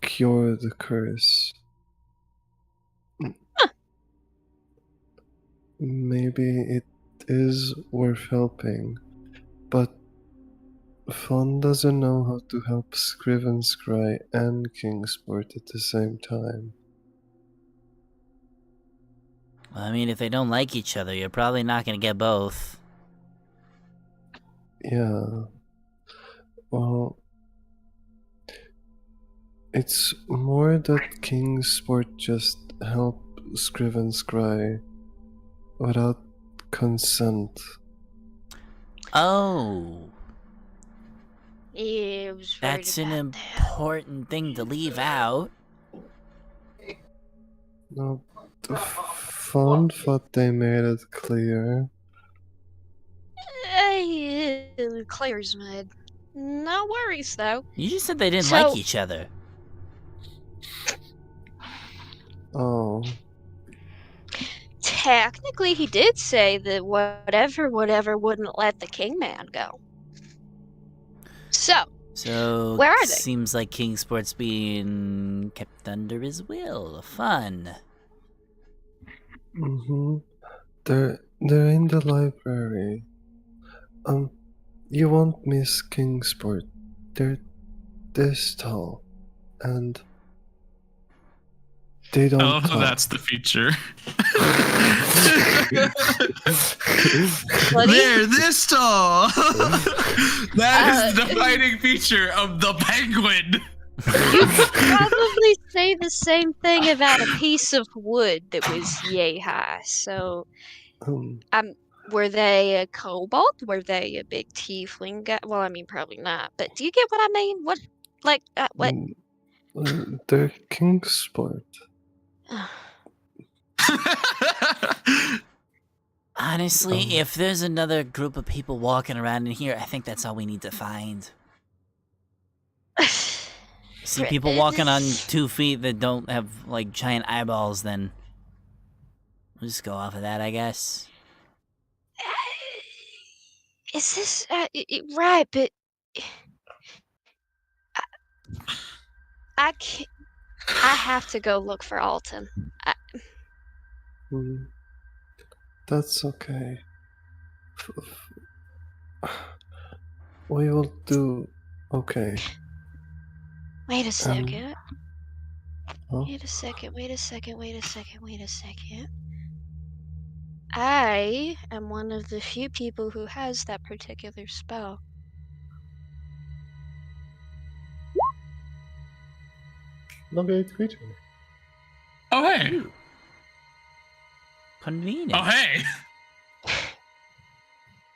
cure the curse. Maybe it is worth helping, but Fawn doesn't know how to help Scrivenscry and Kingsport at the same time. Well, I mean, if they don't like each other, you're probably not gonna get both. Yeah. Well, it's more that Kingsport just helped Scrivenscry without consent. Oh. Yeah, That's an important thing to leave out. No, the Fawn thought they made it clear. Claire's mad. No worries, though. You just said they didn't like each other. Oh. Technically, he did say that whatever wouldn't let the king man go. So where are they? Seems like Kingsport's being kept under his will. Fun. Mm-hmm. They're in the library. You won't miss Kingsport. They're this tall, and they don't talk. Oh, that's the feature. They're this tall. That is the defining feature of the penguin. You could probably say the same thing about a piece of wood that was yay high. So, were they a kobold? Were they a big tiefling guy? Well, I mean, probably not. But do you get what I mean? What, like, what? They're Kingsport. Honestly, if there's another group of people walking around in here, I think that's all we need to find. See people walking on 2 feet that don't have, like, giant eyeballs, then we'll just go off of that, I guess. Is this right? But I can't. I have to go look for Alton. That's okay. We will do okay. Wait a second. Huh? Wait a second. I am one of the few people who has that particular spell. Locate creature. Oh hey. Convenient. Oh hey.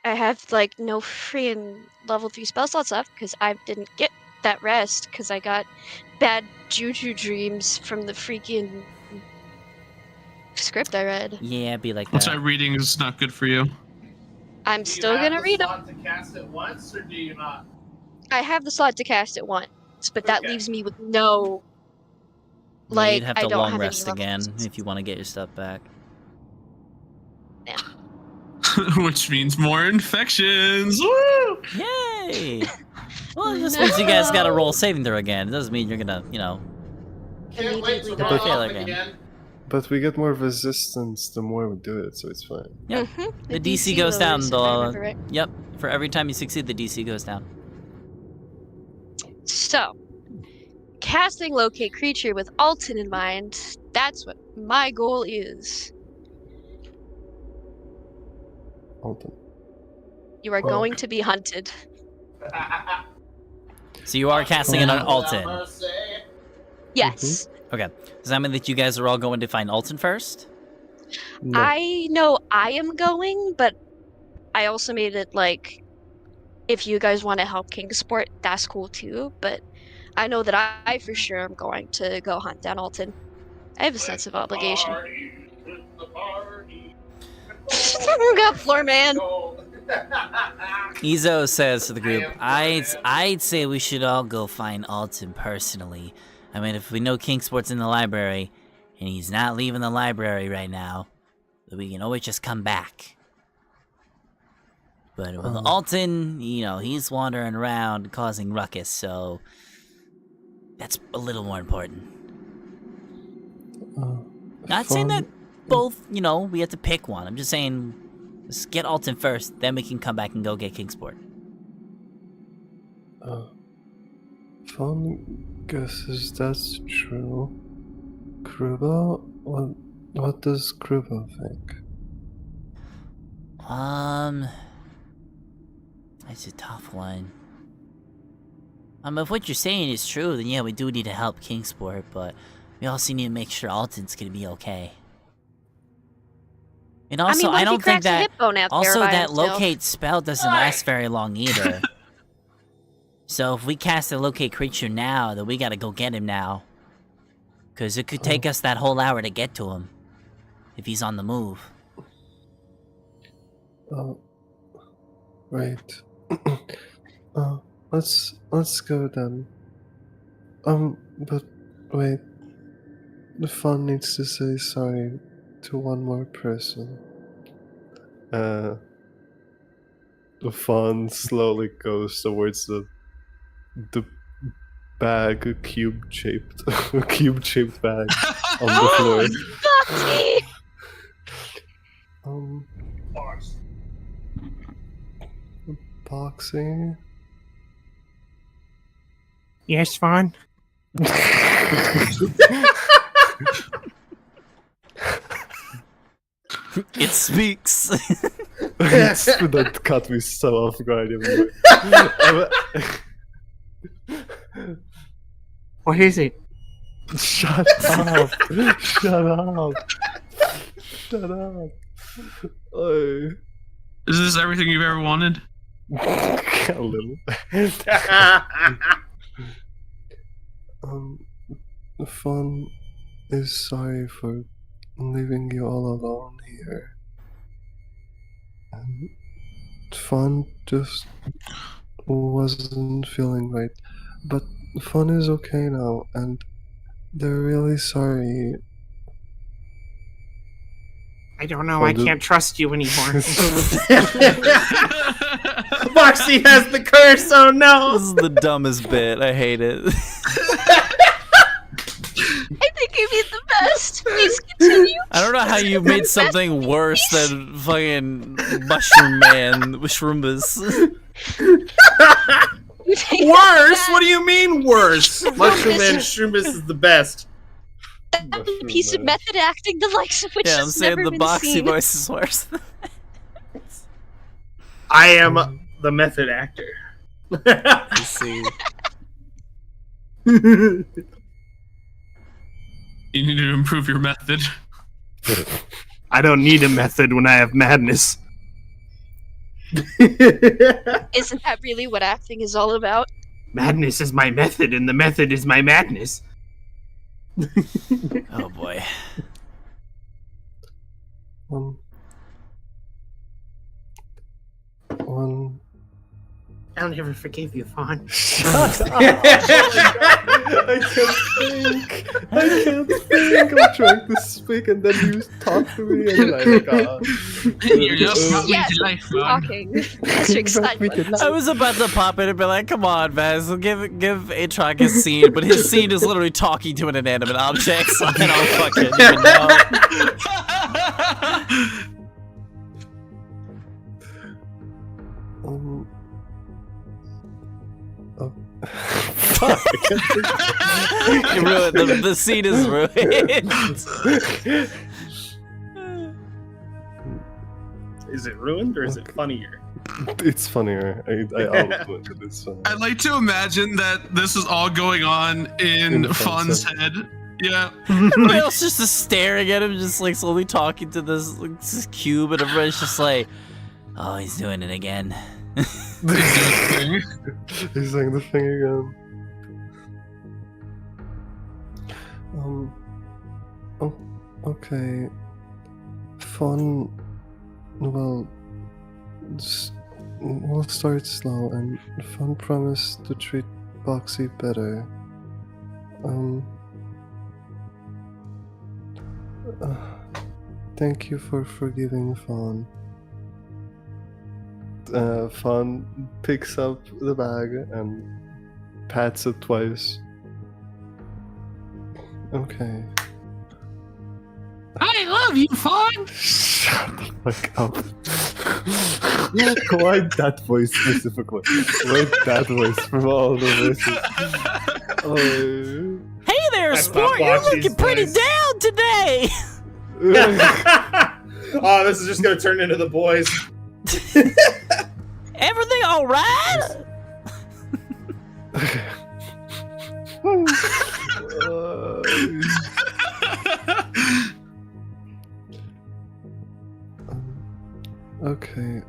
I have like no freaking level 3 spell slots left because I didn't get that rest because I got bad juju dreams from the freaking script I read. Yeah, be like That's that. why reading is not good for you. I'm still gonna read them. Do you have the slot to cast it once, or do you not? I have the slot to cast it once, but that Okay. leaves me with no. Yeah, Like, you'd have I to don't long have any rest level again threes. if you want to get your stuff back. Which means more infections. Woo! Yay! Well, it just means you guys gotta roll saving throw again. It doesn't mean you're gonna, Can't wait to Immediately run die. off Again. again. But we get more resistance the more we do it, so it's fine. Yep. Mhm, The DC goes down. lowers, if I remember right. Yep. For every time you succeed, the DC goes down. So, casting locate creature with Alton in mind, that's what my goal is. Alton. You are Oh. going to be hunted. So you are casting it on Alton. Yes. Okay. Does that mean that you guys are all going to find Alton first? No. I know I am going, but I also made it like, if you guys want to help Kingsport, that's cool too. But I know that I for sure am going to go hunt down Alton. I have a sense of obligation. Got floor man. Izo says to the group, I'd say we should all go find Alton personally. I mean, if we know Kingsport's in the library, and he's not leaving the library right now, then we can always just come back. But with Alton, he's wandering around causing ruckus, so that's a little more important. Not saying that both, we have to pick one. I'm just saying, let's get Alton first, then we can come back and go get Kingsport. Fun guesses that's true. Kruba? What does Kruba think? That's a tough one. If what you're saying is true, then yeah, we do need to help Kingsport, but we also need to make sure Alton's gonna be okay. And also, what if I he don't think cracks a that. hip bone out there Also, by that himself? locate spell doesn't last very long either. So if we cast a locate creature now, then we gotta go get him now. Cause it could take us that whole hour to get to him. If he's on the move. Right. Let's go then. But wait. The Fawn needs to say sorry to one more person. The Fawn slowly goes towards the bag, a cube-shaped bag on the floor. Boxing. Yes, Fawn? It speaks. That caught me so off guard. What is it? Shut up! Shut up! Shut up! Oh. Is this everything you've ever wanted? A little. Fawn is sorry for leaving you all alone here. And Fawn just wasn't feeling right. But Fawn is okay now, and they're really sorry. I don't know, I can't trust you anymore. Moxie has the curse, oh no! This is the dumbest bit. I hate it. I think you mean the best. Please continue. I don't don't know how you made something worse than fucking Mushroom Man, Mushroombus. Worse? What do you mean worse? Mushroom Man Shroombus is the best. That piece of method acting, the likes of which Yeah, I'm has saying never the been Boxy seen. voice is worse. I am the method actor. Let's see. You need to improve your method. I don't need a method when I have madness. Isn't that really what acting is all about? Madness is my method, and the method is my madness. Oh boy. One. I'll never forgive you, Fawn. I can't think. I'm trying to speak, and then you talk to me, and like, You're just not Yes, to life, man. talking. That's your excitement. I was about to pop in and be like, come on, Vaz, give Aatrox his scene, but his scene is literally talking to an inanimate object, so I don't fucking even know. Fuck, I can't think. You ruined the scene is ruined. Is it ruined or is it funnier? It's funnier. I'll do it. It's funny. I'd like to imagine that this is all going on in Fawn's head. Yeah. Everybody else just is staring at him, just like slowly talking to this cube, and everybody's just like, oh, he's doing it again. He's saying the thing again. Oh, okay. Fun. Well, we'll start slow, and Fun promised to treat Boxy better. Thank you for forgiving Fawn. Fawn picks up the bag and pats it twice. Okay. I love you, Fawn! Shut the fuck up. Why that voice specifically? Why that voice from all the voices? Oh. Hey there, I sport! You're Boxy's looking pretty voice. down today! Oh, this is just gonna turn into the boys. Everything alright? Okay,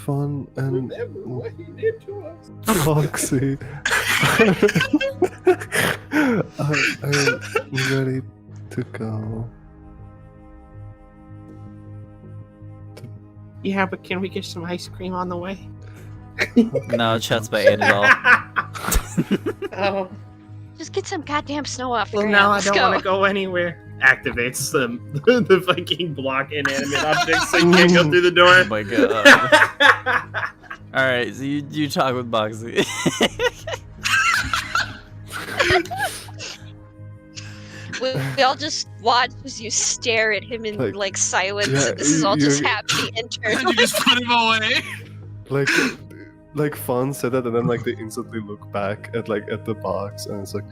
Fun and Remember what he did to us. Foxy are ready to go. Yeah, but can we get some ice cream on the way? No, Chutzpah ate it all. Oh, Just get some goddamn snow off the well, ground. now I Let's don't go. want to go anywhere. Activates the fucking block inanimate objects so you can't go through the door. Oh my god. Alright, so you talk with Boxy. We all just watch as you stare at him in like silence. yeah, And this is all just you're- happening And internally. you just put him away. Like Fawn said that, and then like they instantly look back at the box, and it's like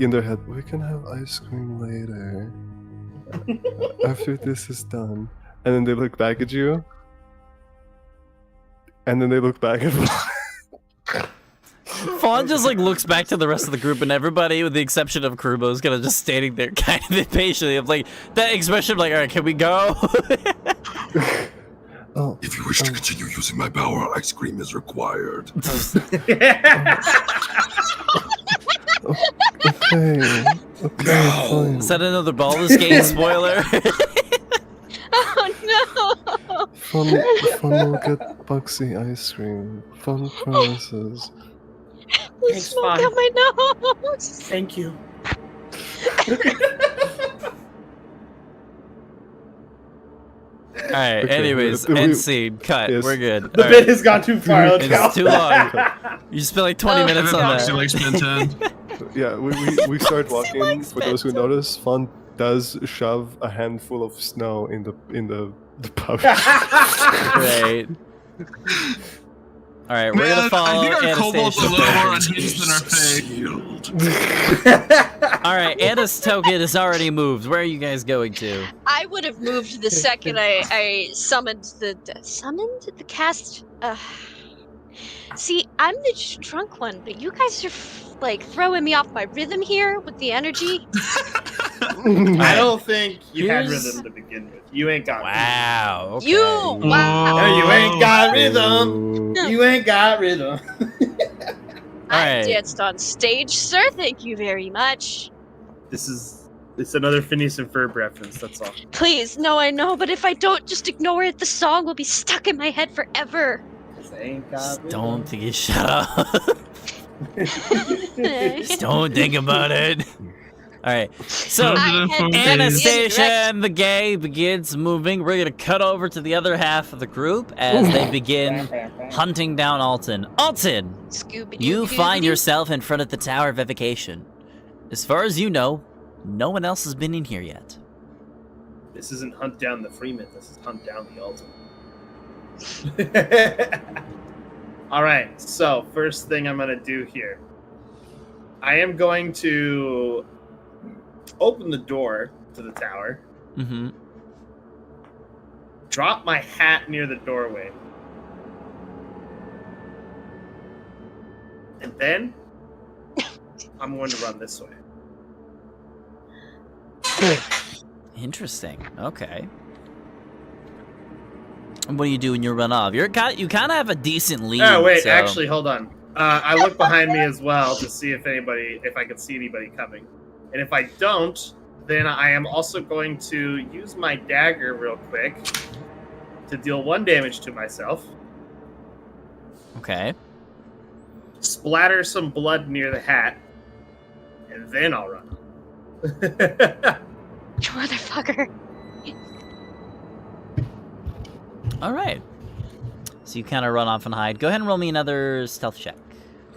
in their head, we can have ice cream later after this is done. And then they look back at you, and then they look back at Fawn just like looks back to the rest of the group, and everybody, with the exception of Kurubo, is kind of just standing there kind of impatiently. Of like that expression of like, alright, can we go? Oh, If you wish to continue using my power, ice cream is required. okay, fine. Is that another Baldur's Gate spoiler? Oh no! Fun will get Bugsy ice cream. Fun promises. There's Thanks, smoke Fawn. out my nose. thank you. Alright, Okay, anyways, we- end scene, cut, yes. we're good. The bit has gone too far. Let's It's go. too long. You spent like 20 Oh, minutes on Boxy that. likes Ben 10. Yeah, we start walking. For those who notice, Fun does shove a handful of snow in the pouch. Great. All right, we're Man, gonna follow I think our kobold's a Anastasia. little more unhinged than our fake. All right, Anna's token is already moved. Where are you guys going to? I would have moved the second I summoned the cast. See, I'm the drunk one, but you guys are like throwing me off my rhythm here with the energy. I don't think you had Here's- rhythm to begin with. You ain't got Wow. Okay. You wow. rhythm. You ain't got rhythm. You ain't got rhythm. I Alright. danced on stage, sir. Thank you very much. It's another Phineas and Ferb reference. That's all. Please, no, I know, but if I don't just ignore it, the song will be stuck in my head forever. Just don't think you shut up. Just don't think about it. All right. So I had Anastasia and the gay begins moving. We're gonna cut over to the other half of the group as they begin hunting down Alton. Alton, Scooby-Doo. you find yourself in front of the Tower of Evocation. As far as you know, no one else has been in here yet. This isn't hunt down the Freeman. This is hunt down the Ultimate. All right. So first thing I'm gonna do here, I am going to open the door to the tower. Mm-hmm. Drop my hat near the doorway. And then I'm going to run this way. Interesting. Okay. And what do you do when you run off? You kind of have a decent lead. Oh, wait, so- actually, hold on. I look behind me as well to see if I can see anybody coming. And if I don't, then I am also going to use my dagger real quick to deal 1 damage to myself. Okay. Splatter some blood near the hat, and then I'll run. Motherfucker. All right. So you kind of run off and hide. Go ahead and roll me another stealth check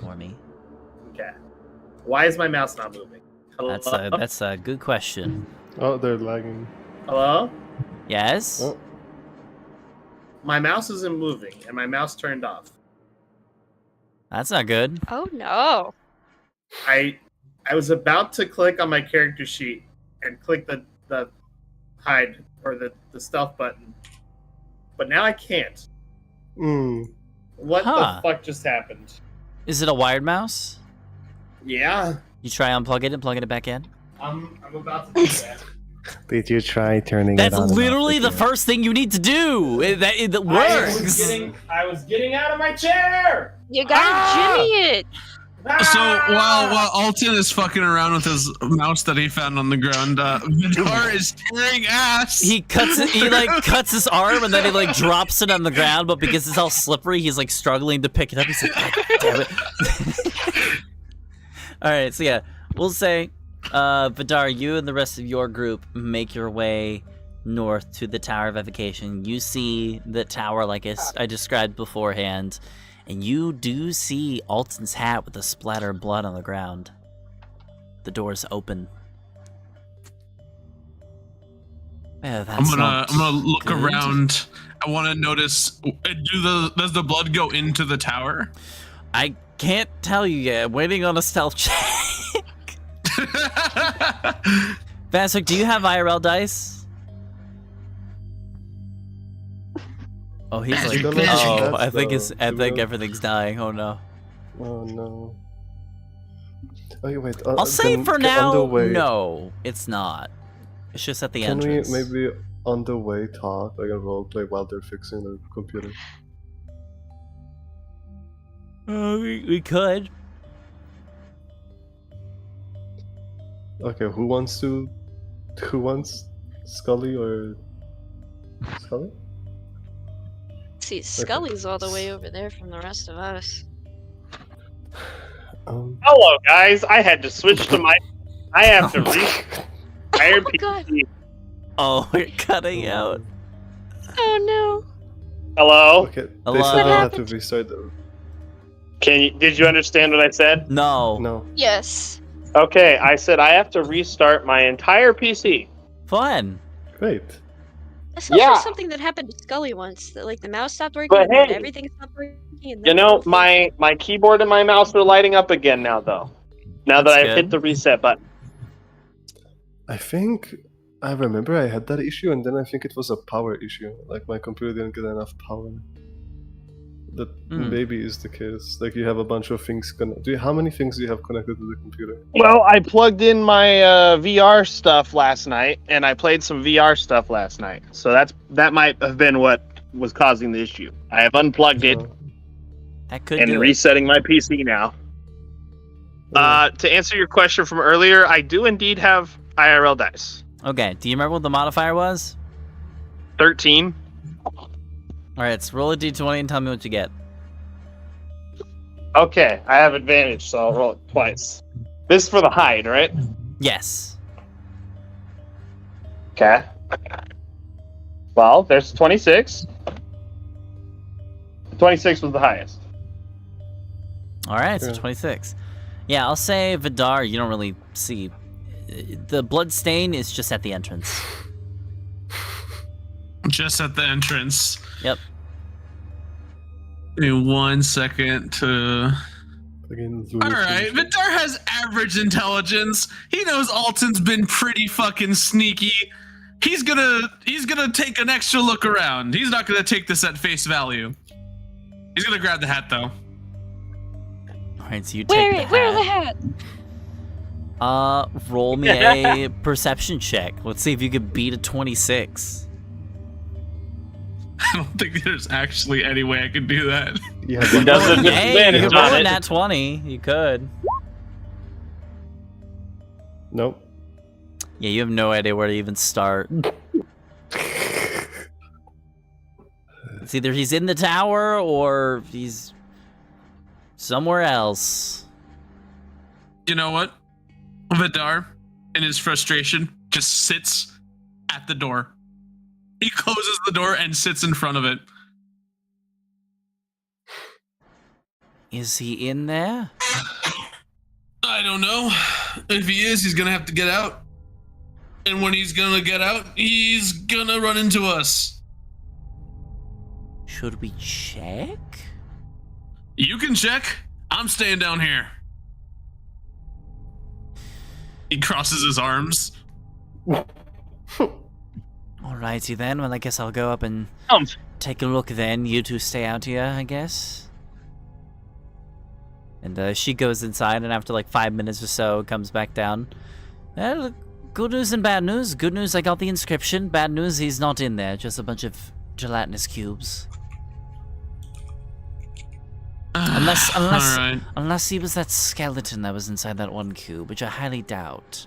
for me. Okay. Why is my mouse not moving? Hello? That's a good question. Oh, they're lagging. Hello? Yes. Oh. My mouse isn't moving, and my mouse turned off. That's not good. Oh no. I was about to click on my character sheet and click the hide or the stealth button, but now I can't. What Huh. the fuck just happened? Is it a wired mouse? Yeah, You try unplug it and plugging it back in. I'm about to do that. Did you try turning That's it on? and off literally the again? first thing you need to do. That works. I was getting out of my chair. You gotta jimmy it. So while Alton is fucking around with his mouse that he found on the ground, Vidar is tearing ass. He cuts it. He like cuts his arm and then he like drops it on the ground. But because it's all slippery, he's like struggling to pick it up. He's like, God damn it. All right, so yeah, we'll say, Vidar, you and the rest of your group make your way north to the Tower of Evocation. You see the tower like I described beforehand, and you do see Alton's hat with a splatter of blood on the ground. The door's open. Yeah, I'm gonna look good. around. I want to notice. Does the blood go into the tower? I can't tell you yet. I'm waiting on a stealth check. Vasek, do you have IRL dice? Oh, he's like, Magic, magic. oh, I That's think everything's dying. Oh no. Oh no. Oh wait. I'll say then for on now, the way, no, it's not. It's just at the Can entrance. we maybe on the way talk like a roleplay while they're fixing their computer? We could. Okay, who wants Scully or Scully? See, Scully's all the way over there from the rest of us. Hello, guys. I had to switch to my. I have to Oh my god. PC. Oh, we're cutting out. Oh no. Hello. Okay, Hello? they said What I had to happened? restart the... Did you understand what I said? No. No. Yes. Okay, I said I have to restart my entire PC. Fun. Great. That's also Yeah. something that happened to Scully once. That like the mouse stopped working, But and then hey, everything stopped working. And You then know, my keyboard and my mouse are lighting up again now, though. Now that That's I've good. hit the reset button. I think I remember I had that issue, and then I think it was a power issue. Like my computer didn't get enough power. That maybe is the case. Like you have a bunch of things how many things do you have connected to the computer? Well, I plugged in my VR stuff last night, and I played some VR stuff last night. So that might have been what was causing the issue. I have unplugged it That could and do it. resetting my PC now. To answer your question from earlier, I do indeed have IRL dice. Okay, do you remember what the modifier was? 13. Alright, let's roll a d20 and tell me what you get. Okay, I have advantage, so I'll roll it twice. This is for the hide, right? Yes. Okay. Well, there's 26. 26 was the highest. Alright, so 26. Yeah, I'll say Vidar, you don't really see. The blood stain is just at the entrance. Just at the entrance. Yep. Give me 1 second to. All Alright, Vidar has average intelligence. He knows Alton's been pretty fucking sneaky. He's gonna take an extra look around. He's not gonna take this at face value. He's gonna grab the hat though. Alright, so you take where the hat? Roll me a perception check. Let's see if you can beat a 26. I don't think there's actually any way I could do that. Yeah, He does it with Hey, you advantage could roll on a it. nat 20. You could. Nope. Yeah, you have no idea where to even start. It's either he's in the tower or he's somewhere else. You know what? Vidar, in his frustration, just sits at the door. He closes the door and sits in front of it. Is he in there? I don't know. If he is, he's gonna have to get out. And when he's gonna get out, he's gonna run into us. Should we check? You can check. I'm staying down here. He crosses his arms. Alrighty then, well I guess I'll go up and take a look then. You two stay out here, I guess. And she goes inside, and after like 5 minutes or so, comes back down. Well, good news and bad news. Good news, I got the inscription. Bad news, he's not in there. Just a bunch of gelatinous cubes. Unless he was that skeleton that was inside that one cube, which I highly doubt.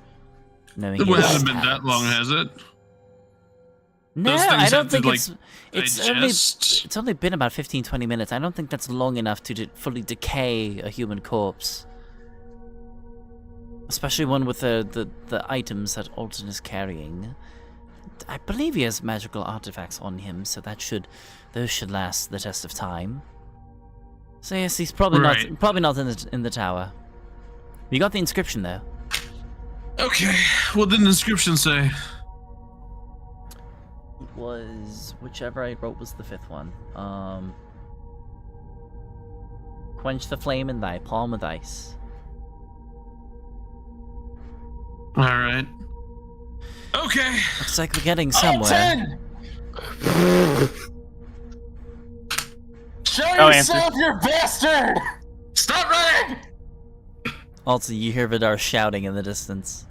Knowing It his hasn't been that talents. long, has it? No, Those things I don't have to, think like, it's only been about 15-20 minutes. I don't think that's long enough to fully decay a human corpse. Especially one with the items that Alton is carrying. I believe he has magical artifacts on him, so those should last the test of time. So yes, he's probably not in the tower. You got the inscription though. Okay, what did the inscription say? It was whichever I wrote was the 5th one. Quench the flame in thy palm with ice. Alright. Okay. Looks like we're getting somewhere. Show yourself, you bastard! Stop running! Also, you hear Vidar shouting in the distance.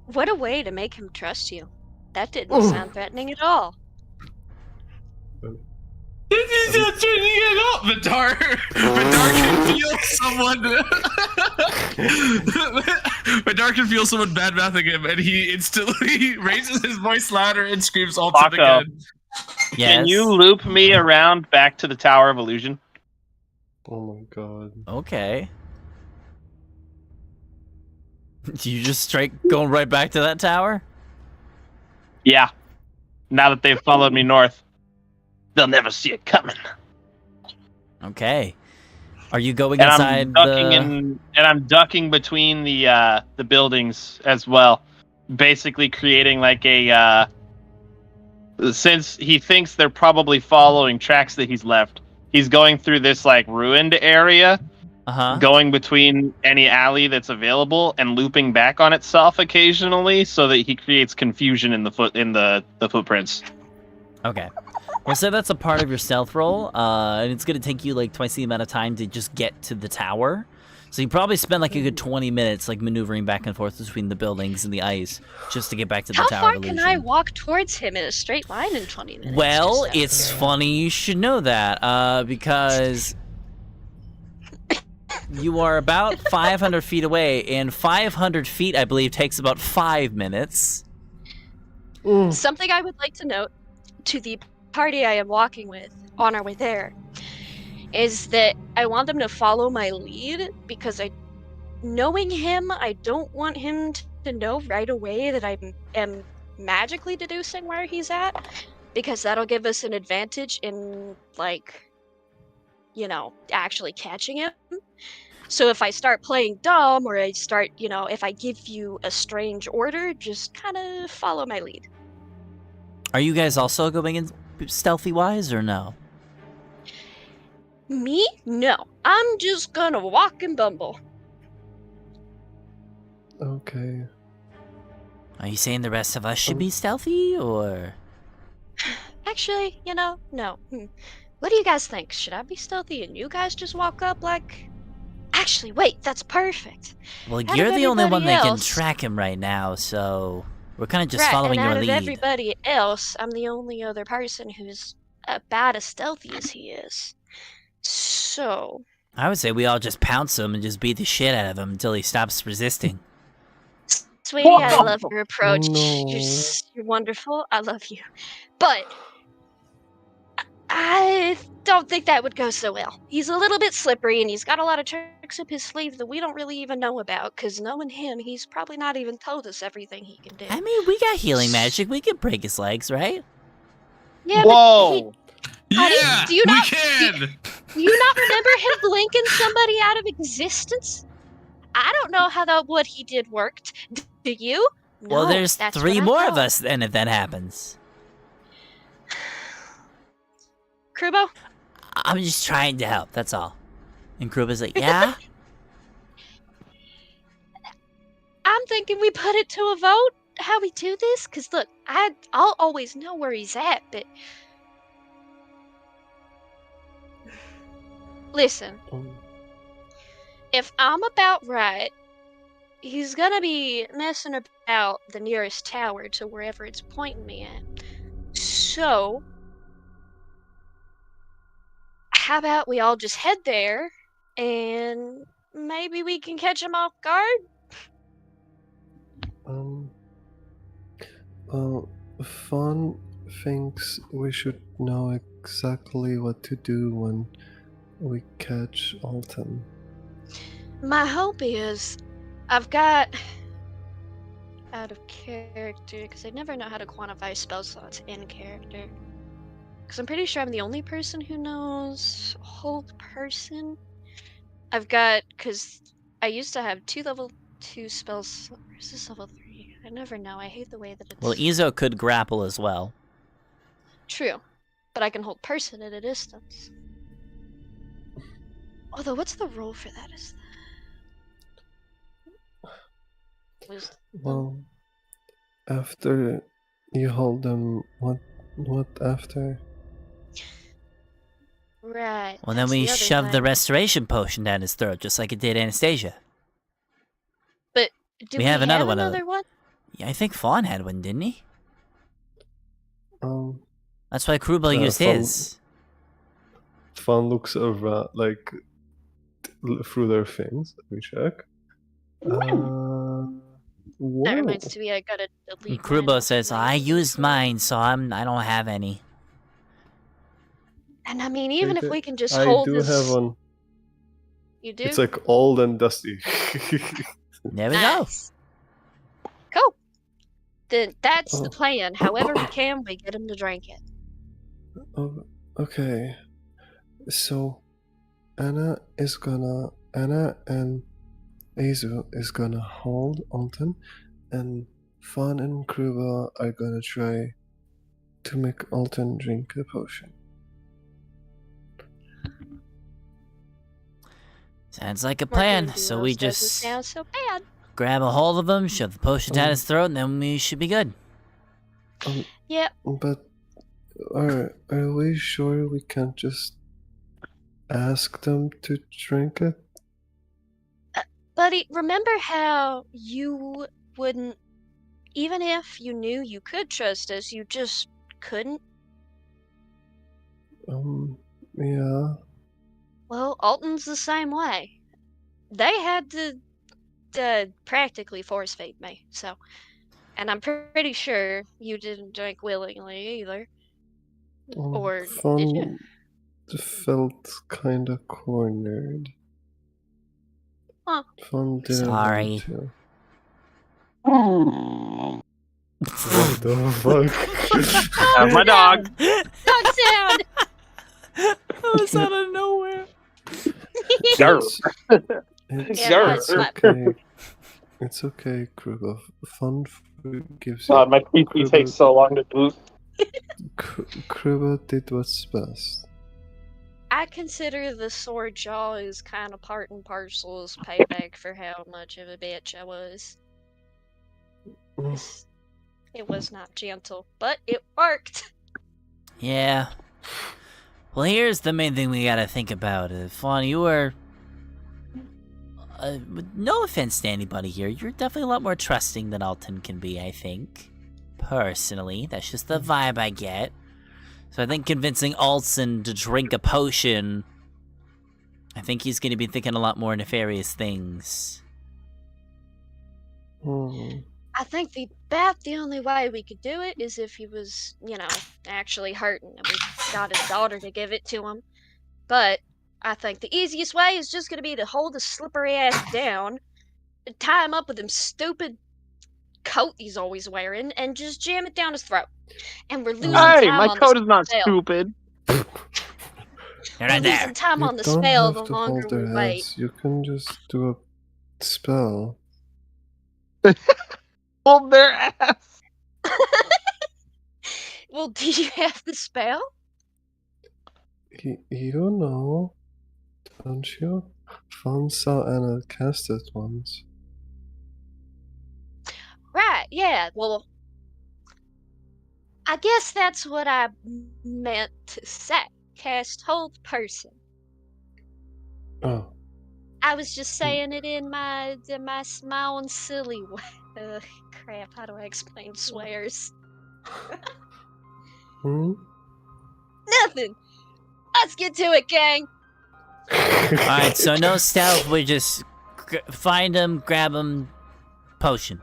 What a way to make him trust you. That didn't sound threatening at all. Vidar can feel someone. Vidar can feel someone bad mouthing him, and he instantly raises his voice louder and screams Alton Paco. again. Yes. Can you loop me around back to the Tower of Illusion? Oh my god. Okay. You just straight going right back to that tower? Yeah. Now that they've followed me north, they'll never see it coming. Okay. Are you going And inside I'm ducking the... and I'm ducking between the buildings as well, basically creating like a since he thinks they're probably following tracks that he's left. He's going through this like ruined area, going between any alley that's available and looping back on itself occasionally, so that he creates confusion in the footprints. Okay. Well, so that's a part of your stealth roll, and it's going to take you like twice the amount of time to just get to the tower. So you probably spend like a good 20 minutes like maneuvering back and forth between the buildings and the ice just to get back to the How tower. far can I walk towards him in a straight line in 20 minutes? Well, it's funny you should know that, because you are about 500 feet away, and 500 feet, I believe, takes about 5 minutes. Something I would like to note to the party I am walking with on our way there is that I want them to follow my lead, because knowing him, I don't want him to know right away that I am magically deducing where he's at, because that'll give us an advantage in, like, you know, actually catching him. So if I start playing dumb, or I start, you know, if I give you a strange order, just kind of follow my lead. Are you guys also going in stealthy-wise, or no? Me? No. I'm just gonna walk and bumble. Okay. Are you saying the rest of us should be stealthy, or...? Actually, you know, no. What do you guys think? Should I be stealthy and you guys just walk up like... Actually, wait, that's perfect. Well, Out you're of the only one that can everybody track him right now, so... We're kind of just right, following and your out lead. of everybody else, I'm the only other person who's about as stealthy as he is. So... I would say we all just pounce him and just beat the shit out of him until he stops resisting. Sweetie, I love your approach. No. You're wonderful. I love you. But... I don't think that would go so well. He's a little bit slippery, and he's got a lot of tricks up his sleeve that we don't really even know about, because knowing him, he's probably not even told us everything he can do. I mean, we got healing magic. We can break his legs, right? Yeah, Whoa! Yeah, do you we not, can. Do you not remember him blinking somebody out of existence? I don't know how what he did worked. Do you? No, Well, there's that's 3 what I more of thought. us then if that happens. Krubo? I'm just trying to help, that's all. And Kruba's like, yeah? I'm thinking we put it to a vote, how we do this, because look, I'll always know where he's at, but... Listen, if I'm about right, he's gonna be messing about the nearest tower to wherever it's pointing me at. So... how about we all just head there, and maybe we can catch him off guard? Fawn thinks we should know exactly what to do when we catch Alton. My hope is, I've got... out of character, because I never know how to quantify spell slots in character. Because I'm pretty sure I'm the only person who knows hold person. I've got, because I used to have 2 level 2 spells. Or is this level 3? I never know. I hate the way that it's... Well, Izo could grapple as well. True. But I can hold person at a distance. Although, what's the roll for that? Is that... Well, after you hold them, what after? Right. Well, then we shove the restoration potion down his throat, just like it did Anastasia. But do we have another one? Yeah, I think Fawn had one, didn't he? Um, That's why Krubo used Fawn- his. Fawn looks around, like, through their things. Let me check. That reminds me, I gotta delete And Krubo says, I used mine, so I don't have any. And I mean, even if we can just I hold do this... have one. You do? It's like old and dusty. There we go. Cool. Then that's the plan. However we can, we get him to drink it. Oh, okay. So, Anna and Azu is gonna hold Alton, and Fawn and Kruba are gonna try to make Alton drink a potion. Sounds like a More plan. gravy So roast we doesn't just sound so bad. grab a hold of him, shove the potion down his throat, and then we should be good. Yep. But are we sure we can't just ask them to drink it? Buddy, remember how you wouldn't, even if you knew you could trust us, you just couldn't? Yeah. Well, Alton's the same way. They had to practically force feed me, so. And I'm pretty sure you didn't drink willingly either. Or did you? Felt kinda cornered. Huh. Fun didn't Sorry. want to. What the fuck? My dog. Dog sound! That was out of nowhere. It's Yeah, it's my- okay. It's okay, Kruba. Fun gives you. God, my PP takes so long to boost. Kruba did what's best. I consider the sword jaw as kind of part and parcel as payback for how much of a bitch I was. It was not gentle, but it worked. Yeah. Well, here's the main thing we gotta think about. Fawn, you were... no offense to anybody here, you're definitely a lot more trusting than Alton can be, I think. Personally, that's just the vibe I get. So I think convincing Alton to drink a potion, I think he's gonna be thinking a lot more nefarious things. I think about the only way we could do it is if he was, actually hurting and we got his daughter to give it to him. But I think the easiest way is just gonna be to hold his slippery ass down, tie him up with him stupid coat he's always wearing, and just jam it down his throat. And we're losing Hey, time my on coat the is not spell. stupid. You're We're right there. losing time on the don't spell have the to longer hold we their wait. heads. You can just do a spell. Hold their ass. Well, do you have the spell? You know, don't you? Fun saw Anna cast it once. Right, yeah, well, I guess that's what I meant to say. Cast hold person. Oh. I was just saying it in my own silly way. Crap, how do I explain swears? Nothing! Let's get to it, gang! Alright, so no stealth, we just find him, grab him, potion.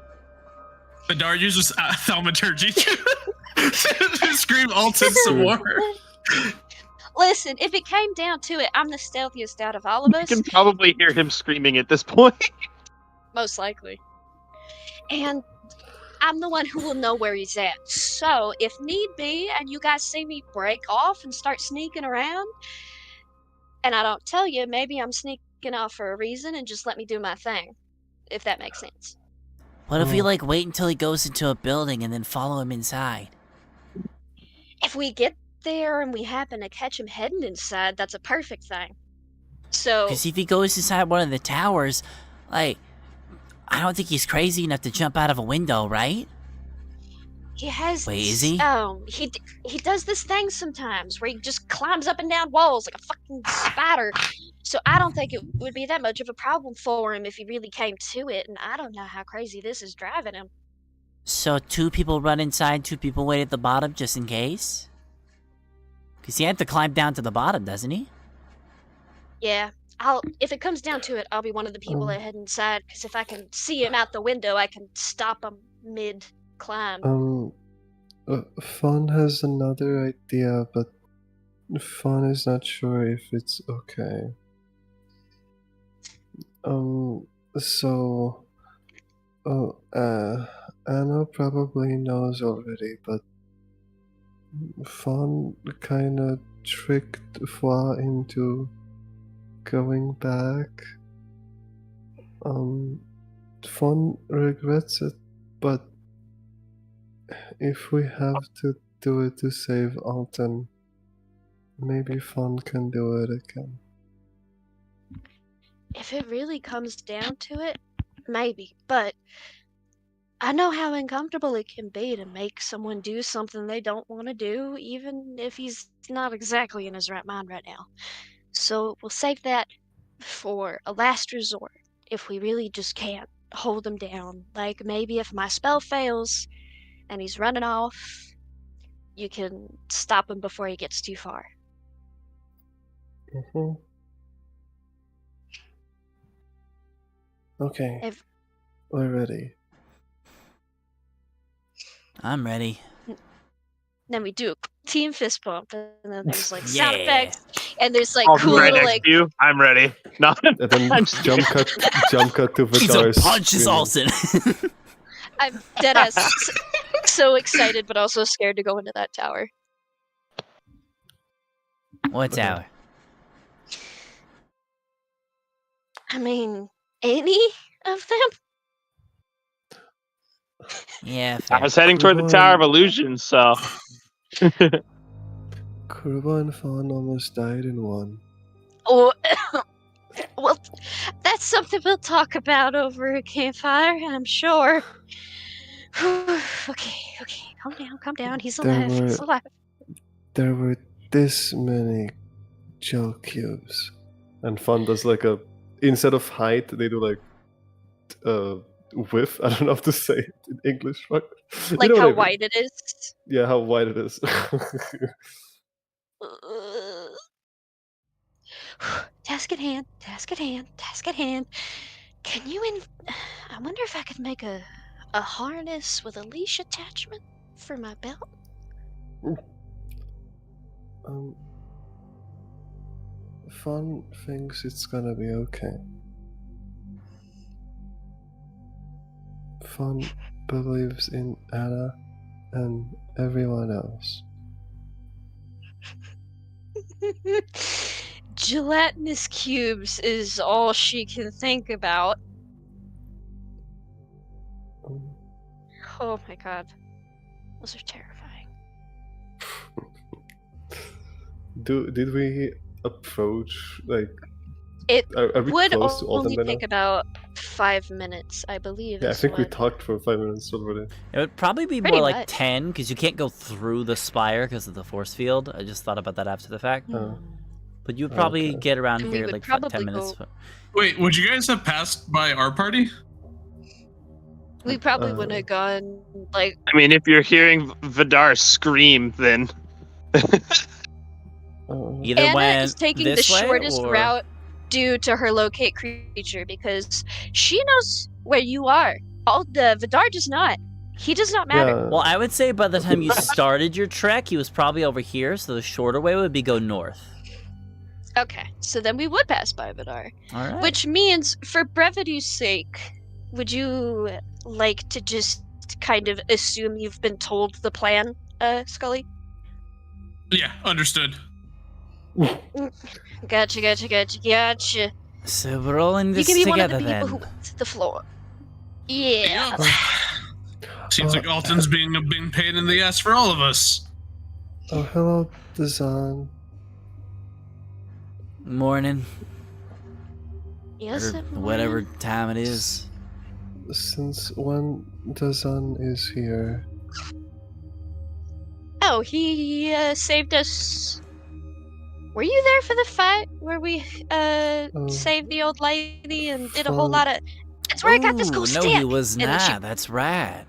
Bedard uses thaumaturgy to scream Alton some more. Listen, if it came down to it, I'm the stealthiest out of all of You us. can probably hear him screaming at this point. Most likely. And I'm the one who will know where he's at. So, if need be, and you guys see me break off and start sneaking around, and I don't tell you, maybe I'm sneaking off for a reason and just let me do my thing. If that makes sense. What if we, wait until he goes into a building and then follow him inside? If we get there and we happen to catch him heading inside, that's a perfect thing. So... Because if he goes inside one of the towers, I don't think he's crazy enough to jump out of a window, right? He has... Wait, is he? He does this thing sometimes where he just climbs up and down walls like a fucking spider. So I don't think it would be that much of a problem for him if he really came to it, and I don't know how crazy this is driving him. So 2 people run inside, 2 people wait at the bottom just in case? Because he had to climb down to the bottom, doesn't he? Yeah, if it comes down to it, I'll be one of the people that head inside, because if I can see him out the window, I can stop him mid-climb. Fawn has another idea, but Fawn is not sure if it's okay. Anna probably knows already, but Fawn kinda tricked Foy into going back. Fun regrets it, but if we have to do it to save Alton, maybe Fun can do it again. If it really comes down to it, maybe. But I know how uncomfortable it can be to make someone do something they don't want to do, even if he's not exactly in his right mind right now. So we'll save that for a last resort, if we really just can't hold him down. Like maybe if my spell fails and he's running off, you can stop him before he gets too far. Mm-hmm. Okay, we're ready. I'm ready. Then we do a team fist bump, and then there's like Yeah. sound effects, and there's like I'll cool be right little next like to you. I'm ready. No. And then jump cut to He's Vidar's a punches screaming. Alton. I'm deadass so excited, but also scared to go into that tower. What tower? I mean, any of them? Yeah, I fair. was heading toward the Tower of Illusions, so. Kurba and Fawn almost died in one. Oh, well, that's something we'll talk about over a campfire, I'm sure. Okay, calm down. He's alive. He's alive. There were this many gel cubes. And Fun does like a, instead of height, they do like width. I don't know how to say it in English. But you Like know what how I mean. wide it is. Yeah, how wide it is. Task at hand. Can you I wonder if I could make a harness with a leash attachment for my belt? Fun thinks it's gonna be okay. Fun believes in Anna and everyone else. Gelatinous cubes is all she can think about. Oh my god. Those are terrifying. Did we approach, like, It are we would close to only Alton by take now? about 5 minutes, I believe. Yeah, I is think we what- talked for 5 minutes already. It would probably be Pretty more like much. 10, because you can't go through the spire because of the force field. I just thought about that after the fact. But you would probably Okay. get around And we here would like probably 10 minutes. go- Wait, would you guys have passed by our party? We probably would have gone, like, I mean, if you're hearing Vidar scream, then. Either Anna went is taking the this way shortest or... route due to her locate creature because she knows where you are. All the Vidar does not. He does not matter. Well, I would say by the time you started your trek, he was probably over here, so the shorter way would be go north. Okay, so then we would pass by Vidar. All right. Which means, for brevity's sake, would you like to just kind of assume you've been told the plan, Scully? Yeah, understood. Gotcha. So we're all in You this can be one of the together people who then. went to the floor. Yeah. Seems like Alton's being a big pain in the ass for all of us. Oh, hello, Dazan. Morning. Yes, Or everyone. whatever time it is. Since when Dazan is here? Oh, he saved us. Were you there for the fight where we saved the old lady and did a whole lot of? That's where I got this cool Ooh, stick. No, he was And then not. That's right.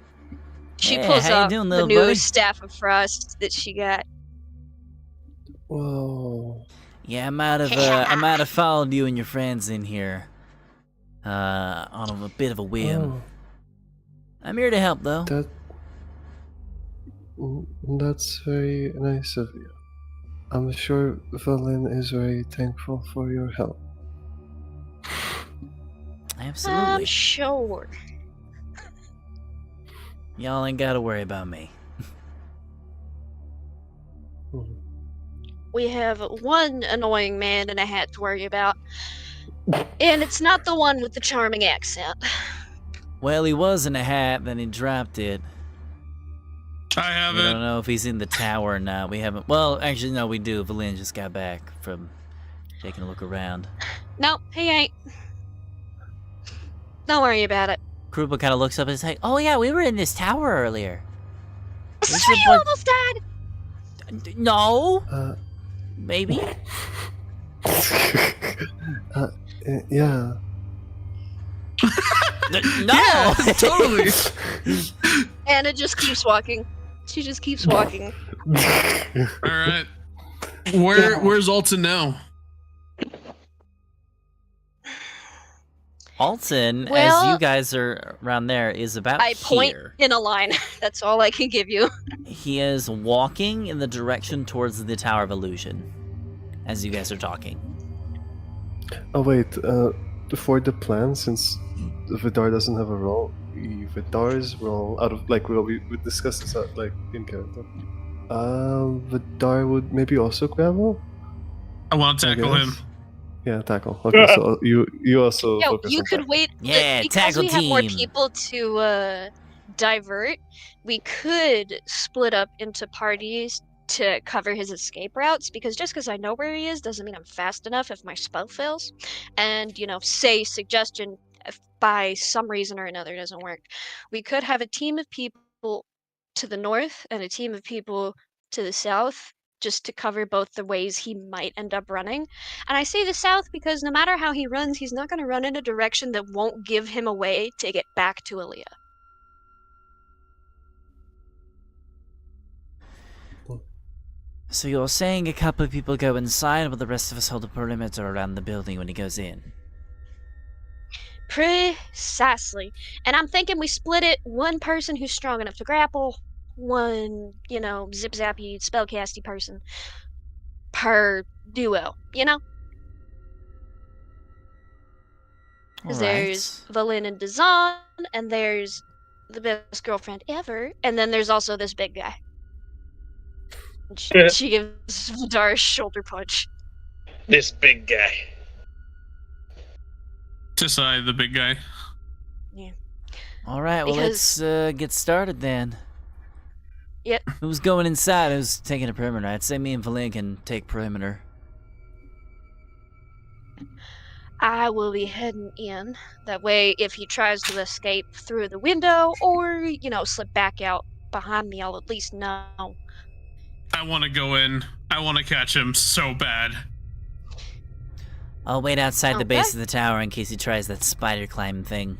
She Hey, pulls how you out doing, the little new buddy? staff of frost that she got. Whoa. Yeah, I might have followed you and your friends in here. On a bit of a whim. Oh, I'm here to help, though. that's very nice of you. I'm sure Valin is very thankful for your help. Absolutely. Sure. Y'all ain't gotta worry about me. we have one annoying man in a hat to worry about. And it's not the one with the charming accent. Well, he was in a hat, then he dropped it. I have We don't it. know if he's in the tower or not. We haven't. Well, actually, no, we do. Valine just got back from taking a look around. Nope, he ain't. Don't worry about it. Krupa kind of looks up and is like, "Oh yeah, we were in this tower earlier." This There's is where a you bunch- almost died! No, maybe. Yeah. No. Yeah, totally. Anna just keeps walking. She just keeps walking. All right. Where's Alton now? Alton, Well, as you guys are around there, is about I point here. in a line. That's all I can give you. He is walking in the direction towards the Tower of Illusion, as you guys are talking. Oh wait, for the plan, since Vidar doesn't have a role, Vidar's role out of we discussed this out in character. Vidar would maybe also gravel. I want to tackle him. Yeah, tackle. Okay, so you also. Yo, focus you on could tackle. wait. Yeah, because tackle we have more team. people to divert. We could split up into parties to cover his escape routes. Because just because I know where he is doesn't mean I'm fast enough if my spell fails. And say suggestion if by some reason or another doesn't work. We could have a team of people to the north and a team of people to the south, just to cover both the ways he might end up running. And I say the south because no matter how he runs, he's not going to run in a direction that won't give him a way to get back to Aaliyah. So you're saying a couple of people go inside, while the rest of us hold a perimeter around the building when he goes in? Precisely. And I'm thinking we split it, one person who's strong enough to grapple, one, zip-zappy, spellcasty person per duo, Because there's Valin and Dazan, and there's the best girlfriend ever, and then there's also this big guy. She gives Vidar a shoulder punch. This big guy. Tisai, the big guy. Yeah. All right, well, Because- let's get started then. Yep. Who's going inside? Who's taking a perimeter? I'd say me and Valin can take perimeter. I will be heading in. That way, if he tries to escape through the window or, slip back out behind me, I'll at least know. I want to go in. I want to catch him so bad. I'll wait outside the base Okay. of the tower in case he tries that spider climb thing.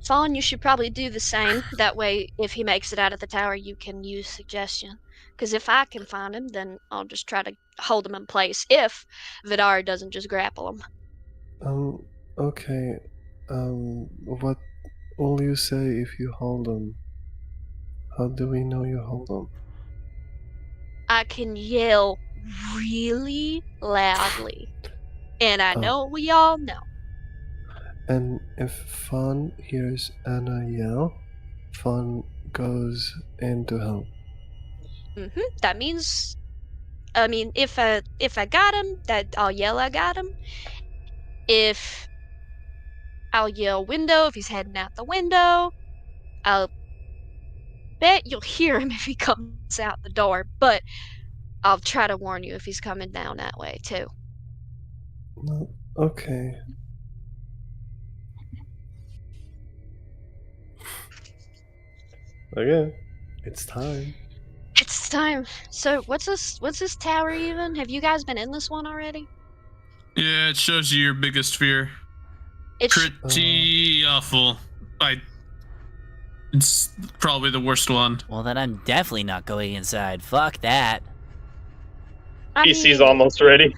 Fawn, you should probably do the same. That way, if he makes it out of the tower, you can use suggestion. Because if I can find him, then I'll just try to hold him in place. If Vidar doesn't just grapple him. Okay. What will you say if you hold them? How do we know you hold them? I can yell really loudly. And I know we all know. And if Fawn hears Anna yell, Fawn goes in to help. That means, if I got him, that I'll yell I got him. If I'll yell window if he's heading out the window, I'll bet you'll hear him if he comes out the door. But I'll try to warn you if he's coming down that way too. No, okay. Okay, it's time. It's time. So what's this tower even? Have you guys been in this one already? Yeah, it shows you your biggest fear. It's Pretty awful. It's probably the worst one. Well, then I'm definitely not going inside. Fuck that. I PC's mean, almost ready.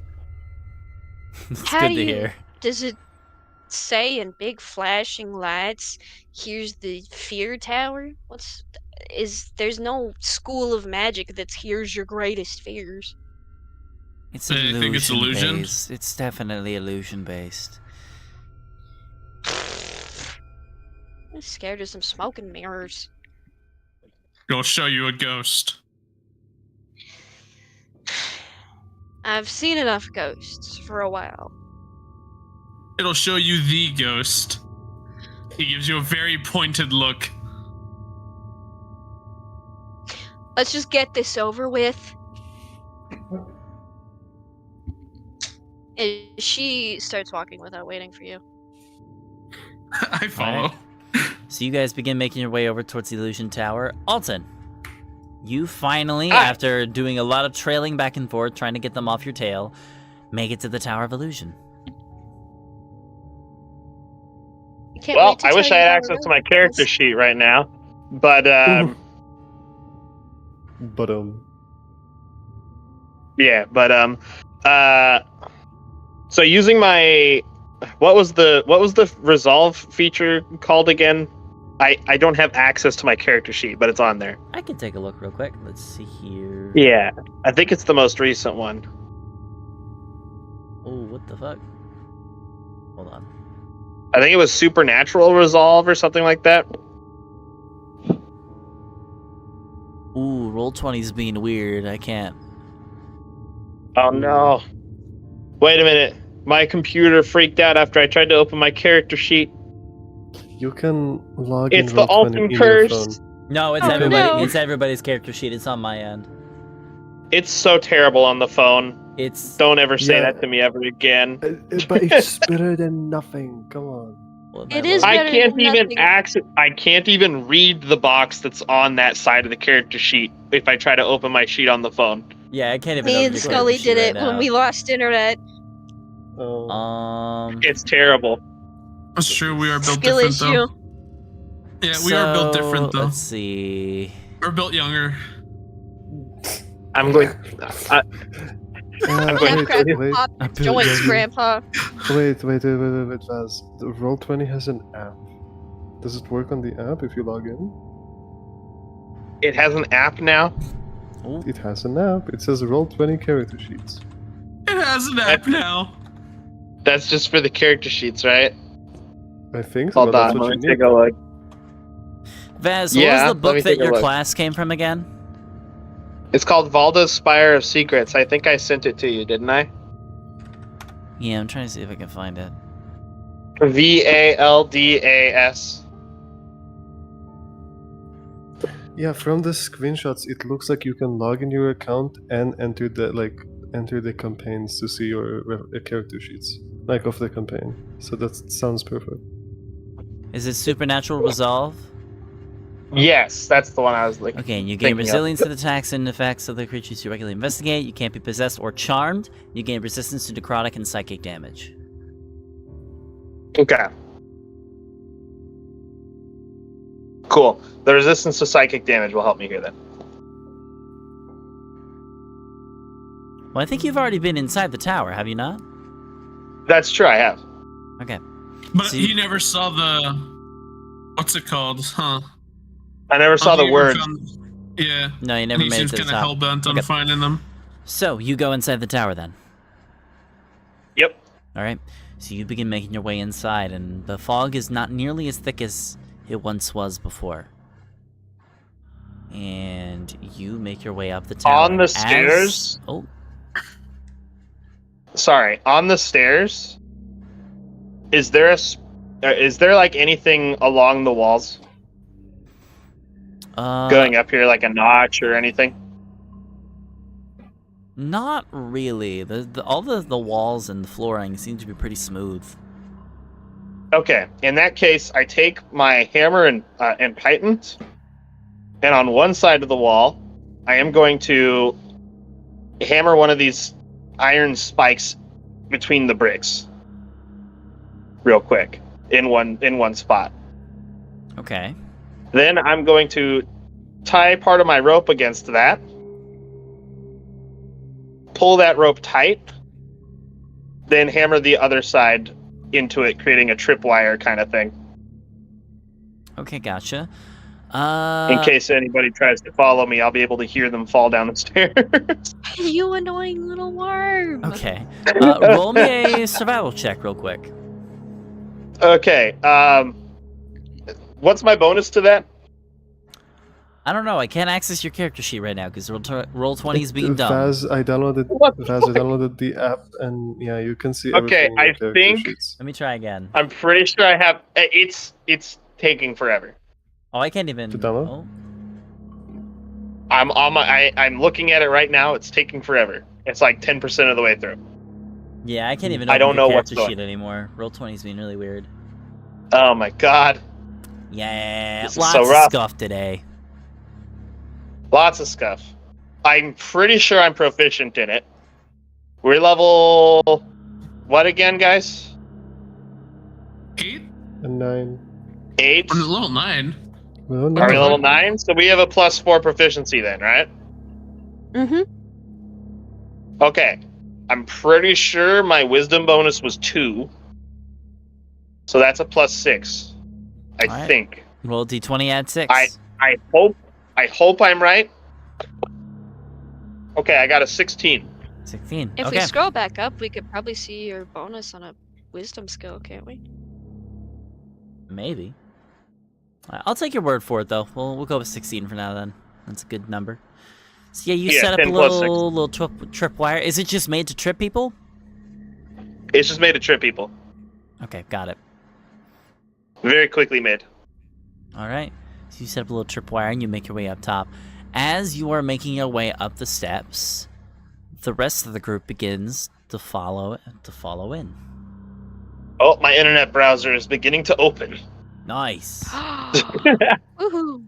It's How good do to you- hear. Does it say in big flashing lights, here's the fear tower? There's no school of magic that's here's your greatest fears. It's I think it's illusion. based. It's definitely illusion based. I'm scared of some smoke and mirrors. It'll show you a ghost. I've seen enough ghosts for a while. It'll show you the ghost. He gives you a very pointed look. Let's just get this over with. And she starts walking without waiting for you. I follow. Right. So you guys begin making your way over towards the illusion tower. Alton, you finally, after doing a lot of trailing back and forth, trying to get them off your tail, make it to the Tower of Illusion. Well, I wish I had access to my character sheet right now, but so using my what was the resolve feature called again? I don't have access to my character sheet, but it's on there. I can take a look real quick. Let's see here. Yeah, I think it's the most recent one. Oh, what the fuck? Hold on. I think it was Supernatural Resolve or something like that. Ooh, Roll20's being weird. I can't. Oh no. Wait a minute. My computer freaked out after I tried to open my character sheet. You can log in. It's the Alton curse. No, it's It's everybody's character sheet. It's on my end. It's so terrible on the phone. Don't ever say that to me ever again. But it's better than nothing. Come on. Well, It is I better can't than even nothing. I can't even read the box that's on that side of the character sheet if I try to open my sheet on the phone. Yeah, I can't even. Me open and your Scully character sheet did it right when now. we lost internet. It's terrible. That's true. We are built Skill different, issue. though. Yeah, we are built different, though. Let's see. We're built younger. I'm going. Wait, Pop joints, Grandpa. Wait, Vaz. The Roll20 has an app. Does it work on the app if you log in? It has an app now. It has an app. It says Roll20 character sheets. It has an app now. That's just for the character sheets, right? I think so. Hold That's on, what let you me need. take a look. Vaz, what Yeah, was the let book me that take a your look. class came from again? It's called Valda's Spire of Secrets. I think I sent it to you, didn't I? Yeah, I'm trying to see if I can find it. VALDAS. Yeah, from the screenshots, it looks like you can log in your account and enter the campaigns to see your character sheets, of the campaign. So that sounds perfect. Is it Supernatural Resolve? Yes, that's the one I was looking. Okay, and you gain thinking of. resilience to the attacks and effects of the creatures you regularly investigate. You can't be possessed or charmed. You gain resistance to necrotic and psychic damage. Okay. Cool. The resistance to psychic damage will help me here then. Well, I think you've already been inside the tower, have you not? That's true, I have. Okay. But See- you never saw the... What's it called? Huh? I never saw the word. Yeah. No, you never and made he it seems to the kind of top. hell-bent on Okay. finding them. So, you go inside the tower then. Yep. Alright. So you begin making your way inside, and the fog is not nearly as thick as it once was before. And you make your way up the tower. On the stairs? Oh, Sorry, on the stairs. Is there like anything along the walls going up here, like a notch or anything? Not really. All the walls and the flooring seem to be pretty smooth. Okay, in that case, I take my hammer and pythons, and on one side of the wall, I am going to hammer one of these iron spikes between the bricks, real quick, in one spot. Okay. Then I'm going to tie part of my rope against that, pull that rope tight, then hammer the other side into it, creating a tripwire kind of thing. Okay, gotcha. In case anybody tries to follow me, I'll be able to hear them fall down the stairs. You annoying little worm. Okay. Roll me a survival check real quick. Okay. What's my bonus to that? I don't know. I can't access your character sheet right now because Roll20 is being done. Vaz, I downloaded the app, and yeah, you can see Okay, everything in your I character think- sheets. Let me try again. I'm pretty sure I have. It's taking forever. Oh, I can't even. To download? Oh. I'm on my. I'm looking at it right now. It's taking forever. It's like 10% of the way through. Yeah, I can't even. I open don't your know what's character going- sheet anymore. Roll20's being really weird. Oh my god. Yeah, This is lots so of rough. scuff today. Lots of stuff. I'm pretty sure I'm proficient in it. We're level. What again, guys? 8? And 9. 8. We're level 9. Well, Are we no. level 9? So we have a +4 proficiency then, right? Mm-hmm. Okay. I'm pretty sure my wisdom bonus was 2. So that's a +6. I Alright. think. Roll a d20, add 6. I hope I'm right. Okay, I got a 16. 16. If okay. we scroll back up, we could probably see your bonus on a wisdom skill, can't we? Maybe. I'll take your word for it, though. We'll go with 16 for now, then. That's a good number. So, yeah, you Yeah, set up a 10 plus 6. little trip wire. Is it just made to trip people? It's just made to trip people. Okay, got it. Very quickly made. All right. So you set up a little tripwire and you make your way up top. As you are making your way up the steps, the rest of the group begins to follow in. Oh, my internet browser is beginning to open. Nice. Woohoo!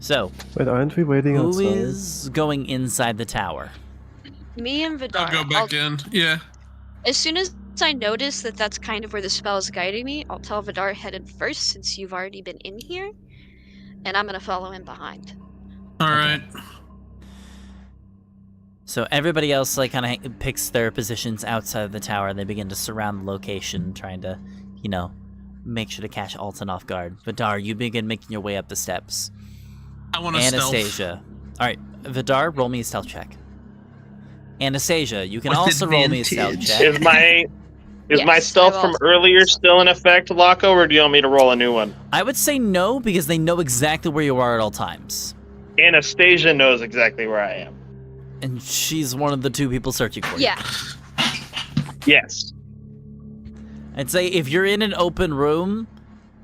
So, Wait, aren't we waiting who outside? is going inside the tower? Me and Vidar. I'll go back in. Yeah. As soon as I notice that that's kind of where the spell is guiding me, I'll tell Vidar head in first since you've already been in here, and I'm gonna follow in behind. All right. So everybody else like kind of picks their positions outside of the tower. They begin to surround the location, trying to, make sure to catch Alton off guard. Vidar, you begin making your way up the steps. I want to stealth. Anastasia. All right, Vidar, roll me a stealth check. Anastasia, you can With also roll me a stealth advantage. check. Is my Yes, stealth I from will. earlier still in effect, Laco, or do you want me to roll a new one? I would say no because they know exactly where you are at all times, Anastasia knows exactly where I am. and she's one of the two people searching for you. Yeah. Yes. I'd say if you're in an open room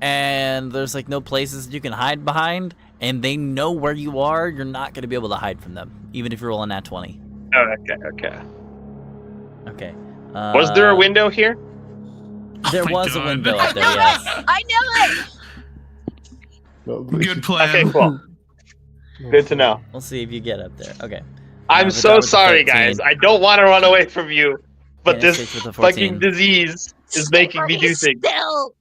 and there's like no places you can hide behind, and they know where you are, you're not going to be able to hide from them, even if you're rolling that 20. Okay. Okay. Was there a window here? There Oh my was a God. window up there, yes. I knew it! No, Good plan. Okay, cool. Good to know. We'll see if you get up there. Okay. I'm Vidar so with the sorry, 13. guys. I don't want to run away from you, but this Anastasia with the fucking 14. disease is making me do things. Still.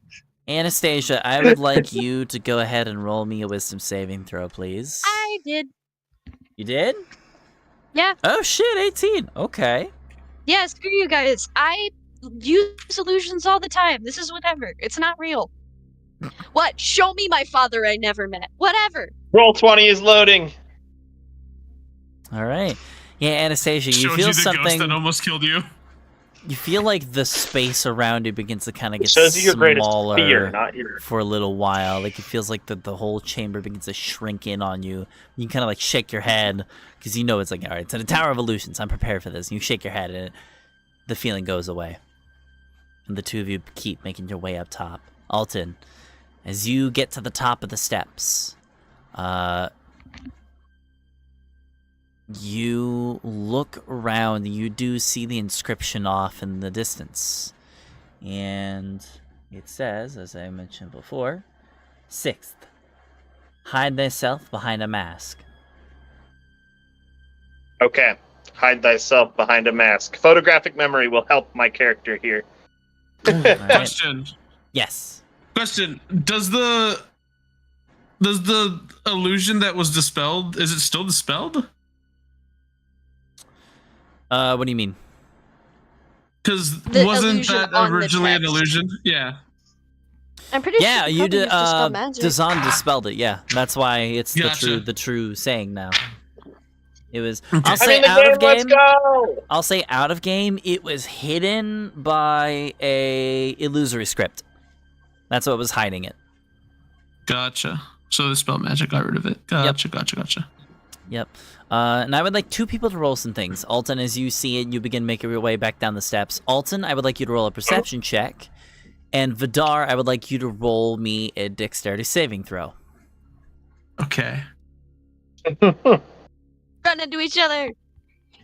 Anastasia, I would like you to go ahead and roll me a wisdom saving throw, please. I did. You did? Yeah. Oh shit, 18. Okay. Yeah, screw you guys. I use illusions all the time. This is whatever. It's not real. What? Show me my father I never met. Whatever. Roll 20 is loading. All right. Yeah, Anastasia, you Shows feel you the ghost something. that almost killed you. You feel like the space around you begins to kind of It get shows you your greatest smaller fear, not your. for a little while. Like it feels like the whole chamber begins to shrink in on you. You kind of like shake your head because you know it's like, all right, it's in a Tower of Illusions. I'm prepared for this. And you shake your head and the feeling goes away. And the two of you keep making your way up top. Alton, as you get to the top of the steps, you look around and you do see the inscription off in the distance. And it says, as I mentioned before, 6th, hide thyself behind a mask. Okay. Hide thyself behind a mask. Photographic memory will help my character here. All right. Question. Yes. Question. Does the illusion that was dispelled, is it still dispelled? What do you mean? Because The wasn't illusion that on the originally an text. illusion? Yeah. I'm pretty Yeah, sure you did. magic. Dazan dispelled it. Yeah, that's why it's Gotcha. the true saying now. It was. Okay. I'll I'm say in the out game, of let's game. go! I'll say out of game. It was hidden by a illusory script. That's what was hiding it. Gotcha. So the spell magic got rid of it. Gotcha. Yep. And I would like 2 people to roll some things. Alton, as you see it, you begin making your way back down the steps. Alton, I would like you to roll a perception check. And Vidar, I would like you to roll me a dexterity saving throw. Okay. Run into each other.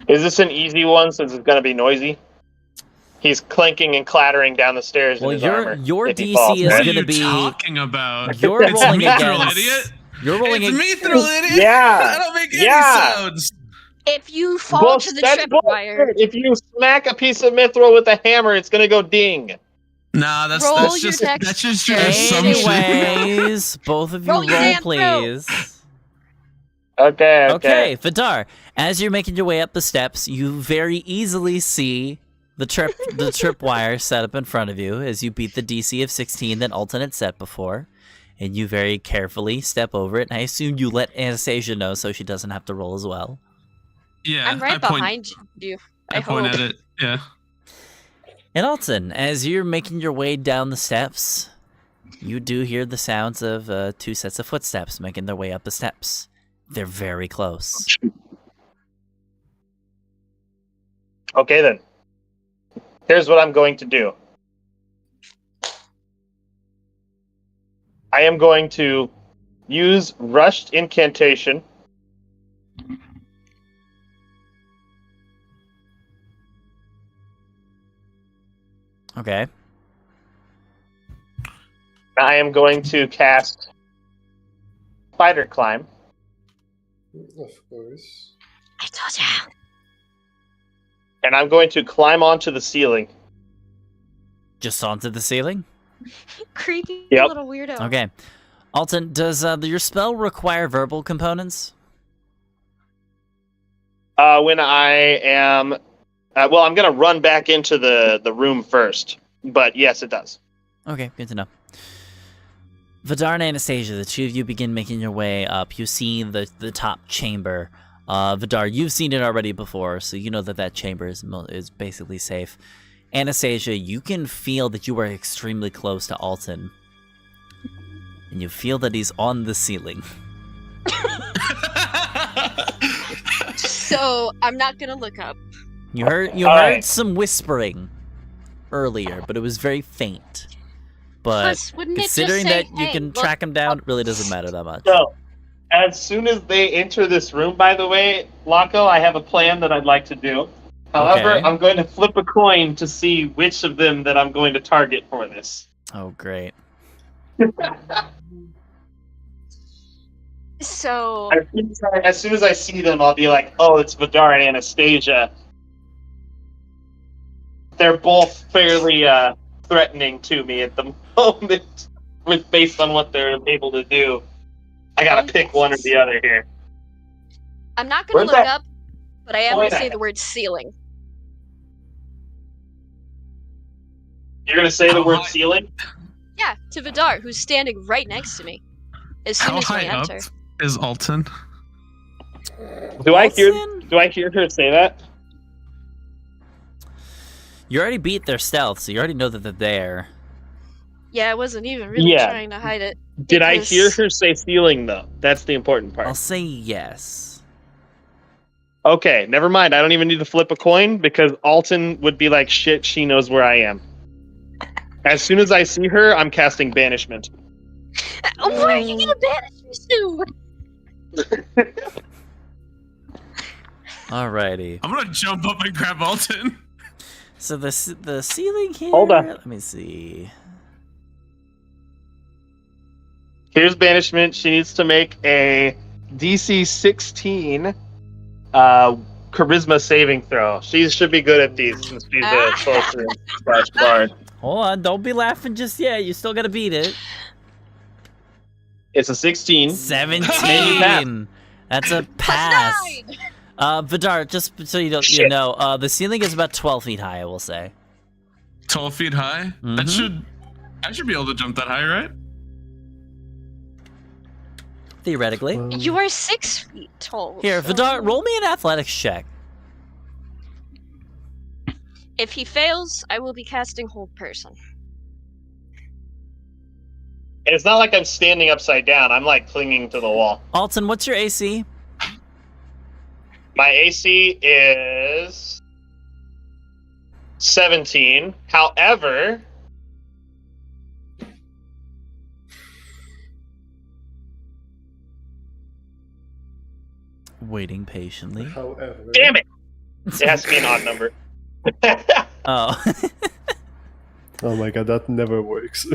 Is this an easy one since it's going to be noisy? He's clanking and clattering down the stairs in his armor. Your if he DC falls. is What are going to you be... talking about? You're It's rolling mithril, against... idiot. You're rolling It's against... mithril, idiot. Yeah. That don't make any Yeah. sounds. If you fall to the tripwire, If you smack a piece of mithril with a hammer, it's going to go ding. Nah, that's Roll just your that's just your assumption. Anyways, both of you Roll your roll, damn throw. please. Okay. Vidar, as you're making your way up the steps, you very easily see the tripwire set up in front of you as you beat the DC of 16 that Alton had set before. And you very carefully step over it, and I assume you let Anastasia know so she doesn't have to roll as well. Yeah, I'm right behind you. I point hope. at it. Yeah. And Alton, as you're making your way down the steps, you do hear the sounds of 2 sets of footsteps making their way up the steps. They're very close. Okay, then. Here's what I'm going to do. I am going to use Rushed Incantation. Okay. I am going to cast Spider Climb. Of course. I told you. And I'm going to climb onto the ceiling. Just onto the ceiling? Creepy Yep. little weirdo. Okay. Alton, does your spell require verbal components? When I am... well, I'm going to run back into the room first. But yes, it does. Okay, good to know. Vidar and Anastasia, the 2 of you begin making your way up. You see the top chamber. Vidar, you've seen it already before, so you know that chamber is basically safe. Anastasia, you can feel that you are extremely close to Alton. And you feel that he's on the ceiling. So I'm not gonna look up. You heard some whispering earlier, but it was very faint. But Plus, wouldn't it just considering say, that you "Hey, can look track him down, up"? it really doesn't matter that much. So, as soon as they enter this room, by the way, Laco, I have a plan that I'd like to do. However, Okay. I'm going to flip a coin to see which of them that I'm going to target for this. Oh, great. So As soon as I see them, I'll be like, oh, it's Vidar and Anastasia. They're both fairly threatening to me at the moment, based on what they're able to do. I gotta pick one or the other here. I'm not gonna Where's look that up, but I am coin gonna say at? the word ceiling. You're gonna say the How word high- ceiling? Yeah, to Vidar, who's standing right next to me. As soon How as we high up enter. is Alton? Do I hear Alton? her say that? You already beat their stealth, so you already know that they're there. Yeah, I wasn't even really Yeah. trying to hide it. Did I because- hear her say ceiling though? That's the important part. I'll say yes. Okay, never mind. I don't even need to flip a coin because Alton would be like, shit, she knows where I am. As soon as I see her, I'm casting banishment. Where are you gonna banish me to? Alrighty. I'm gonna jump up and grab Alton. So the ceiling here. Hold on. Let me see. Here's banishment. She needs to make a DC 16 charisma saving throw. She should be good at these since she's a sorcerer / bard. Hold on, don't be laughing just yet. You still gotta beat it. It's a 16. 17. That's a pass. +9! Vidar, just so you Shit. know, the ceiling is about 12 feet high, I will say. 12 feet high? Mhm. I should be able to jump that high, right? Theoretically. You are 6 feet tall. Here, so- Vidar, roll me an athletics check. If he fails, I will be casting Hold Person. It's not like I'm standing upside down. I'm like clinging to the wall. Alton, what's your AC? My AC is 17. However, Waiting patiently. However. damn it! It has to be an odd number. Oh. Oh my god, that never works.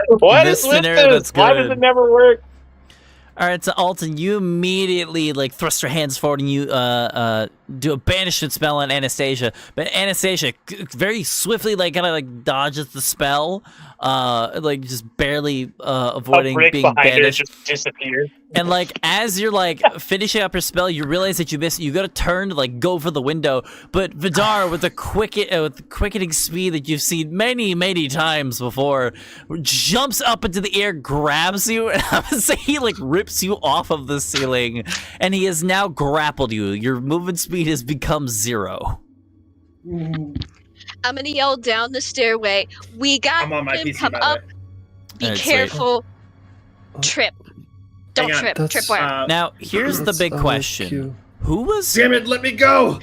What This is with scenario, this? that's Why good. does it never work? All right, so Alton, you immediately like thrust your hands forward and you do a banishment spell on Anastasia. But Anastasia very swiftly like kind of like dodges the spell, like just barely avoiding A brick being behind banished. it just disappeared. And like as you're like finishing up your spell, you realize that you missed. You got to turn to like go for the window, but Vidar, with the quickening speed that you've seen many times before, jumps up into the air, grabs you, and I would say he like rips you off of the ceiling, and he has now grappled you. Your movement speed has become 0. I'm gonna yell down the stairway. We got I'm on my him. PC, Come by the up. way. Be Alright, sweet. careful. Trip. Don't Hang on. trip. That's- Trip where? Now here's the big question: Who was Damn it, let me go!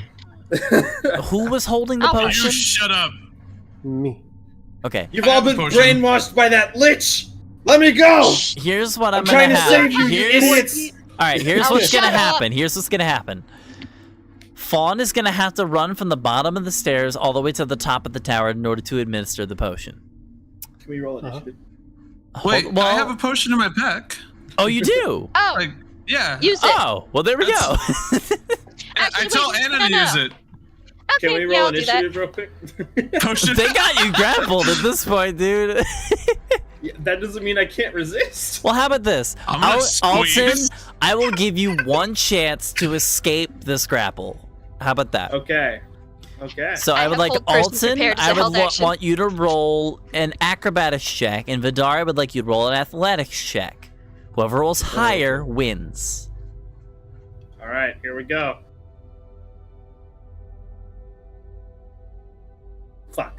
holding the Oh, You potion? shut up. Me. Okay, You've I all have a been potion. brainwashed by that lich! Let me go! here's what I'm trying gonna to have. save you, you Here's- idiots! All right, here's Oh, what's gonna shut up. happen. Here's what's gonna happen. Fawn is gonna have to run from the bottom of the stairs all the way to the top of the tower in order to administer the potion. Can we roll initiative? Wait, well, I have a potion in my pack. oh, you do? Oh, Like, yeah. use it. Oh, well, there we go. I Actually, tell wait, Anna no, to no. use it. Okay, Can we yeah, roll I'll do that. initiative real quick? Potion. They got you grappled at this point, dude. Yeah, that doesn't mean I can't resist. Well, how about this? I'm gonna Alton, squeeze. I will give you one chance to escape this grapple. How about that? Okay. Okay. So I I would have like hold person Alton, prepared as I a would held action. want you to roll an acrobatics check, and Vidar, I would like you to roll an athletics check. Whoever rolls higher wins. All right, here we go. Fuck.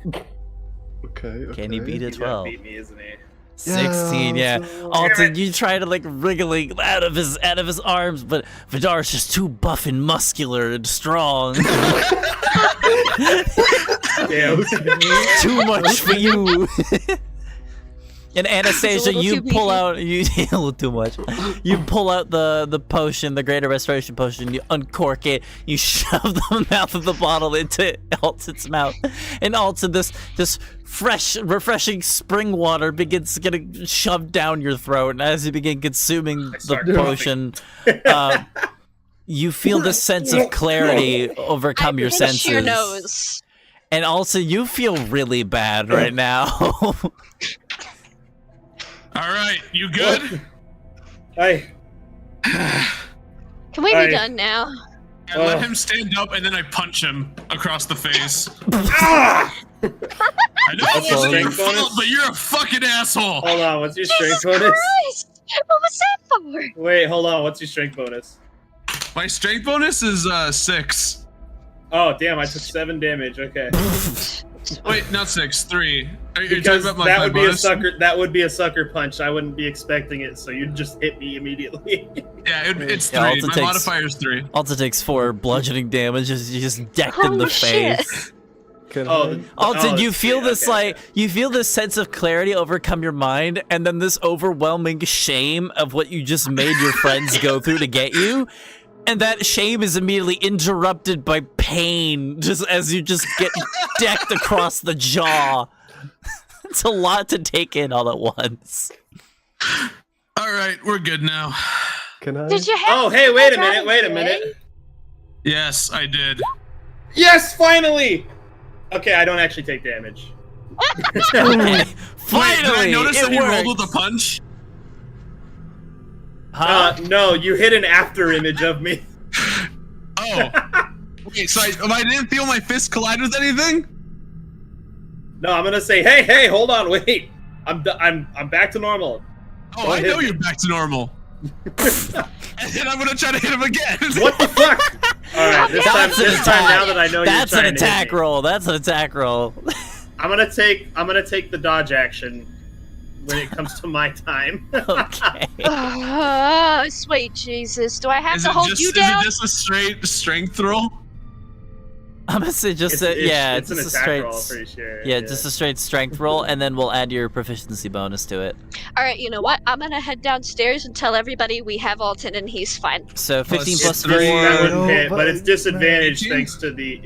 Okay. Can he beat a He's gonna 12? beat me, isn't he? 16, yeah. so- Alton, you try to like wriggling out of his arms, but Vidar's just too buff and muscular and strong. Damn. Too much for you. And Anastasia, little you too pull beefy. out a little too much. You pull out the potion, the Greater Restoration potion. You uncork it. You shove the mouth of the bottle into Alton's mouth, and Alton, this fresh, refreshing spring water begins getting shoved down your throat. And as you begin consuming the start potion, you feel this sense of clarity overcome your Pinch senses. your nose. And also, you feel really bad right now. All right, you good? Hey. Can we Aye. be done now? I let him stand up and then I punch him across the face. Ah! I know That's it wasn't a your strength fault, bonus? but you're a fucking asshole. Hold on, what's your Jesus strength bonus? Christ! What was that for? Wait, hold on, what's your strength bonus? My strength bonus is 6. Oh, damn, I took 7 damage. Okay. Wait, not 6, 3. Are you talking Because about that my would be bonus? a sucker. That would be a sucker punch. I wouldn't be expecting it, so you'd just hit me immediately. Yeah, it's 3. Yeah, also My takes- modifier is 3. Also takes 4 bludgeoning damage. You just decked in the Holy shit. face. Can Oh, I? Alton, you it's feel three. this Okay, okay. you feel this sense of clarity overcome your mind, and then this overwhelming shame of what you just made your friends go through to get you, and that shame is immediately interrupted by pain, just as you just get decked across the jaw. It's a lot to take in all at once. All right, we're good now. Can I? Did you have? Oh, hey, wait a Dragon minute, wait a Day? minute. Yes, I did. Yes, finally. Okay, I don't actually take damage. Okay, Wait, finally, did I notice it that you works. rolled with a punch? Huh? No, you hit an after image of me. Oh. Wait, so I didn't feel my fist collide with anything? No, I'm gonna say, hey, hold on, wait. I'm back to normal. Oh, Don't I hit know me. you're back to normal. And then I'm gonna try to hit him again. What the fuck? All right, this That's an time now that I know That's you're an trying to hit attack me, roll. That's an attack roll. I'm gonna take the dodge action when it comes to my time. Okay. Sweet Jesus. Do I have Is to it hold just you is down? it just a straight strength roll? I'm gonna say just it's just an a attack straight. roll, I'm pretty sure. Yeah, just a straight strength roll, and then we'll add your proficiency bonus to it. Alright, you know what? I'm gonna head downstairs and tell everybody we have Alton and he's fine. So 15 Plus plus 4. three. That wouldn't No, hit, but but- it's disadvantage 18? thanks to the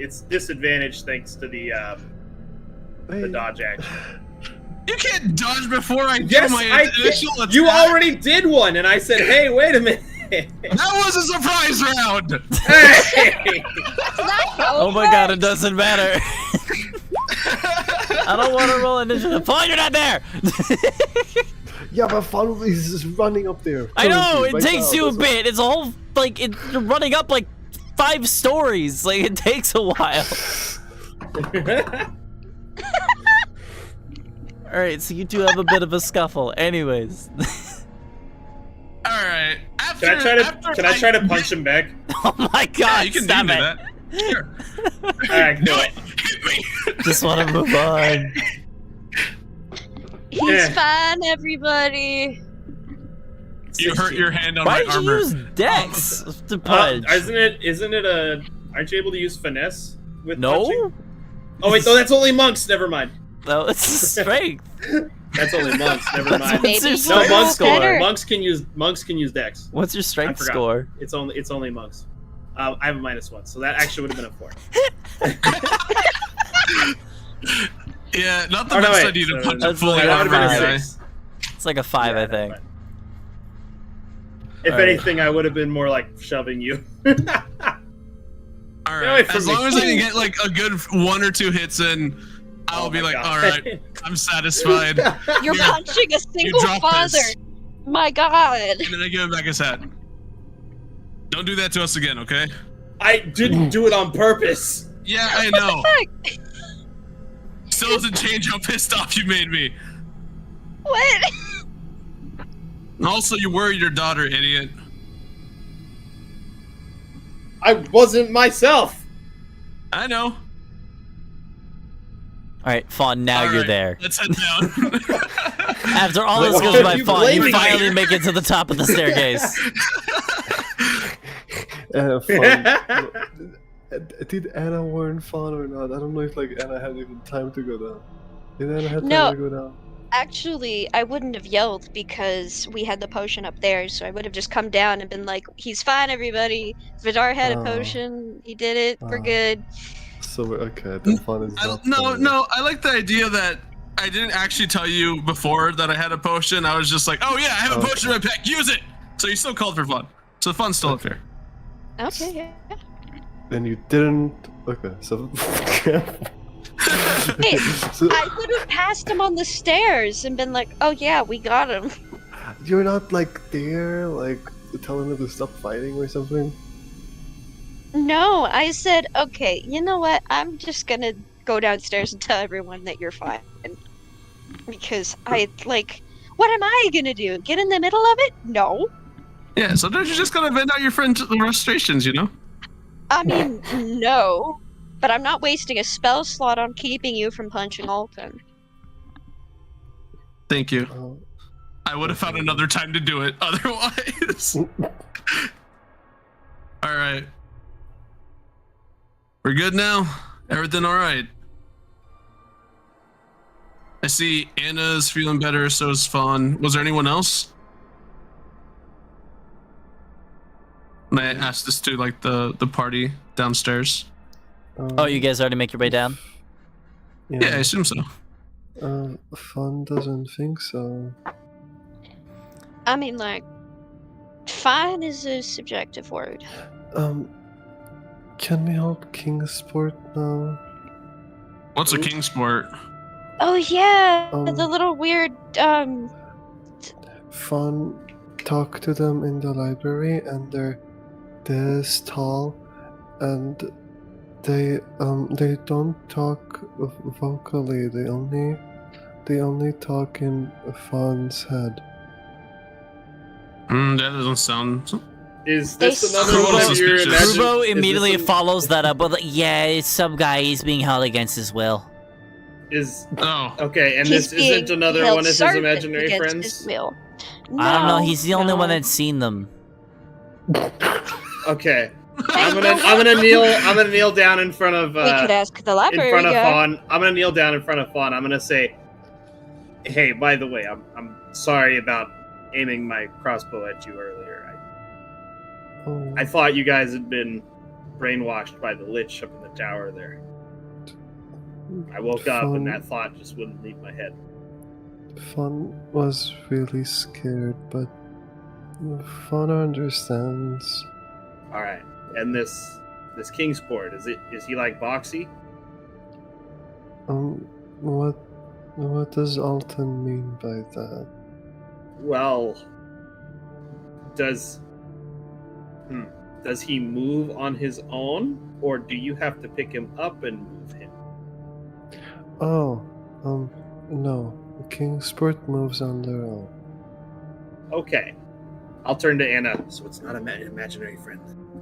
dodge action. You can't dodge before I do Yes, my I initial did. attack. You already did one, and I said, "Hey, wait a minute." That was a surprise round. Hey! Oh my god, it doesn't matter. I don't want to roll initiative. Fine, you're not there. Yeah, but Fun is just running up there. I know currently, it right takes now, you a that's why- bit. It's a whole like you're running up like 5 stories. Like it takes a while. All right, so you two have a bit of a scuffle. Anyways. All right. Can I try to punch him back? Oh my god, Yeah, you can stop do it. that. Sure. All right, do it. Hit me. Just want to move on. He's Yeah. fine, everybody. You hurt your hand on Why my did you armor. use Dex to punch? Isn't it a? Aren't you able to use finesse with No? punching? Oh wait, no, that's only monks. Never mind. No, it's strength. That's only monks. Never mind. Maybe your you strength roll monks score? better. Monks can use Dex. What's your I strength forgot. score? It's only monks. I have a -1, so that actually would have been a 4. Yeah, not the Oh, no, best wait. idea to So punch a that's fully like That would have been a Fine. armored guy. 6. It's like a 5, Yeah, I that's think. fine. If Alright. anything, I would have been more like shoving you. All No, right. wait for As me. long as I can get like a good 1 or 2 hits in, I'll Oh be my like, God. all right, I'm satisfied. You're Here, punching a single drop father. this. My god. And then I give him back his hat. Don't do that to us again, okay? I didn't do it on purpose. Yeah, I know. Fuck. Still doesn't change how pissed off you made me. What? And also, you worried your daughter, idiot. I wasn't myself. I know. Alright, Fawn, now All you're right, there. Let's head down. After all this Why goes are by you Fawn, you blaming me? finally make it to the top of the staircase. Fun. Did Anna warn Fawn or not? I don't know if like Anna had even time to go down. Did Anna have time No. to go down? Actually, I wouldn't have yelled because we had the potion up there, so I would have just come down and been like, he's fine, everybody. Vidar had a Oh. potion. He did it. We're Oh. good. So okay, then Fawn is not. No, I like the idea that I didn't actually tell you before that I had a potion. I was just like, oh yeah, I have a Okay. potion in my pack. Use it. So you still called for fun. So the fun's still up here. Okay, yeah. Then you didn't. Okay, so. Hey, So- I would have passed him on the stairs and been like, oh yeah, we got him. You're not like there, like telling them to stop fighting or something. No, I said, okay, you know what? I'm just gonna go downstairs and tell everyone that you're fine. Because what am I gonna do? Get in the middle of it? No. Yeah, sometimes you just gotta vent out your friend's frustrations, you know? I mean, no. But I'm not wasting a spell slot on keeping you from punching Alton. Thank you. Oh. I would have found another time to do it otherwise. Alright. We're good now? Everything alright? I see Anna's feeling better, so is Fawn. Was there anyone else? And I asked this to like the party downstairs. Oh, you guys already make your way down? Yeah, I assume so. Fun doesn't think so. I mean, fine is a subjective word. Can we help Kingsport now? What's a king sport? Oh yeah, Um, the little weird, Fun, talk to them in the library, and they're this tall, and they don't talk vocally. They only talk in Fun's head. That doesn't sound. Is this They another one of your suspicious. imagine- Krubo is this immediately an- follows that up with, yeah, it's some guy, he's being held against his will. Is Oh. okay, and He's this isn't being another held one of his servant imaginary against friends. his will. I don't know. No, He's the only one no. that's seen them. Okay, I'm gonna kneel down in front of. We could ask the library in front of guy. Fawn. I'm gonna kneel down in front of Fawn. I'm gonna say, "Hey, by the way, I'm sorry about aiming my crossbow at you earlier. I thought you guys had been brainwashed by the lich up in the tower there. I woke up and that thought just wouldn't leave my head." Fawn was really scared, but Fawn understands. All right, and this Kingsport, is he like Boxy? What does Alton mean by that? Well, does he move on his own, or do you have to pick him up and move him? No. Kingsport moves on their own. Okay. I'll turn to Anna. So it's not an imaginary friend.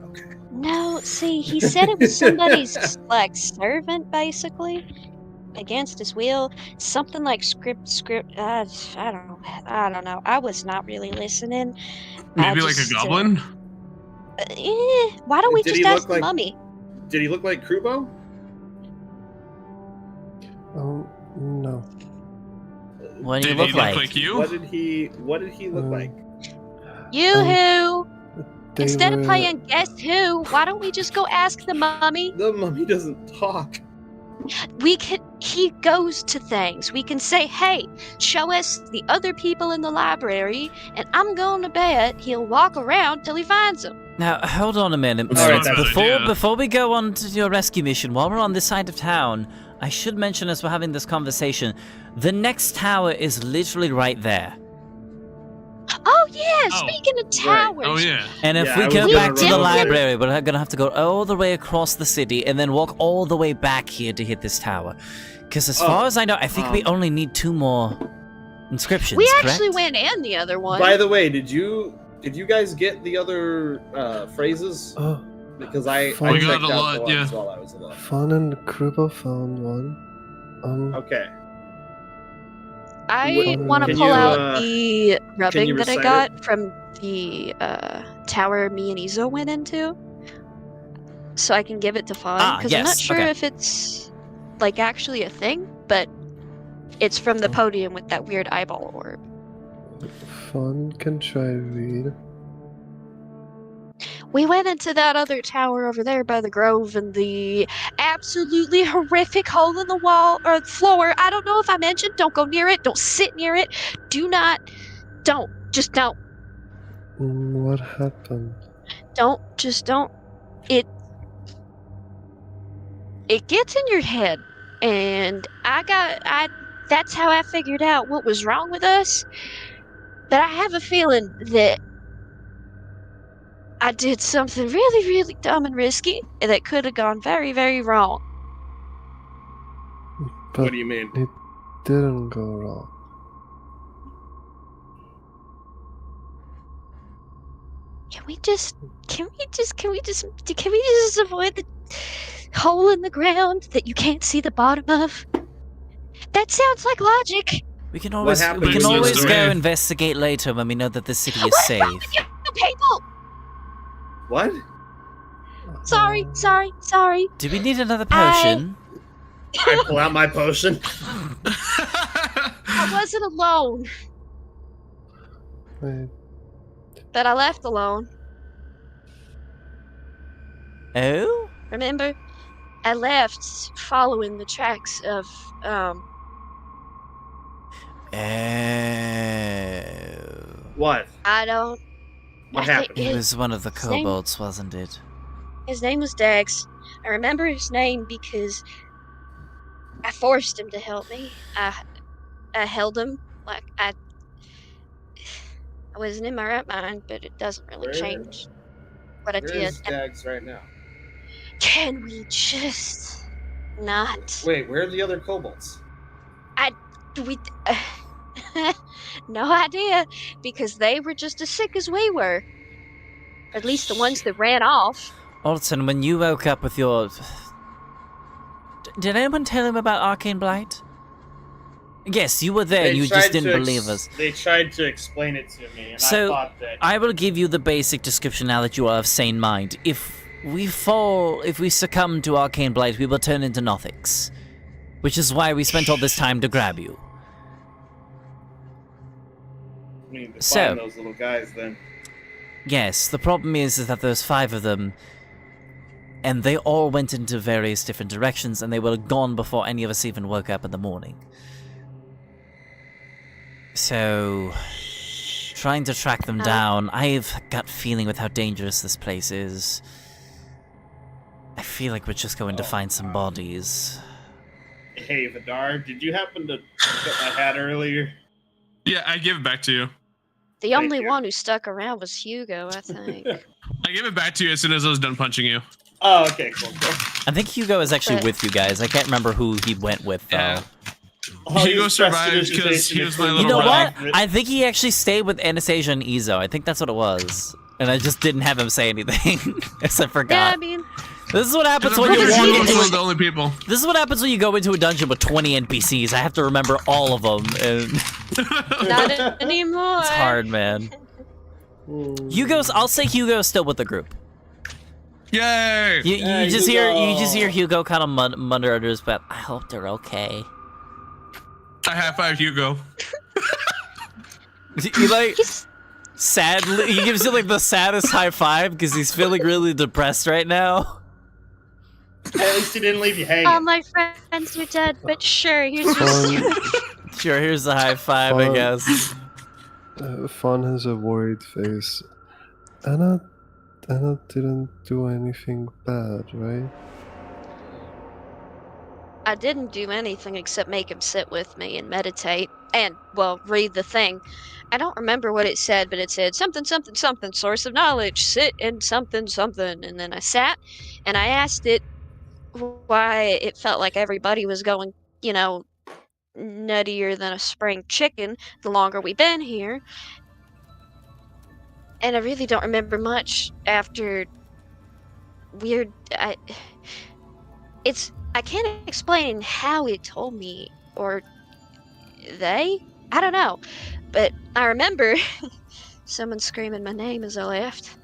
Okay. No, see, he said it was somebody's like servant, basically, against his will. Something like script. I don't know. I was not really listening. Maybe like a goblin? Why don't we Did just he ask look the like- mummy? Did he look like Krubo? No. What do you Did look he look like? like you? What did he look like? Yoo-hoo! They Instead of were- playing Guess Who, why don't we just go ask the mummy? The mummy doesn't talk. He goes to things. We can say, hey, show us the other people in the library, and I'm going to bet he'll walk around till he finds them. Now, hold on a minute. All right, that's a good idea. Before we go on to your rescue mission, while we're on this side of town, I should mention as we're having this conversation, the next tower is literally right there. Oh, yeah, Oh, speaking of towers. Oh yeah. And if Yeah, we I go was back gonna to the run over there. library, we're gonna have to go all the way across the city and then walk all the way back here to hit this tower. Because as far as I know, I think we only need 2 more inscriptions, We correct? actually went in the other one. By the way, did you guys get the other phrases? Oh, Because I We checked got a out lot, the ones yeah. while I was alone. Fawn and Krubo found one. Okay. I Can want to you, pull out the rubbing you that I recite got from the tower me and Izo went into, so I can give it to Fawn. Because I'm not yes, sure okay. if it's like actually a thing, but it's from the podium with that weird eyeball orb. Fawn can try read. We went into that other tower over there by the grove and the absolutely horrific hole in the wall or floor. I don't know if I mentioned, don't go near it, don't sit near it, just don't. What happened? Don't. It gets in your head, and that's how I figured out what was wrong with us. But I have a feeling that I did something really, really dumb and risky that could have gone very, very wrong. But What do you mean? it didn't go wrong. Can we just avoid the hole in the ground that you can't see the bottom of? That sounds like logic. We can always happened we can to always the go man? investigate later when we know that the city is What's safe. wrong with you people? What? Sorry. Do we need another potion? I pull out my potion. I wasn't alone, Wait, but I left alone. Oh? Remember? I left following the tracks of, Oh. What? I don't... What I think happened? It was one of the His name- kobolds, wasn't it? His name was Dax. I remember his name because I forced him to help me. I held him like I wasn't in my right mind, but it doesn't really Where- change what I Where did. is Dags right now? Can we just not? Wait, where are the other kobolds? We no idea, because they were just as sick as we were. At least the ones that ran off. Alton, when you woke up with your... Did anyone tell him about Arcane Blight? Yes, you were there. They And you tried just didn't to believe us. They tried to explain it to me, and I So, thought that. I will give you the basic description now that you are of sane mind. If we succumb to arcane blight, we will turn into Nothics. Which is why we spent all this time to grab you. We need to So- find those little guys then. Yes, the problem is that there's 5 of them, and they all went into various different directions, and they were gone before any of us even woke up in the morning. So, trying to track them down, I've got feeling with how dangerous this place is. I feel like we're just going to find some bodies. Hey, Vidar, did you happen to look at my hat earlier? Yeah, I give it back to you. The Thank only you. one who stuck around was Hugo, I think. I gave it back to you as soon as I was done punching you. Oh, okay, cool. I think Hugo is actually But- with you guys. I can't remember who he went with, though. Yeah. I'll Hugo use survived prestidigitation 'cause he was my to little You know brother. what? I think he actually stayed with Anastasia and Izo. I think that's what it was. And I just didn't have him say anything. Because I Yeah, forgot. I mean, This is what happens I'm when you pretty sure walk he was into one of the only people. This is what happens when you go into a dungeon with 20 NPCs. I have to remember all of them, and not anymore. it's hard, man. I'll say Hugo's still with the group. Yay! You Yeah, just Hugo. hear Hugo kind of mutter under his breath. I hope they're okay. I high five Hugo. He like sadly he gives you like the saddest high five because he's feeling really depressed right now. At least he didn't leave you hanging. All my friends are dead, but sure, here's just Sure, here's the high five, I guess. Fawn has a worried face. Anna didn't do anything bad, right? I didn't do anything except make him sit with me and meditate and, well, read the thing. I don't remember what it said, but it said something, something, something, source of knowledge, sit in something, something. And then I sat and I asked it why it felt like everybody was going, nuttier than a spring chicken the longer we've been here. And I really don't remember much after I can't explain how it told me, or they? I don't know. But I remember someone screaming my name as I left.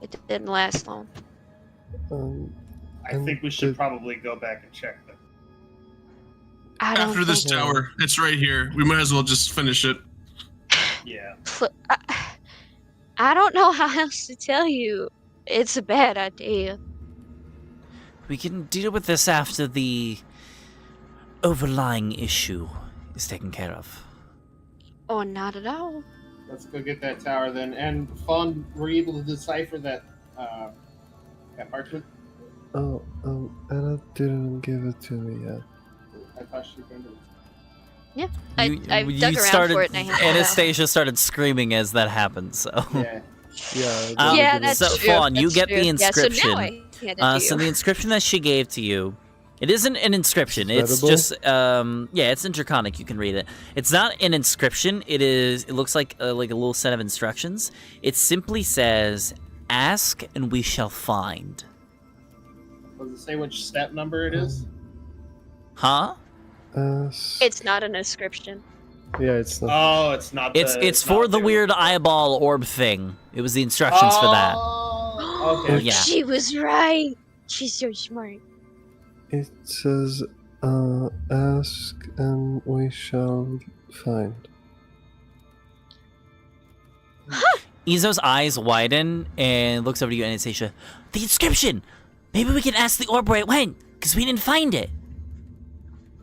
It didn't last long. I think we should probably go back and check them. I don't After this think tower, it's right here. We might as well just finish it. Yeah. I don't know how else to tell you. It's a bad idea. We can deal with this after the overlying issue is taken care of. Or not at all. Let's go get that tower then. And Fawn, were you able to decipher that parchment? Anna didn't give it to me yet. I thought she did. Yeah, I You dug around started, for it and I handed it out. Anastasia started screaming as that happened, so. Yeah. Yeah. Yeah, that's so, true. Fawn, you that's get true. the Yeah, inscription. so now I hand it to So you. the inscription that she gave to you, it isn't an inscription. It's Readable? just, it's in Draconic. You can read it. It's not an inscription. It looks like a little set of instructions. It simply says, "Ask and we shall find." Does it say which step number it is? Huh? It's not an inscription. Yeah, it's not. Oh, it's not. It's for the weird eyeball orb thing. It was the instructions for that. Oh, okay. Yeah. She was right. She's so smart. It says, ask and we shall find. Izo's eyes widen and looks over to you, Anastasia. The inscription! Maybe we can ask the orb where it went, because we didn't find it.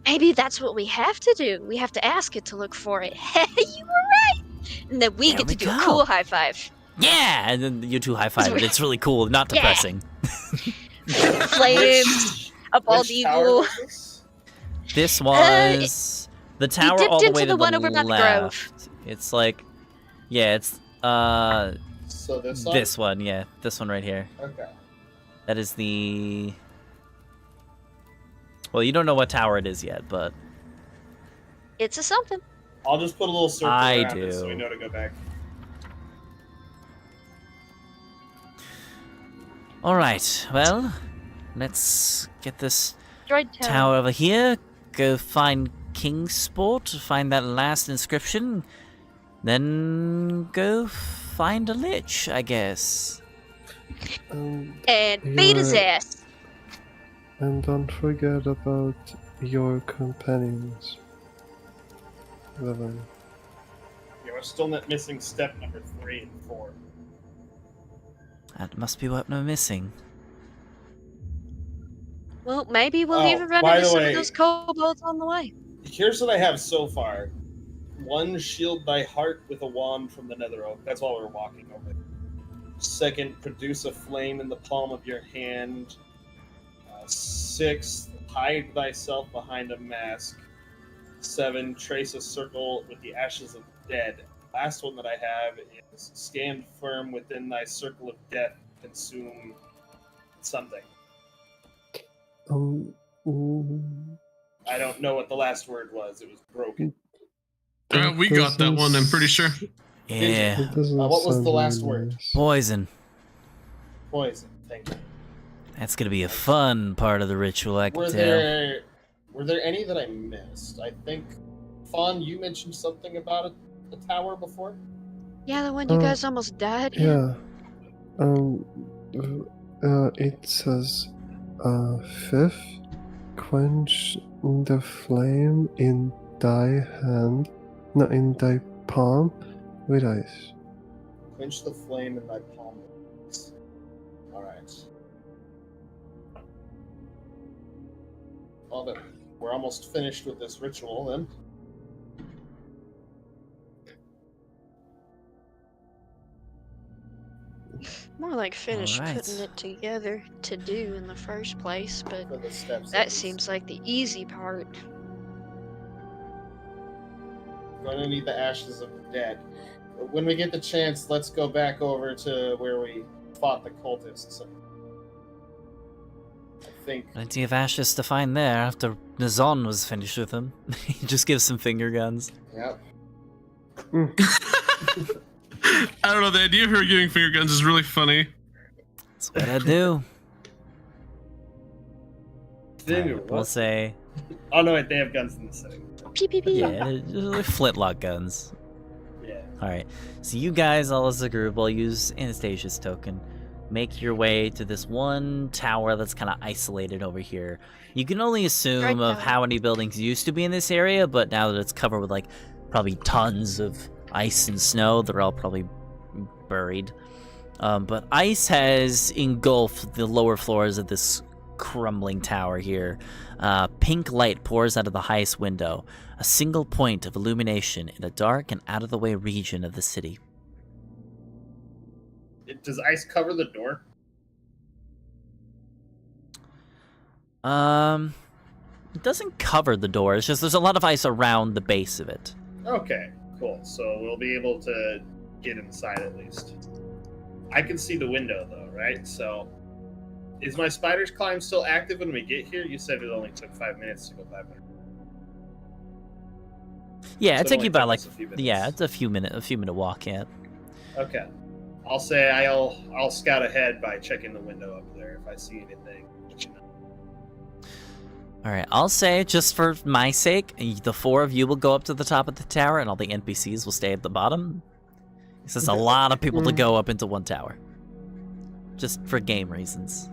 Maybe that's what we have to do. We have to ask it to look for it. You were right. And then we There get we to do go. a cool high five. Yeah! And then you two high-five it. It's really cool, not Yeah. depressing. Flames, a bald Which tower eagle. was this? This was the tower dipped all the into way to the one the over by the left. It's like, yeah, it's So this one? this one, yeah, this one right here. Okay. That is the. Well, you don't know what tower it is yet, but It's a something. I'll just put a little circle I around it so do. we know to go back. all right. Well, let's get this Droid Tower. tower over here. Go find Kingsport, find that last inscription. Then go find a lich, I guess. And beat his ass. And don't forget about your companions. Levin. Yeah, we're still not missing step number 3 and 4. That must be what we're missing. Well, maybe we'll Oh, even run by into the some way- of those kobolds on the way. Here's what I have so far. 1, shield thy heart with a wand from the nether oak. That's while we're walking over. 2nd, produce a flame in the palm of your hand. 6, hide thyself behind a mask. 7, trace a circle with the ashes of the dead. Last one that I have is stand firm within thy circle of death, consume something. I don't know what the last word was. It was broken. We got that one, I'm pretty sure. Yeah. It doesn't What was sound the last very word? nice. Poison. Poison. Thank you. That's gonna be a fun part of the ritual, I can tell. Were there any that I missed? I think, Fawn, you mentioned something about a tower before? Yeah, the one you guys almost died in. Yeah. It says, 5th, quench the flame in thy hand, no, in thy palm with ice. Quench the flame in thy palm. Alright. Well, then, we're almost finished with this ritual, then. More like finished Alright. putting it together to do in the first place, but For the steps. that seems like the easy part. We're going to need the ashes of the dead. When we get the chance, let's go back over to where we fought the cultists. I think. Plenty of ashes to find there after Nazon was finished with them. He just gives some finger guns. Yep. I don't know, the idea of her giving finger guns is really funny. That's what I do. Finger We'll what? say, Oh no, wait, they have guns in the setting. Pew pew pew. yeah, they're flintlock guns. Yeah. Alright, so you guys, all as a group, will use Anastasia's token. Make your way to this one tower that's kind of isolated over here. You can only assume Right of tower. how many buildings used to be in this area, but now that it's covered with, like, probably tons of ice and snow, they're all probably buried. But ice has engulfed the lower floors of this crumbling tower here. Pink light pours out of the highest window, a single point of illumination in a dark and out-of-the-way region of the city. Does ice cover the door? It doesn't cover the door, it's just there's a lot of ice around the base of it. Okay, cool. So we'll be able to get inside at least. I can see the window though, right? So is my spider's climb still active when we get here? You said it only took 5 minutes to go 5 minutes. Yeah, So it it took only you about took like us a few minutes. yeah, it's a few minute walk, yeah. Okay. I'll say I'll scout ahead by checking the window up there if I see anything. Let you know. Alright, I'll say, just for my sake, the 4 of you will go up to the top of the tower and all the NPCs will stay at the bottom. This is a lot of people to go up into one tower. Just for game reasons.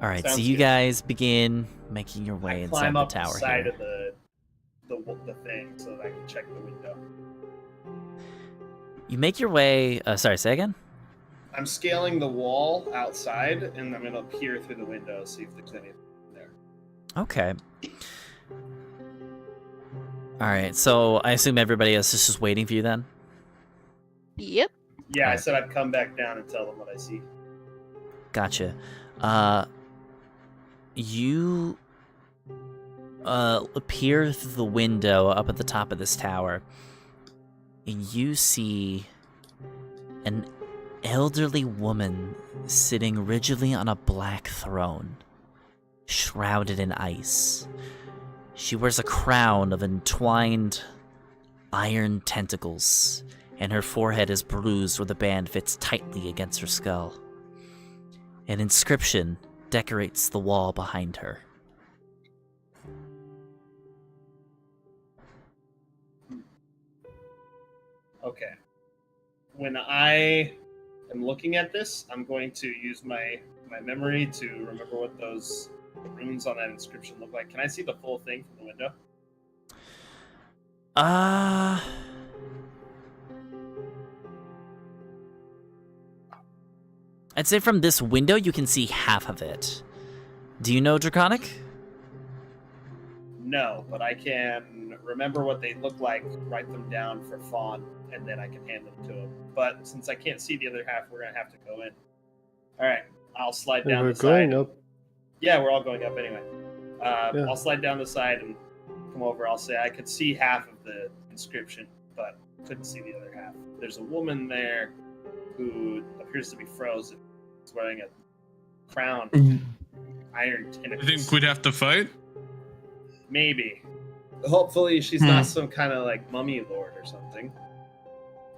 Alright, so Sounds you good. guys begin making your way I inside climb the up tower the side here. of the thing so that I can check the window. You make your way... sorry, say again? I'm scaling the wall outside, and I'm gonna peer through the window, see if there's anything there. Okay. Alright, so I assume everybody else is just waiting for you then? Yep. Yeah, I Alright. said I'd come back down and tell them what I see. Gotcha. You appear through the window up at the top of this tower, and you see an elderly woman sitting rigidly on a black throne, shrouded in ice. She wears a crown of entwined iron tentacles, and her forehead is bruised where the band fits tightly against her skull. An inscription decorates the wall behind her. Okay. When I am looking at this, I'm going to use my memory to remember what those runes on that inscription look like. Can I see the full thing from the window? I'd say from this window you can see half of it. Do you know Draconic? No, but I can remember what they look like, write them down for Fawn, and then I can hand them to him. But since I can't see the other half, we're gonna have to go in. All right, I'll slide down We're the going side. up. Yeah, we're all going up anyway. I'll slide down the side and come over. I'll say I could see half of the inscription, but couldn't see the other half. There's a woman there who appears to be frozen. She's wearing a crown, iron I tentacles. think we'd have to fight. Maybe. Hopefully she's not some kind of like mummy lord or something.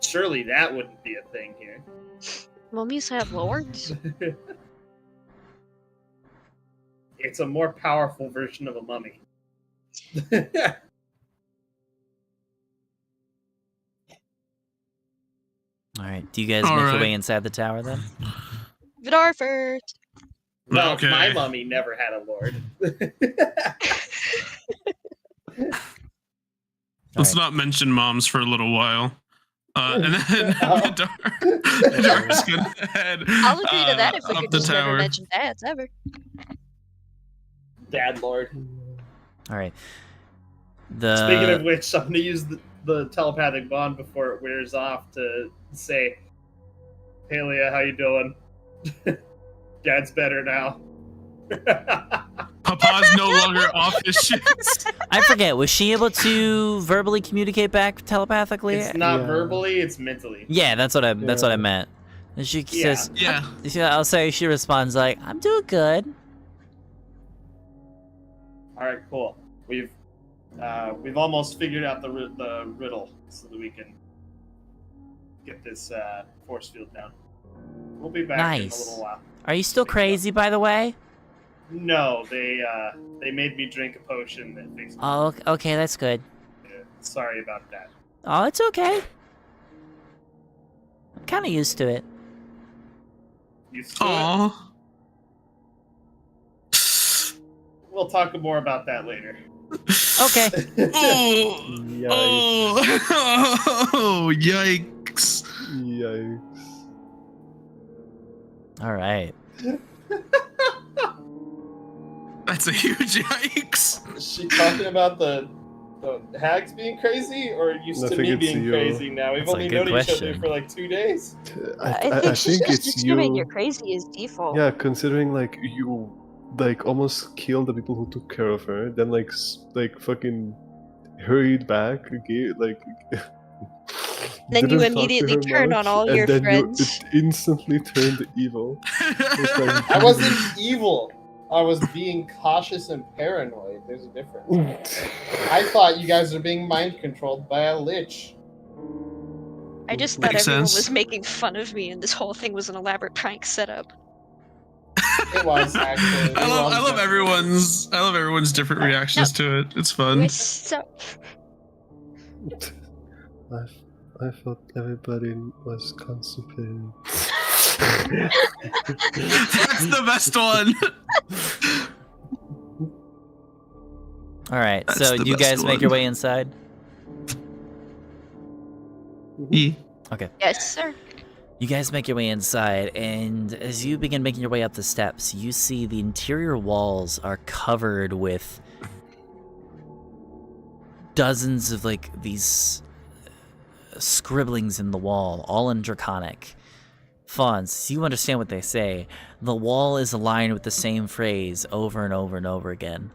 Surely that wouldn't be a thing here. Mummies have lords? It's a more powerful version of a mummy. Alright, do you guys make your way inside the tower then? Vidar first. Well, Okay. my mummy never had a lord. Let's not mention moms for a little while. And then Vidar's gonna head I'll agree to that if we up could the just never tower. mention dads ever. Dad lord. Alright. Speaking of which, I'm gonna use the telepathic bond before it wears off to say, "Hey Leah, how you doing? Dad's better now." Papa's no longer off his shits. I forget, was she able to verbally communicate back telepathically? It's not Yeah. verbally; it's mentally. Yeah, that's what I meant. And she says, Yeah. I'll say she responds like, I'm doing good. All right, cool. We've almost figured out the riddle, so that we can get this force field down. We'll be back in a Nice. little while. Are you still crazy, by the way? No, they made me drink a potion that fixed me. Oh, okay, that's good. Sorry about that. Oh, it's okay. I'm kind of used to it. Used to it? Aw. We'll talk more about that later. Okay. Oh. Yikes. Oh, yikes. Yikes. All right. That's a huge yikes. Is she talking about the hags being crazy, or used I to think me it's being you. crazy now? We've That's a only good known each other question. for like 2 days. I think she's think just it's assuming you. you're crazy as default. Yeah, considering like you like almost killed the people who took care of her, then like fucking hurried back, okay, like. Then you didn't talk to immediately her turned on much, all and your then friends. it instantly turned evil. It's like- I wasn't evil. I was being cautious and paranoid. There's a difference. I thought you guys are being mind controlled by a lich. I just thought Makes everyone sense. was making fun of me, and this whole thing was an elaborate prank setup. It was actually. I love everyone's different reactions to it. It's fun. You're so... I thought everybody was constipated. That's the best one. All right. That's So the do you best guys make your one. way inside? Yes, sir. You guys make your way inside, and as you begin making your way up the steps, you see the interior walls are covered with dozens of like these scribblings in the wall, all in Draconic. Fonts, you understand what they say. The wall is aligned with the same phrase over and over and over again.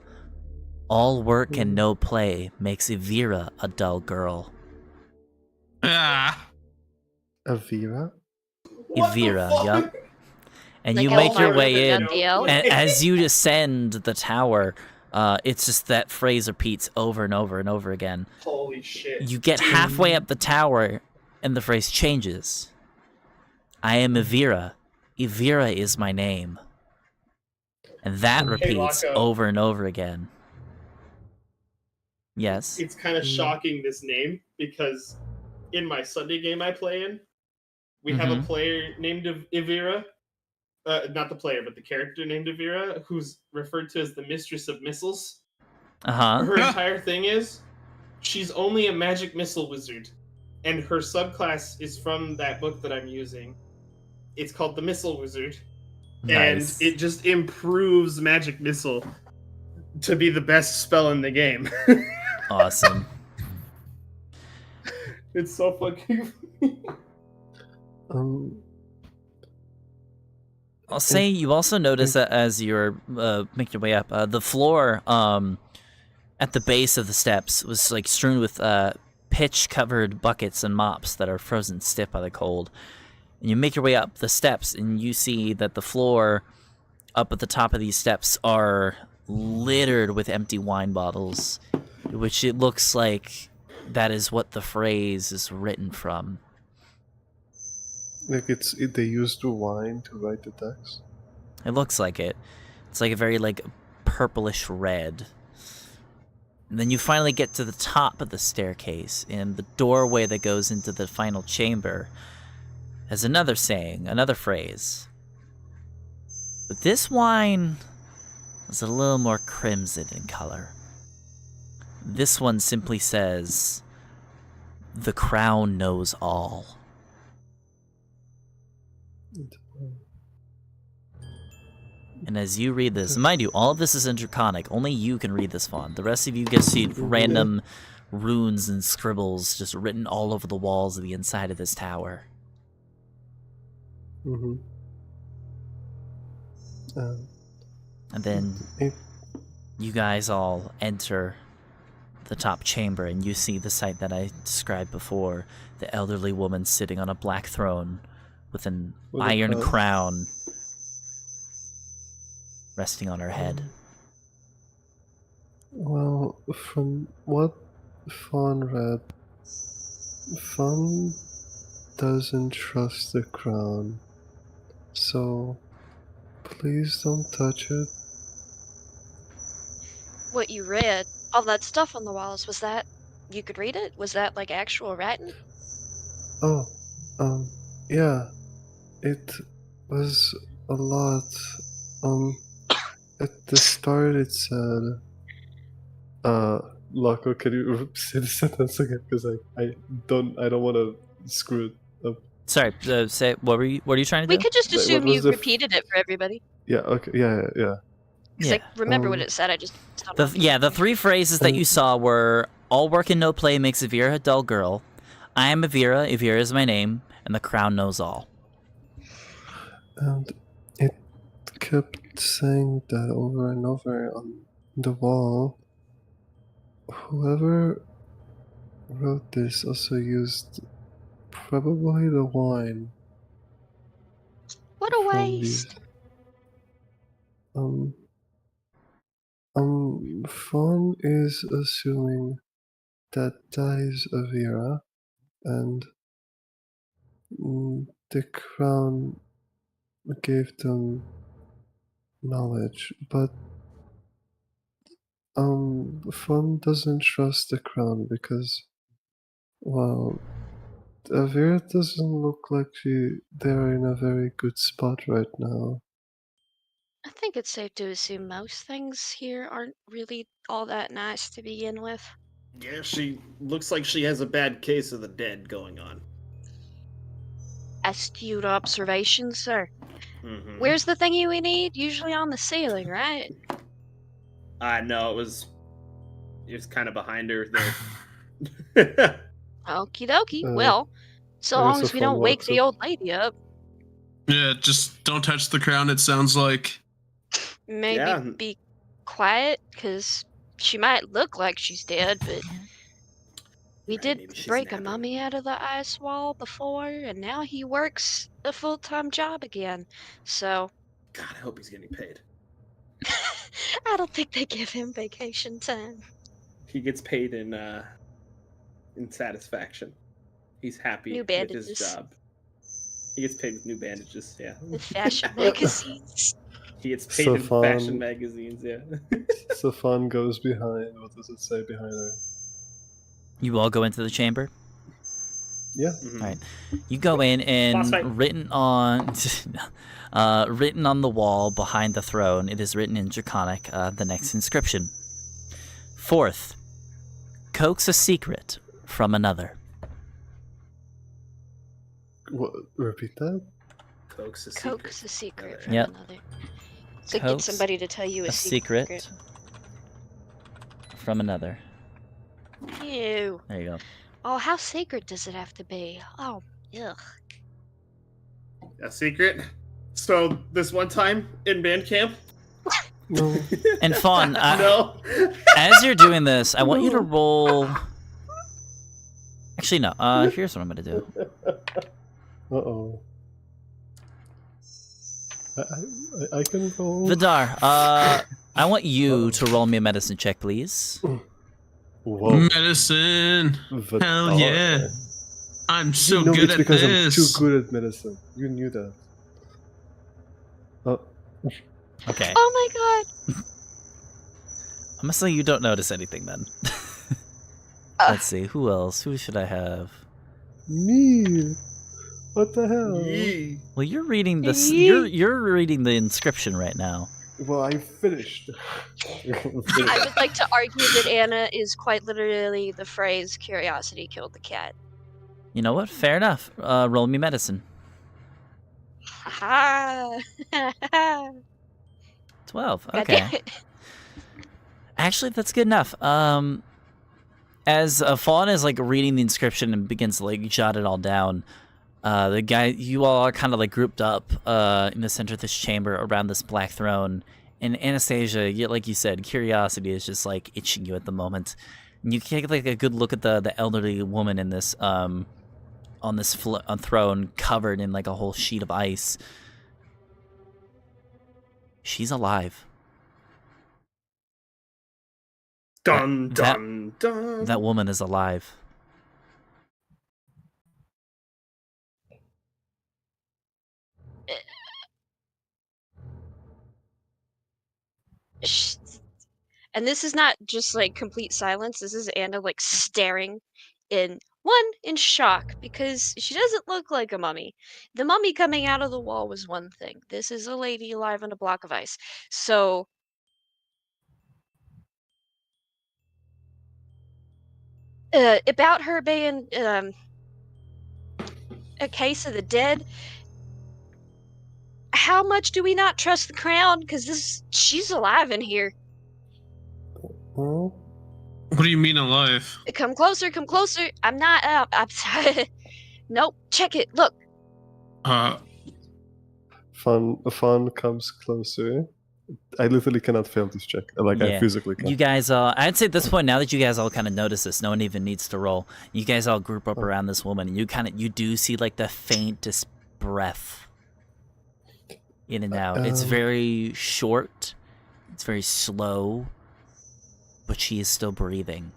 All work and no play makes Evira a dull girl. Ah. Avira? Evira, yup. And Like you make your Elvira way in, without the L? and as you descend the tower, it's just that phrase repeats over and over and over again. Holy shit. You get halfway up the tower, and the phrase changes. I am Evira, Evira is my name. And that repeats Loco. over and over again. Yes. It's kind of shocking, this name, because in my Sunday game I play in, we have a player named Evira. Not the player, but the character named Evira, who's referred to as the Mistress of Missiles. Her entire thing is, she's only a magic missile wizard. And her subclass is from that book that I'm using. It's called the Missile Wizard. Nice. And it just improves magic missile to be the best spell in the game. Awesome. It's so fucking I'll say you also notice that as you're making your way up, the floor at the base of the steps was like strewn with pitch-covered buckets and mops that are frozen stiff by the cold. And you make your way up the steps, and you see that the floor up at the top of these steps are littered with empty wine bottles, which it looks like that is what the phrase is written from. Like they used the wine to write the text. It looks like it. It's like a very like purplish red. And then you finally get to the top of the staircase, and the doorway that goes into the final chamber has another saying, another phrase. But this wine is a little more crimson in color. This one simply says, "The crown knows all." And as you read this, mind you, all of this is in Draconic. Only you can read this font. The rest of you get to see random runes and scribbles just written all over the walls of the inside of this tower. Mm-hmm. And then you guys all enter the top chamber, and you see the sight that I described before. The elderly woman sitting on a black throne with an iron crown resting on her head. Well, from what Fawn read, Fawn doesn't trust the crown, so please don't touch it. What you read, all that stuff on the walls, was that, you could read it? Was that like actual writing? Oh, yeah, it was a lot. At the start it said, Loco, can you say the sentence again? Because I don't want to screw it up. Sorry, say what were you trying to do? We could just assume you repeated it for everybody. Yeah. Okay. Yeah. Because I remember what it said. I just the three phrases that you saw were "All work and no play makes Evira a dull girl," "I am Evira, Evira is my name," and "The crown knows all." And it kept saying that over and over on the wall. Whoever wrote this also used probably the wine. What a waste. Fawn is assuming that is Evira, and the crown gave them knowledge, but Fawn doesn't trust the crown because, well, Evira doesn't look like they're in a very good spot right now. I think it's safe to assume most things here aren't really all that nice to begin with. Yeah, she looks like she has a bad case of the dead going on. Astute observation, sir. Where's the thingy we need? Usually on the ceiling, right? No, it was kind of behind her there. Okie dokie. Well, so long as we don't wake the old lady up. Yeah, just don't touch the crown, it sounds like. Maybe be quiet, because she might look like she's dead, but we did break a mummy out of the ice wall before, and now he works a full-time job again, so... God, I hope he's getting paid. I don't think they give him vacation time. He gets paid in satisfaction. He's happy with his job. He gets paid with new bandages. Yeah. The fashion magazines. He gets paid in Safan- fashion magazines. Yeah. Safan goes behind. What does it say behind her? You all go into the chamber. Yeah. Mhm. All right. You go in, Boss fight. and written on the wall behind the throne, it is written in Draconic, the next inscription. Fourth, coax a secret from another. What? Repeat that. Coax a secret. Coax a secret from Yep. another. So get Coax somebody to tell you a secret. From another. Ew. There you go. Oh, how sacred does it have to be? Oh, ugh. A secret. So this one time in band camp. No. And Fawn, No. as you're doing this, I want you to roll. Actually, no. Here's what I'm gonna do. Uh-oh. I can roll. Vidar, I want you to roll me a medicine check, please. Whoa. Medicine. But- Hell yeah. I'm so no, good it's at because this. I'm too good at medicine. You knew that. Okay. Oh my god. I'm gonna say you don't notice anything then. Let's see. Who else? Who should I have? Me. What the hell? Yee. Well, you're reading this. You're reading the inscription right now. Well, I finished. I would like to argue that Anna is quite literally the phrase "curiosity killed the cat." You know what? Fair enough. Roll me medicine. Ha 12. God Okay. damn it. Actually, that's good enough. As Fawn is like reading the inscription and begins to like jot it all down, the guy, you all are kind of like grouped up in the center of this chamber around this black throne. And Anastasia, like you said, curiosity is just like itching you at the moment. And you take like a good look at the elderly woman in this on this throne covered in like a whole sheet of ice. She's alive. Dun dun dun. That woman is alive. And this is not just like complete silence. This is Anna like staring in shock because she doesn't look like a mummy. The mummy coming out of the wall was one thing. This is a lady alive on a block of ice. So about her being a case of the dead, how much do we not trust the crown? Because she's alive in here. Well, What do you mean alive? Come closer, come closer. I'm not up. I'm sorry. Nope. Check it. Look. Fun comes closer. I literally cannot fail this check. Like, Yeah. I physically can't. You guys, I'd say at this point, now that you guys all kind of notice this, no one even needs to roll. You guys all group up around this woman, and you do see like the faintest breath in and out. It's very short. It's very slow, but she is still breathing.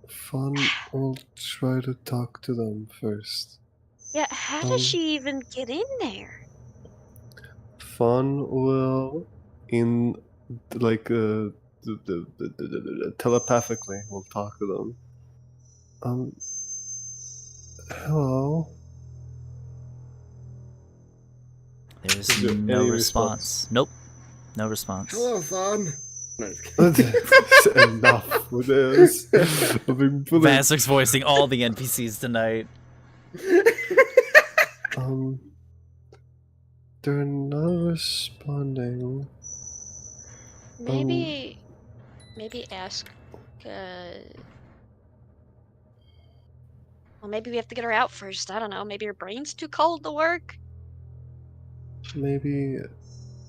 Fun will try to talk to them first. Yeah. How does she even get in there? Fun will, telepathically, will talk to them. Hello. There's Is there no any response. Nope. No response. Hello, Fawn. No, just kidding. Enough with this. I've been bullied. Vassar's voicing all the NPCs tonight. They're not responding. Maybe ask. Well, maybe we have to get her out first. I don't know. Maybe her brain's too cold to work. Maybe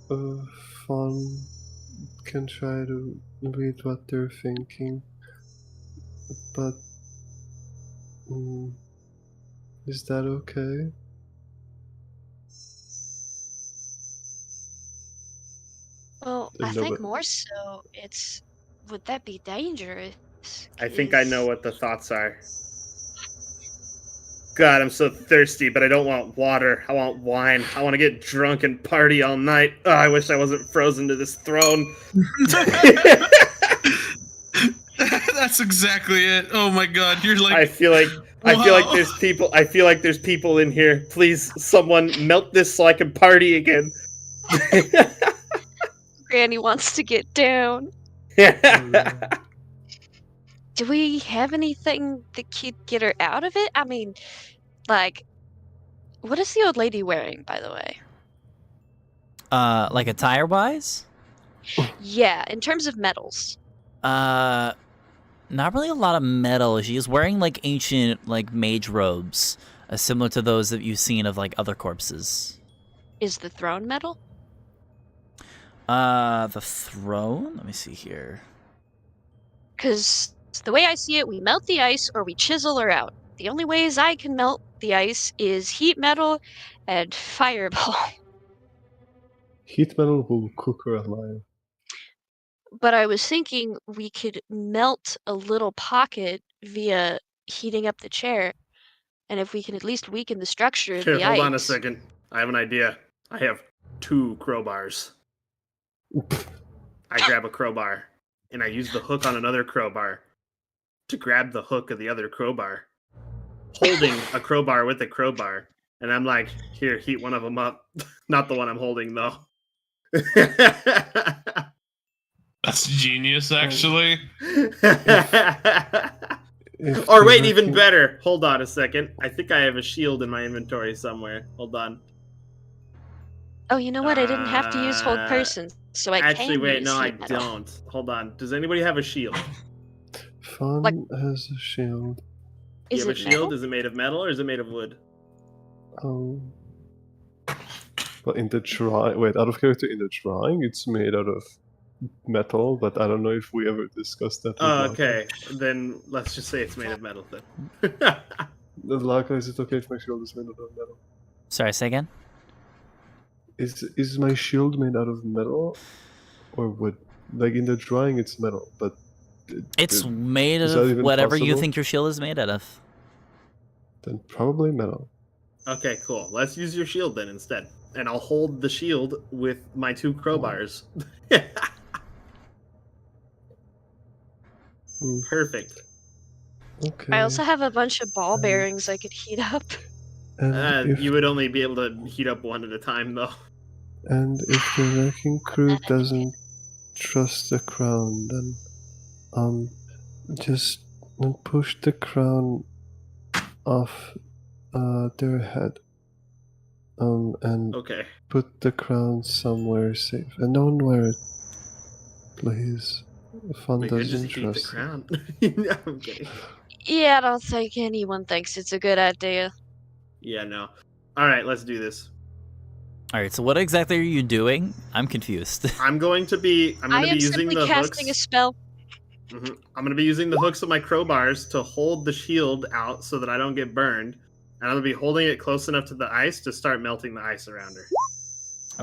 Fawn can try to read what they're thinking. But is that okay? Well, No, I think but- more so would that be dangerous? I think I know 'Cause- what the thoughts are. God, I'm so thirsty, but I don't want water. I want wine. I want to get drunk and party all night. Oh, I wish I wasn't frozen to this throne. That's exactly it. Oh my god, you're like I feel like Wow. there's people. I feel like there's people in here. Please, someone melt this so I can party again. Granny wants to get down. Do we have anything that could get her out of it? I mean, like, what is the old lady wearing, by the way? Like attire-wise? Yeah, in terms of metals. Not really a lot of metal. She's wearing like ancient like mage robes, similar to those that you've seen of like other corpses. Is the throne metal? The throne? Let me see here. Because the way I see it, we melt the ice or we chisel her out. The only ways I can melt the ice is heat metal and fireball. Heat metal will cook her alive. But I was thinking we could melt a little pocket via heating up the chair. And if we can at least weaken the structure of Here, the hold ice. on a second. I have an idea. I have 2 crowbars. I grab a crowbar, and I use the hook on another crowbar to grab the hook of the other crowbar, holding a crowbar with a crowbar. And I'm like, here, heat one of them up. Not the one I'm holding, though. That's genius, actually. Or wait, even better. Hold on a second. I think I have a shield in my inventory somewhere. Hold on. Oh, you know what? I didn't have to use hold Uh, person, so I Actually, can wait, use no, I heat metal. don't. Hold on. Does anybody have a shield? Fun Like- has a shield. Do you Is have a it shield? metal? Is it made of metal or is it made of wood? But in the drawing, wait, out of character, in the drawing, it's made out of metal, but I don't know if we ever discussed that. With Oh, Laka. okay. Then let's just say it's made of metal then. The Laka, is it okay if my shield is made out of metal? Sorry, say again? Is my shield made out of metal or wood? Like in the drawing, it's metal, but It's made is that of even whatever you possible? think your shield is made out of. Then probably metal. Okay, cool. Let's use your shield then instead. And I'll hold the shield with my 2 crowbars. Hmm, Perfect. okay. I also have a bunch of ball Um, bearings I could heat up. And if You would only be able to heat up one at a time, though. if the wrecking crew doesn't trust the crown, then just push the crown off their head. And Okay. put the crown somewhere safe, and don't wear it, please. Fun We could just doesn't heat the trust. crown. No, I'm kidding. Yeah, I don't think anyone thinks it's a good idea. Yeah, no. Alright, let's do this. Alright, so what exactly are you doing? I'm confused. I'm going to be I am using simply the casting hooks. a spell. I'm going to be using the hooks of my crowbars to hold the shield out so that I don't get burned. And I'm going to be holding it close enough to the ice to start melting the ice around her.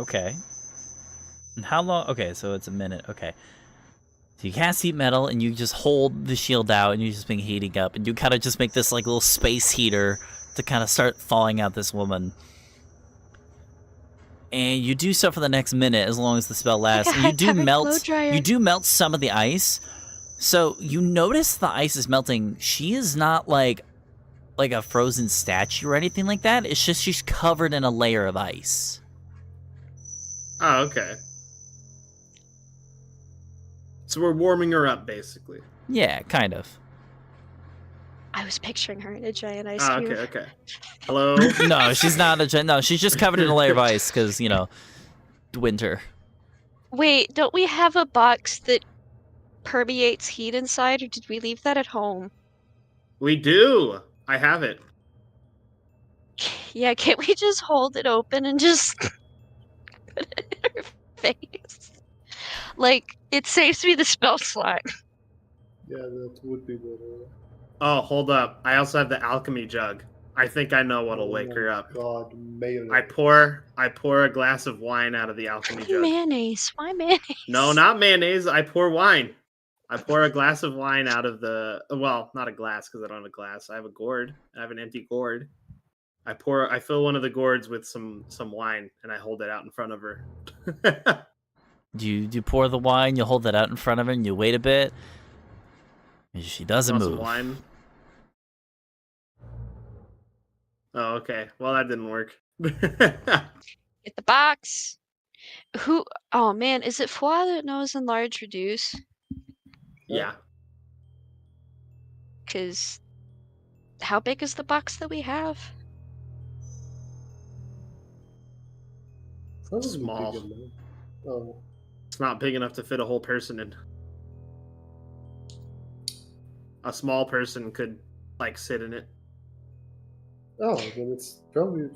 Okay. And how long? Okay, so it's a minute. Okay. So you cast heat metal, and you just hold the shield out, and you're just being heating up, and you kind of just make this like little space heater to kind of start thawing out this woman. And you do so for the next minute, as long as the spell lasts. Like a And you do high-powered blow melt. dryer. You do melt some of the ice. So you notice the ice is melting. She is not like a frozen statue or anything like that. It's just she's covered in a layer of ice. Oh, okay. So we're warming her up, basically. Yeah, kind of. I was picturing her in a giant ice Ah, cube. okay, okay. Hello? No, she's not no, she's just covered in a layer of ice because, you know, winter. Wait, don't we have a box that permeates heat inside, or did we leave that at home? We do! I have it. Yeah, can't we just hold it open and just put it in her face? Like, it saves me the spell slot. Yeah, that would be better. Oh, hold up. I also have the alchemy jug. I think I know what'll wake her up. God, mayo. I pour a glass of wine out of the alchemy jug. Mayonnaise. Why mayonnaise? No, not mayonnaise. I pour wine. I pour a glass of wine out of the... Well, not a glass, because I don't have a glass. I have a gourd. I have an empty gourd. I fill one of the gourds with some wine, and I hold it out in front of her. You pour the wine, you hold it out in front of her, and you wait a bit. And she doesn't Want some move. wine? Oh, okay. Well, that didn't work. Get the box. Who? Oh man, is it Foie that knows enlarge reduce? Yeah. Because how big is the box that we have? Probably Small. big enough. Oh. It's not big enough to fit a whole person in. A small person could, like, sit in it, Oh, then it's probably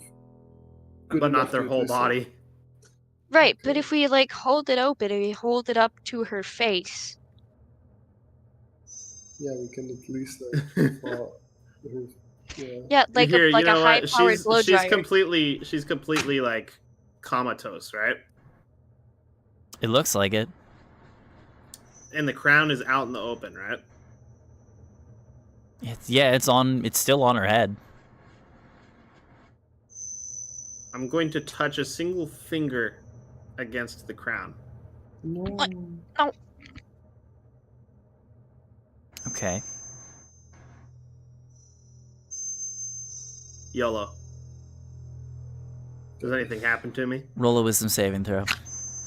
good but not enough their to whole do so. body. Right, but if we like hold it open and we hold it up to her face. Yeah, we can at least like fall. Yeah. Yeah, like Here, a you know high what? powered blow She's dryer. completely like comatose, right? It looks like it. And the crown is out in the open, right? It's still on her head. I'm going to touch a single finger against the crown. No. What? No. Okay. YOLO. Does anything happen to me? Roll a wisdom saving throw.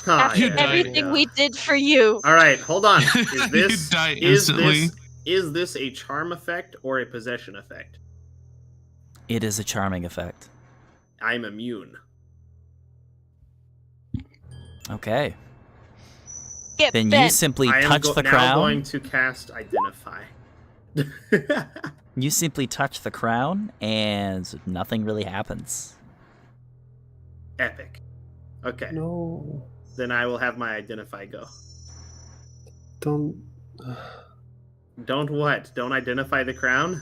Ah, After You yeah, died. there you everything go. we did for you. All right, hold on. Is You this die is instantly. this a charm effect or a possession effect? It is a charming effect. I'm immune. Okay. Get Then you bent. simply I am touch the now crown. going to cast Identify. You simply touch the crown, and nothing really happens. Epic. Okay, No. then I will have my Identify go. Don't. Don't what? Don't identify the crown?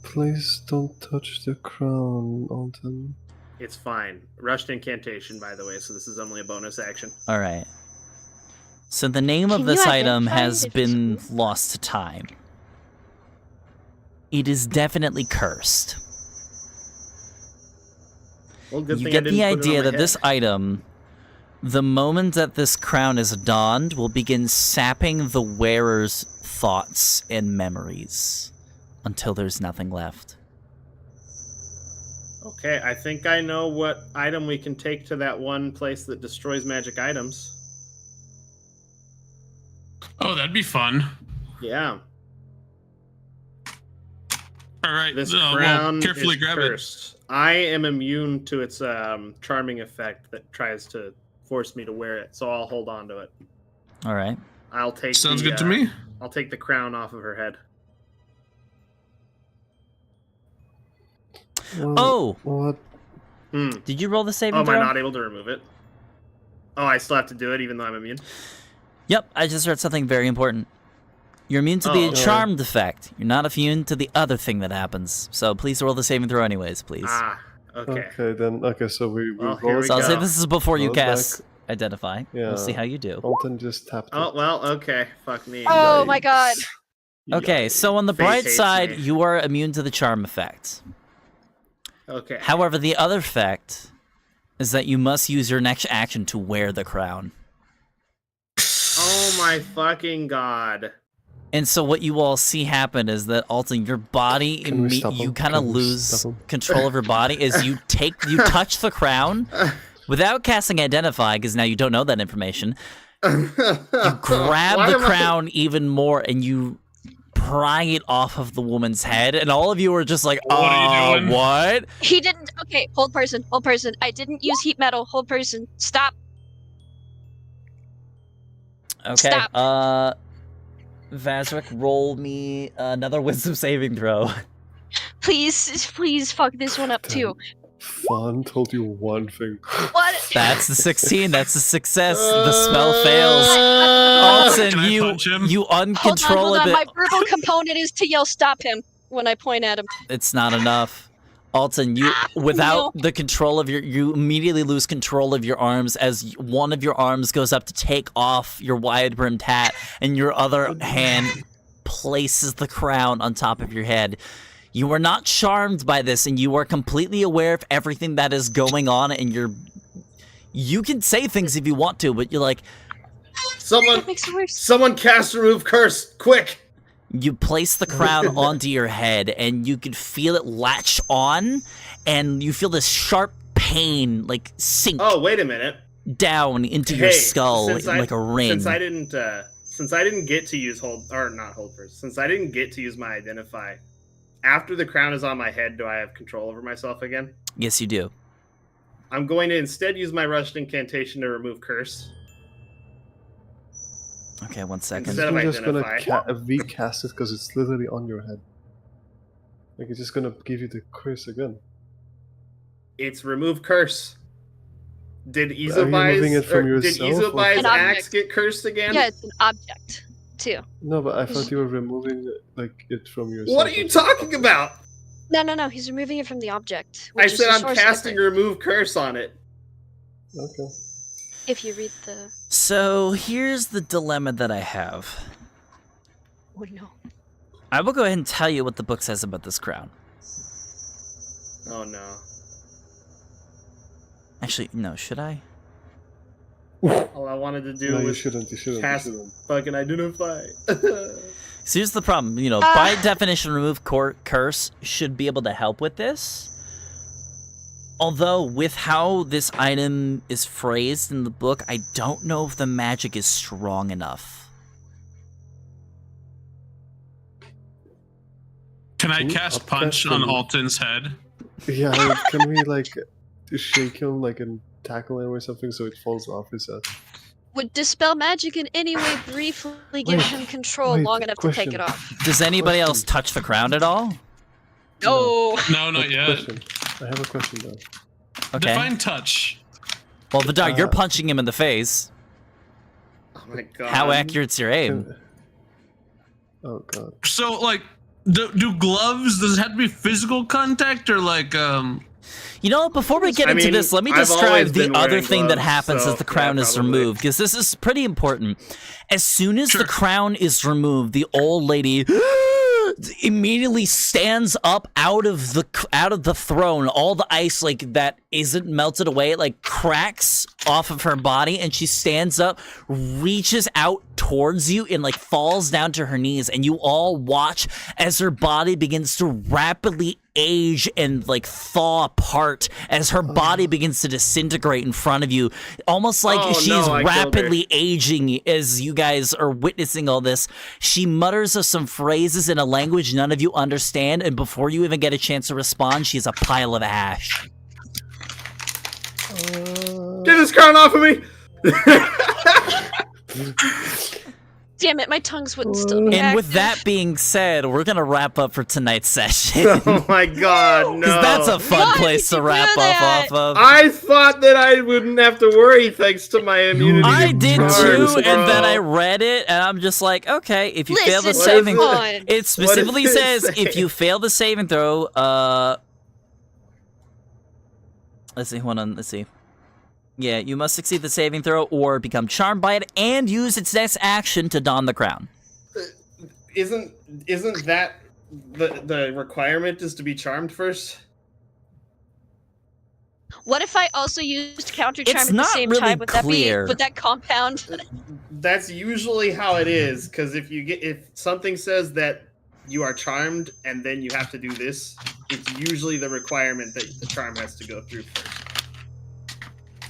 Please don't touch the crown, Alton. It's fine. Rushed incantation, by the way, so this is only a bonus action. All right. So the name of Can this you item identify has it if it's been blue? lost to time. It is definitely cursed. Well, good You thing get I the didn't put it idea on my that this head. item, the moment that this crown is donned, will begin sapping the wearer's thoughts and memories until there's nothing left. Okay, I think I know what item we can take to that one place that destroys magic items. Oh, that'd be fun. Yeah, All right, this we'll crown carefully is grab cursed. I am immune to its charming effect that tries to force me to wear it, so I'll hold on to it. All right. I'll take. Sounds the, good to me. I'll take the crown off of her head. Well, Oh! What? Did you roll the saving Oh, am I throw? not able to remove it? Oh, I still have to do it even though I'm immune? Yep, I just read something very important. You're immune to the Oh. charmed effect. You're not immune to the other thing that happens. So please roll the saving throw anyways, please. Ah, okay. Okay, then. Okay, so we Well, roll here we So I'll say go. this is before you Roll cast back. Identify. Yeah. We'll see how you do. Alton just tapped Oh, it. well, okay. Fuck me. Oh my god. Okay, so on the Fate bright hates side, me. you are immune to the charm effect. Okay. However, the other effect is that you must use your next action to wear the crown. Oh my fucking god. And so what you all see happen is that Alton, your body, Can we stop you him? kind of Can we lose stop him? control of your body as you touch the crown without casting Identify, because now you don't know that information. You grab Why the am I- crown even more and you pry it off of the woman's head, and all of you are just like, What are you doing?" What? He didn't. Okay, hold person. Hold person. I didn't use heat metal. Hold person. Stop. Okay, Stop. Vazric, roll me another wisdom saving throw. Please fuck this one up too. Fawn told you one thing. What? That's the 16, that's a success. The spell fails. Can Alton, I you punch him? you Hold on. uncontrollably. My verbal component is to yell stop him when I point at him. It's not enough. Alton, you without the control of you immediately lose control of your arms as one of your arms goes up to take off your wide-brimmed hat, and your other hand places the crown on top of your head. You are not charmed by this, and you are completely aware of everything that is going on, and you can say things if you want to, but you're like, Someone, That makes it worse. someone cast remove curse, quick! you place the crown onto your head, and you can feel it latch on, and you feel this sharp pain, like, sink Oh, wait a minute. down into your skull since like a ring. Since I didn't get to use since I didn't get to use my identify, after the crown is on my head, do I have control over myself again? Yes, you do. I'm going to instead use my rushed incantation to remove curse. Okay, 1 second. Instead of I'm just gonna identify. recast it because it's literally on your head. Like it's just gonna give you the curse again. It's remove curse. Did removing it from Did yourself, or- Izubai's An axe object. get cursed again? Yeah, it's an object too. No, but I thought you were removing it from yourself. What are you talking about? No. He's removing it from the object. I which is said the I'm source of casting it. remove curse on it. Okay. If you read the. So here's the dilemma that I have. Oh no. I will go ahead and tell you what the book says about this crown. Oh no. Actually, no, should I? All I wanted to do No, you was shouldn't. You shouldn't. cast You shouldn't. fucking identify. So here's the problem. By definition, remove curse should be able to help with this. Although, with how this item is phrased in the book, I don't know if the magic is strong enough. Can I Can you cast upcast punch on him? Alton's head? Yeah, can we shake him and tackle him or something so it falls off his head? Would dispel magic in any way briefly give Wait, him control wait, long enough to take question. it off? Does anybody Question. else touch the crown at all? No. No, not yet. Question. I have a question though. Okay. Define touch. Well, Vidar, you're Uh, punching him in the face. Oh my god. How accurate's your aim? Oh god. So, like, do gloves, does it have to be physical contact or like, Before we get I into mean, this, let me I've describe always the been other wearing thing that gloves, happens so, as the crown yeah, is probably. removed, because this is pretty important. As soon as Sure. the crown is removed, the old lady immediately stands up out of the throne. All the ice that isn't melted away, it cracks off of her body, and she stands up, reaches out towards you, and falls down to her knees, and you all watch as her body begins to rapidly age and thaw apart as her body begins to disintegrate in front of you, almost like Oh, she's no, I killed her. rapidly aging as you guys are witnessing all this. She mutters of some phrases in a language none of you understand, and before you even get a chance to respond, she's a pile of ash. Get this crown off of me! Damn it, my tongues wouldn't still be And with active. that being said, we're gonna wrap up for tonight's session. Oh my god, no. Because that's a fun Why place did to you wrap do up that? off of. I thought that I wouldn't have to worry thanks to my immunity. I to did charms, too, bro. and then I read it, and I'm just like, okay, if you fail the Listen, saving, Devon. it specifically What does it says say? if you fail the saving throw, let's see, hold on, let's see. Yeah, you must succeed the saving throw or become charmed by it and use its next action to don the crown. Isn't that the requirement is to be charmed first? What if I also used counter It's charm at the not same really time? Would clear. would that compound? That's usually how it is, because if something says that you are charmed and then you have to do this, it's usually the requirement that the charm has to go through first.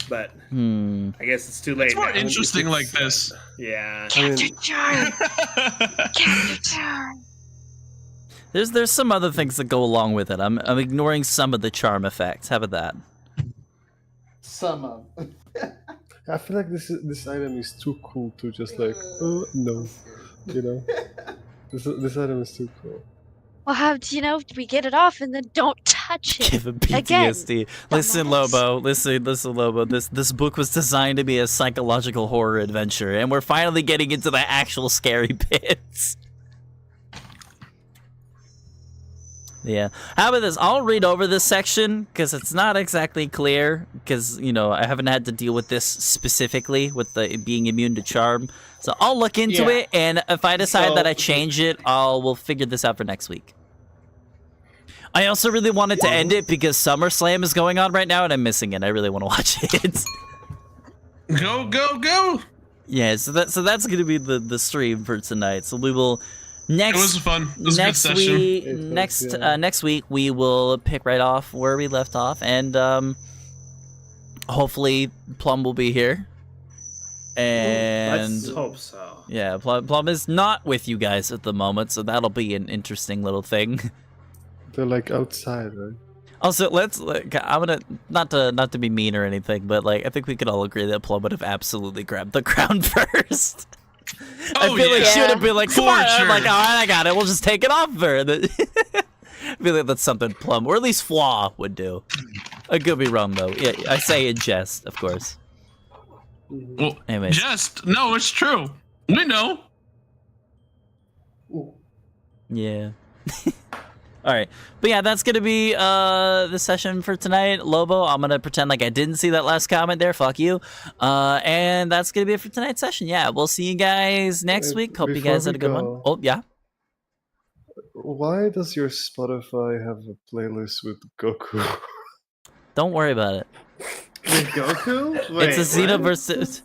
But I guess it's too late. It's more now. interesting like this. Yeah. Counter charm. Counter charm. There's some other things that go along with it. I'm ignoring some of the charm effects. How about that? Some of. I feel like this item is too cool to just oh no, This item is too cool. Well, how do we get it off and then don't touch it? Give him Again, PTSD. Listen, dumbass. Lobo. Listen, Lobo. This book was designed to be a psychological horror adventure, and we're finally getting into the actual scary bits. Yeah. How about this? I'll read over this section because it's not exactly clear. Because I haven't had to deal with this specifically with the being immune to charm. So I'll look into Yeah. it, and if I decide So- that I change it, we'll figure this out for next week. I also really wanted to end it because SummerSlam is going on right now, and I'm missing it. I really want to watch it. Go, go, go! Yeah, so that's gonna be the stream for tonight. So we will It was fun. It was a good session. Next week we will pick right off where we left off, and hopefully Plum will be here. And Let's hope so. yeah, Plum is not with you guys at the moment, so that'll be an interesting little thing. They're like outside, right? Also, I'm gonna not to be mean or anything, but like I think we could all agree that Plum would have absolutely grabbed the crown first. I feel like she would have been like, "Come on!" I'm like, "All right, I got it. We'll just take it off her." I feel like that's something Plum, or at least Flaw, would do. I could be wrong though. Yeah, I say in jest, of course. Well, anyways, no, it's true. We know. Yeah. All right, but yeah, that's gonna be the session for tonight. Lobo, I'm gonna pretend like I didn't see that last comment there. Fuck you. And that's gonna be it for tonight's session. Yeah, we'll see you guys next week. Hope you guys had a good one. Oh yeah. Why does your Spotify have a playlist with Goku? Don't worry about it. With Goku? Wait, It's a Xenoverse.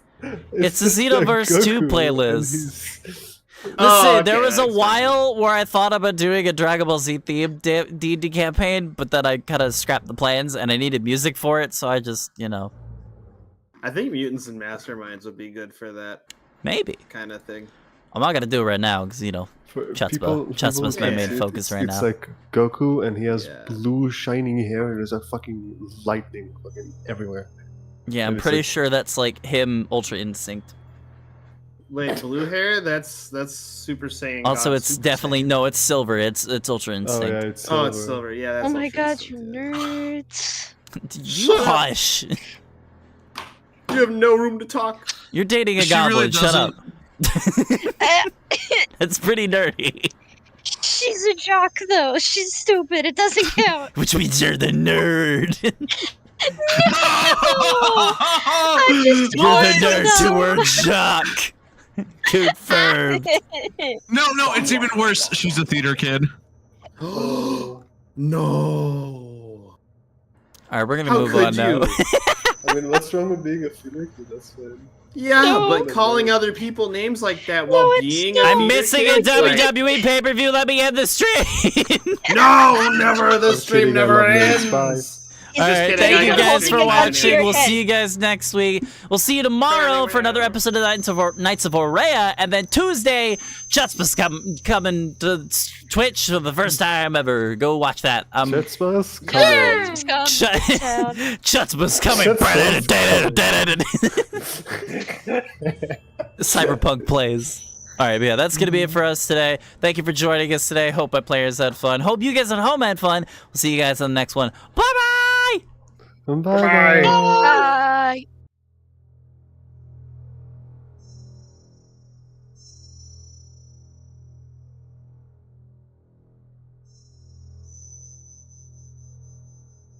It's a Xenoverse 2 playlist. Listen, there was a while where I thought about doing a Dragon Ball Z themed D&D campaign, but then I kind of scrapped the plans, and I needed music for it, so I just, I think Mutants and Masterminds would be good for that. Maybe. Kind of thing. I'm not gonna do it right now, because, Chutzpah's my main focus right now. It's like Goku, and he has blue, shiny hair, and there's a fucking lightning fucking everywhere. Yeah, I'm pretty sure that's, like, him Ultra Instinct. Wait, blue hair? That's Super Saiyan. Also, God, it's Super definitely Saiyan. no, it's silver. It's Ultra Instinct. Oh yeah, it's silver. It's silver. Yeah. That's Oh my Ultra god, you Instinct. nerds! You hush. You have no room to talk. You're dating a She goblin. really Shut up. Uh, That's pretty nerdy. She's a jock, though. She's stupid. It doesn't count. Which means you're the nerd. I'm just You're the told nerd so. to her jock. Confirmed. No, it's even worse. She's a theater kid. No. All right, we're gonna How move could on now. you? I mean, what's wrong with being a filler? That's fine. Yeah, No. but calling other people names like that while it's being not. a I'm theater missing a kid, like- WWE pay-per-view. Let me end the stream. No, never. The I'm stream kidding, I never love nerds, ends. bye. All Just right, kidding, thank I you got guys holding for a gun to watching. your We'll head. see you guys next week. We'll see you tomorrow for another episode of Knights of Aurea, and then Tuesday, Chutzpah's coming to Twitch for the first time ever. Go watch that. Chutzpah's Yeah. coming. Chutzpah's coming. Cyberpunk plays. All right, but yeah, that's gonna be it for us today. Thank you for joining us today. Hope my players had fun. Hope you guys at home had fun. We'll see you guys on the next one. Bye bye. Bye bye. Bye.